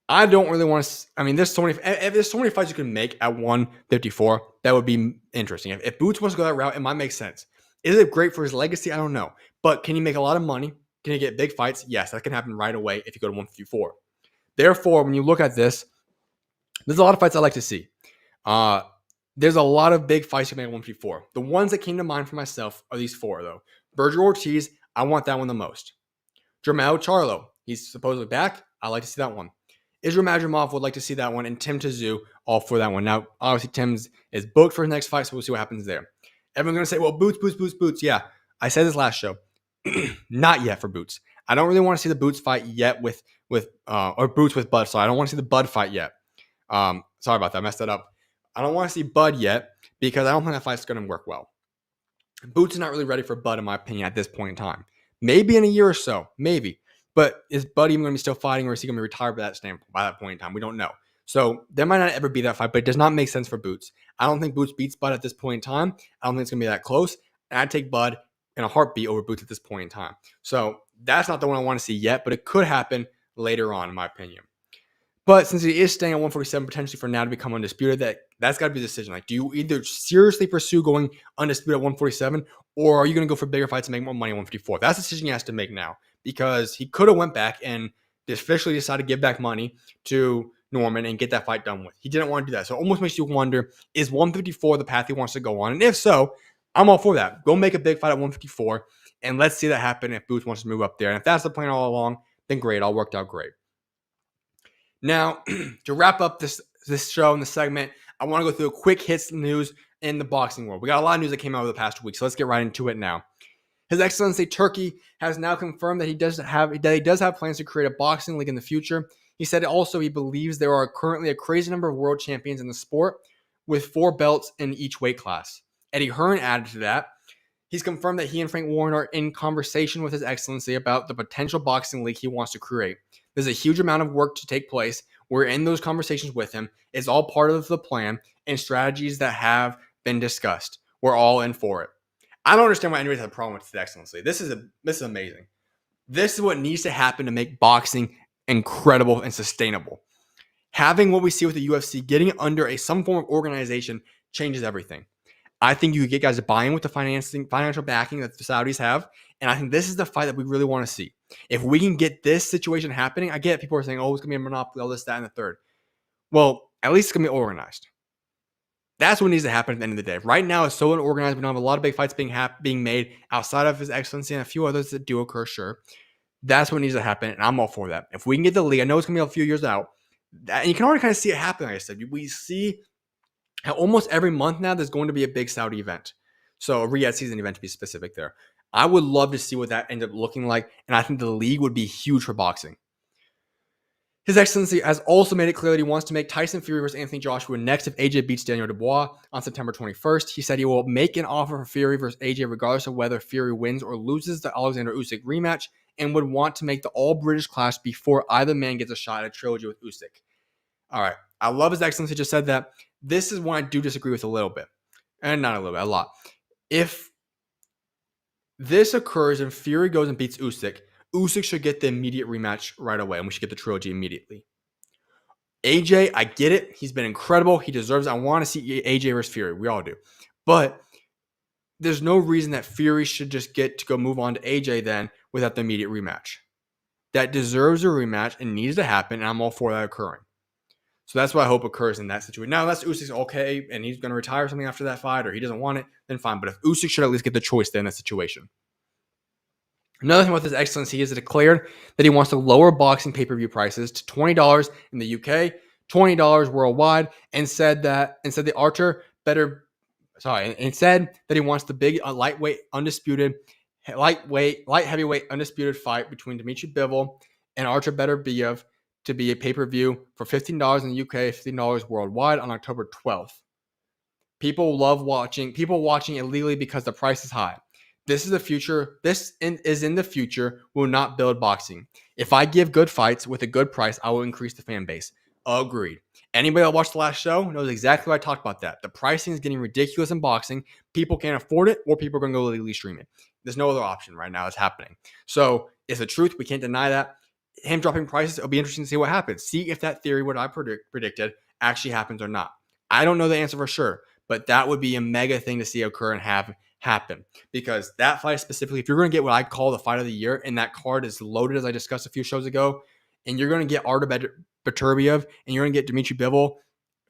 I don't really want to. I mean, there's so many fights you can make at 154 that would be interesting. If Boots wants to go that route, it might make sense. Is it great for his legacy? I don't know. But can he make a lot of money? Can he get big fights? Yes, that can happen right away if you go to 154. Therefore, when you look at this, there's a lot of fights I like to see. There's a lot of big fights you can make at 154. The ones that came to mind for myself are these four, though. Vergil Ortiz, I want that one the most. Jermell Charlo, he's supposedly back. I like to see that one. Israel Madrimov would like to see that one, and Tim Tszyu all for that one. Now, obviously, Tim's is booked for his next fight, so we'll see what happens there. Everyone's going to say, well, Boots. Yeah, I said this last show. Not yet for Boots. I don't really want to see the Boots fight yet or Boots with Bud. Sorry, I don't want to see the Bud fight yet. Sorry about that. I messed that up. I don't want to see Bud yet because I don't think that fight's going to work well. Boots is not really ready for Bud, in my opinion, at this point in time. Maybe in a year or so. Maybe. But is Bud even going to be still fighting, or is he going to be retired by that point in time? We don't know. So there might not ever be that fight, but it does not make sense for Boots. I don't think Boots beats Bud at this point in time. I don't think it's going to be that close. And I'd take Bud in a heartbeat over Boots at this point in time. So that's not the one I want to see yet, but it could happen later on, in my opinion. But since he is staying at 147 potentially for now to become undisputed, that's got to be the decision. Like, do you either seriously pursue going undisputed at 147, or are you going to go for bigger fights and make more money at 154? That's the decision he has to make now, because he could have went back and officially decided to give back money to Norman and get that fight done with. He didn't want to do that. So it almost makes you wonder, is 154 the path he wants to go on? And if so, I'm all for that. Go make a big fight at 154, and let's see that happen if Boots wants to move up there. And if that's the plan all along, then great. All worked out great. Now, to wrap up this show and this segment, I want to go through a quick hits news in the boxing world. We got a lot of news that came out over the past week, so let's get right into it now. His Excellency Turkey has now confirmed that he does have plans to create a boxing league in the future. He said also he believes there are currently a crazy number of world champions in the sport with 4 belts in each weight class. Eddie Hearn added to that. He's confirmed that he and Frank Warren are in conversation with His Excellency about the potential boxing league he wants to create. There's a huge amount of work to take place. We're in those conversations with him. It's all part of the plan and strategies that have been discussed. We're all in for it. I don't understand why anybody has a problem with His Excellency. This is amazing. This is what needs to happen to make boxing incredible and sustainable. Having what we see with the UFC, getting it under some form of organization changes everything. I think you could get guys to buy in with the financial backing that the Saudis have. And I think this is the fight that we really want to see. If we can get this situation happening, I get people are saying, oh, it's going to be a monopoly, all this, that, and the third. Well, at least it's going to be organized. That's what needs to happen at the end of the day. Right now, it's so unorganized. We don't have a lot of big fights being made outside of His Excellency and a few others that do occur, sure. That's what needs to happen, and I'm all for that. If we can get the league, I know it's going to be a few years out, and you can already kind of see it happen, like I said. We see how almost every month now there's going to be a big Saudi event. So a Riyadh season event to be specific there. I would love to see what that ends up looking like, and I think the league would be huge for boxing. His Excellency has also made it clear that he wants to make Tyson Fury versus Anthony Joshua next if AJ beats Daniel Dubois on September 21st. He said he will make an offer for Fury versus AJ regardless of whether Fury wins or loses the Alexander Usyk rematch, and would want to make the all-British clash before either man gets a shot at a trilogy with Usyk. All right. I love His Excellency just said that. This is one I do disagree with a little bit. And not a little bit, a lot. If this occurs and Fury goes and beats Usyk, Usyk should get the immediate rematch right away, and we should get the trilogy immediately. AJ, I get it. He's been incredible. He deserves it. I want to see AJ versus Fury. We all do. But there's no reason that Fury should just get to go move on to AJ then without the immediate rematch. That deserves a rematch and needs to happen, and I'm all for that occurring. So that's what I hope occurs in that situation. Now, unless Usyk's okay and he's going to retire or something after that fight or he doesn't want it, then fine. But if Usyk should at least get the choice then in that situation. Another thing with His Excellency is declared that he wants to lower boxing pay-per-view prices to $20 in the UK, $20 worldwide, and said that he wants the big light heavyweight undisputed fight between Dmitry Bivol and Artur Beterbiev to be a pay-per-view for $15 in the UK, $15 worldwide on October 12th. People love watching illegally because the price is high. This is the future. This is in the future. Will not build boxing. If I give good fights with a good price, I will increase the fan base. Agreed. Anybody that watched the last show knows exactly what I talked about that. The pricing is getting ridiculous in boxing. People can't afford it, or people are going to go legally stream it. There's no other option right now that's happening. So it's the truth. We can't deny that. Him dropping prices, it'll be interesting to see what happens. See if that theory, what I predicted, actually happens or not. I don't know the answer for sure, but that would be a mega thing to see occur and have happen. Because that fight specifically, if you're going to get what I call the fight of the year, and that card is loaded, as I discussed a few shows ago, and you're going to get Artur Beterbiev and you're going to get Dmitry Bivol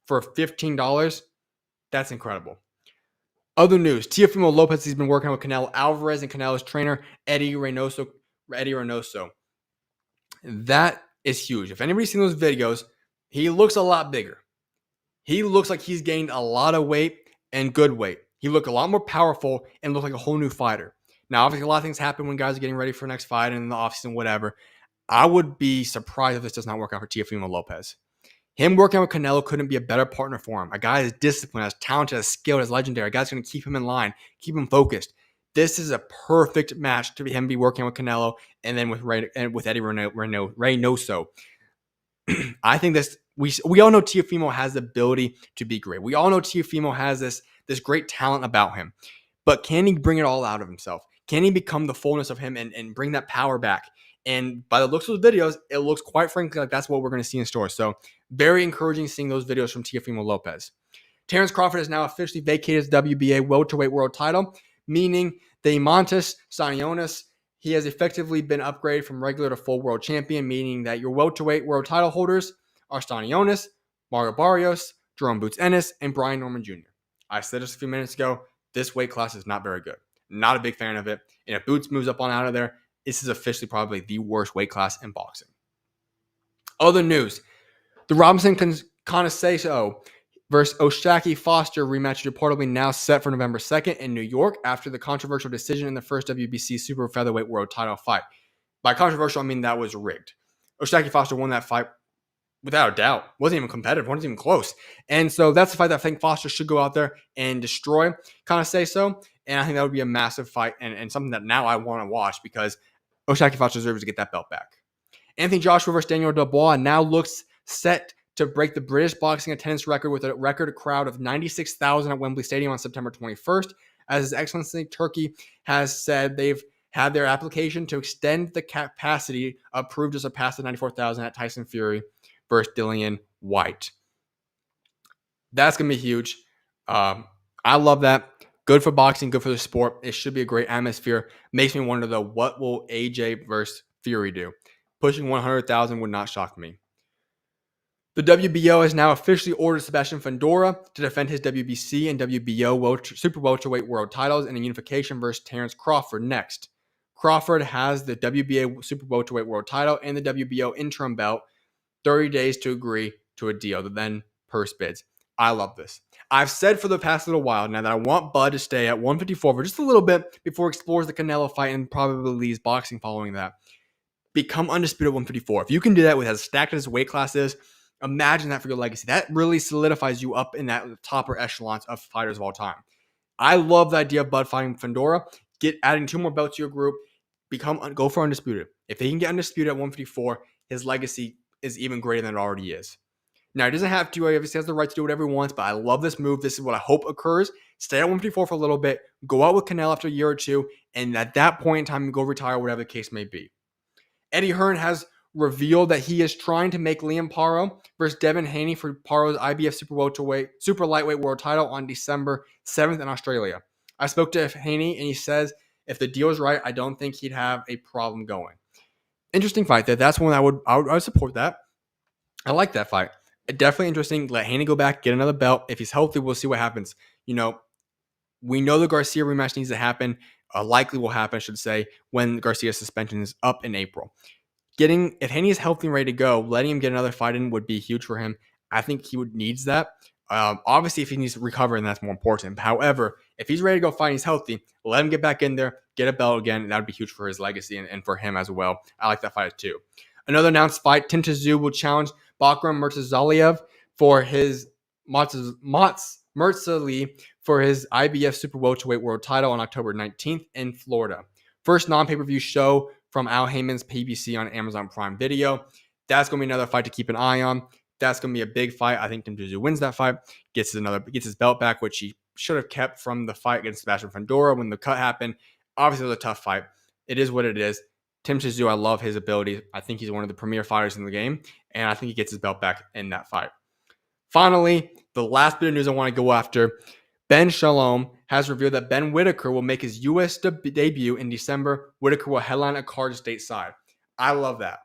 for $15, that's incredible. Other news, Teofimo Lopez has been working with Canelo Alvarez and Canelo's trainer, Eddie Reynoso. That is huge. If anybody's seen those videos, he looks a lot bigger. He looks like he's gained a lot of weight and good weight. He looked a lot more powerful and looked like a whole new fighter. Now, obviously, a lot of things happen when guys are getting ready for the next fight and in the offseason, whatever. I would be surprised if this does not work out for Teofimo Lopez. Him working with Canelo couldn't be a better partner for him. A guy is disciplined, as talented, as skilled, as legendary. A guy's going to keep him in line, keep him focused. This is a perfect match to him be working with Canelo and then with Eddie Reynoso. I think this. We all know Teofimo has the ability to be great. We all know Teofimo has this great talent about him. But can he bring it all out of himself? Can he become the fullness of him and bring that power back? And by the looks of those videos, it looks quite frankly like that's what we're going to see in store. So very encouraging seeing those videos from Teofimo Lopez. Terrence Crawford has now officially vacated his WBA welterweight world title, meaning that Eimantas Stanionis, he has effectively been upgraded from regular to full world champion, meaning that your welterweight world title holders are Stanionis, Mario Barrios, Jerome Boots Ennis, and Brian Norman Jr. I said this a few minutes ago, this weight class is not very good. Not a big fan of it. And if Boots moves up on out of there, this is officially probably the worst weight class in boxing. Other news, the Robinson Coneseo versus Oshaki Foster rematch is reportedly now set for November 2nd in New York after the controversial decision in the first WBC super featherweight world title fight. By controversial, I mean that was rigged. Oshaki Foster won that fight without a doubt. Wasn't even competitive. Wasn't even close. And so that's the fight that I think Foster should go out there and destroy Coneseo. And I think that would be a massive fight and something that now I want to watch because Oshaki Foster deserves to get that belt back. Anthony Joshua versus Daniel Dubois now looks set to break the British boxing attendance record with a record crowd of 96,000 at Wembley Stadium on September 21st. As His Excellency Turkey has said, they've had their application to extend the capacity approved to surpass the 94,000 at Tyson Fury versus Dillian white. That's going to be huge. I love that. Good for boxing, good for the sport. It should be a great atmosphere. Makes me wonder, though, what will AJ versus Fury do? Pushing 100,000 would not shock me. The WBO has now officially ordered Sebastian Fundora to defend his WBC and WBO super welterweight world titles in a unification versus Terrence Crawford next. Crawford has the WBA super welterweight world title and the WBO interim belt. 30 days to agree to a deal, then purse bids. I love this. I've said for the past little while now that I want Bud to stay at 154 for just a little bit before he explores the Canelo fight and probably leaves boxing following that. Become undisputed at 154. If you can do that with as stacked as weight class is, imagine that for your legacy. That really solidifies you up in that topper echelons of fighters of all time. I love the idea of Bud fighting Fundora. Adding 2 more belts to your group. Go for undisputed. If he can get undisputed at 154, his legacy is even greater than it already is. Now, he doesn't have to. He obviously has the right to do whatever he wants, but I love this move. This is what I hope occurs. Stay at 154 for a little bit. Go out with Canelo after a year or two, and at that point in time, go retire, whatever the case may be. Eddie Hearn has revealed that he is trying to make Liam Paro versus Devin Haney for Paro's IBF super lightweight world title on December 7th in Australia. I spoke to Haney, and he says if the deal is right, I don't think he'd have a problem going. Interesting fight there. That's one I would support that. I like that fight. Definitely interesting. Let Haney go back, get another belt. If he's healthy, we'll see what happens. We know the Garcia rematch needs to happen. Likely will happen, I should say, when Garcia's suspension is up in April. If Haney is healthy and ready to go, letting him get another fight in would be huge for him. I think he needs that. Obviously, if he needs to recover, then that's more important. However, if he's ready to go fight and he's healthy, let him get back in there, get a belt again, and that would be huge for his legacy and for him as well. I like that fight too. Another announced fight, Tim Tszyu will challenge Bakram Murtazaliev for his Mertzali for his IBF super welterweight world title on October 19th in Florida. First non-pay-per-view show from Al Heyman's PBC on Amazon Prime Video. That's going to be another fight to keep an eye on. That's going to be a big fight. I think Tim Tszyu wins that fight, gets his belt back, which he should have kept from the fight against Sebastian Fundora when the cut happened. Obviously, it was a tough fight. It is what it is. Tim Tszyu, I love his ability. I think he's one of the premier fighters in the game, and I think he gets his belt back in that fight. Finally, the last bit of news I want to go after, Ben Shalom has revealed that Ben Whitaker will make his U.S. debut in December. Whitaker will headline a card stateside. I love that.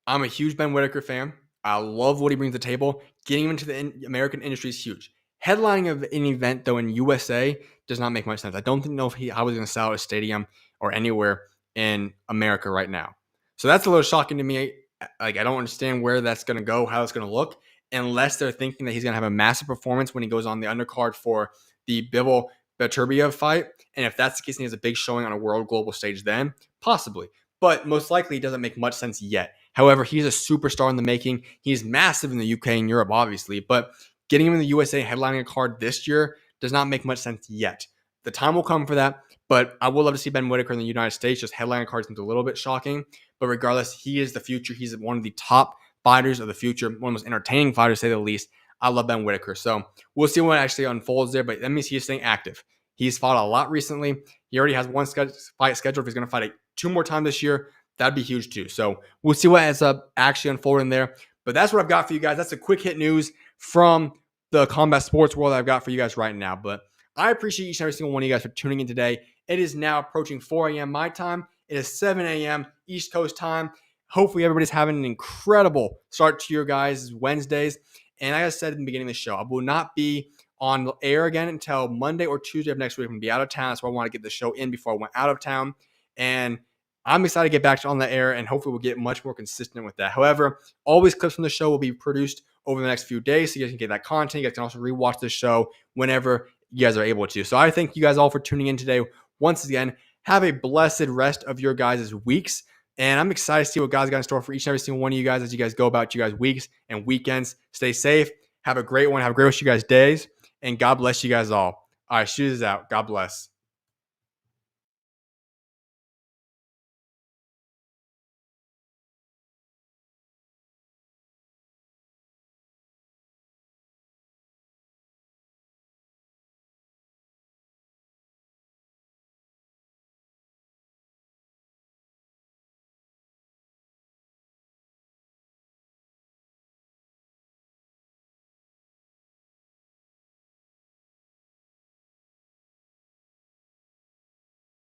I'm a huge Ben Whitaker fan. I love what he brings to the table. Getting him into the American industry is huge. Headlining of an event, though, in USA does not make much sense. I don't know how he's going to sell at a stadium or anywhere in America right now. So that's a little shocking to me. I don't understand where that's going to go, how it's going to look, unless they're thinking that he's going to have a massive performance when he goes on the undercard for the Bivol Beterbiev fight. And if that's the case, and he has a big showing on a world global stage then, possibly. But most likely, it doesn't make much sense yet. However, he's a superstar in the making. He's massive in the UK and Europe, obviously. But getting him in the USA headlining a card this year does not make much sense yet. The time will come for that. But I would love to see Ben Whitaker in the United States. Just headlining cards seems a little bit shocking. But regardless, he is the future. He's one of the top fighters of the future, one of the most entertaining fighters, to say the least. I love Ben Whitaker. So we'll see what actually unfolds there. But that means he's staying active. He's fought a lot recently. He already has one fight scheduled. If he's going to fight 2 more times this year, that'd be huge too. So we'll see what ends up actually unfolding there. But that's what I've got for you guys. That's the quick hit news from the combat sports world I've got for you guys right now. But I appreciate each and every single one of you guys for tuning in today. It is now approaching 4 a.m. my time. It is 7 a.m. East Coast time. Hopefully everybody's having an incredible start to your guys' Wednesdays. And like I said in the beginning of the show, I will not be on air again until Monday or Tuesday of next week. I'm going to be out of town. So I want to get the show in before I went out of town. And I'm excited to get back on the air, and hopefully we'll get much more consistent with that. However, always clips from the show will be produced over the next few days, so you guys can get that content. You guys can also rewatch the show whenever you guys are able to. So I thank you guys all for tuning in today. Once again, have a blessed rest of your guys' weeks, and I'm excited to see what God's got in store for each and every single one of you guys as you guys go about you guys' weeks and weekends. Stay safe. Have a great one. Have a great rest of you guys' days, and God bless you guys all. All right, SchuZ is out. God bless.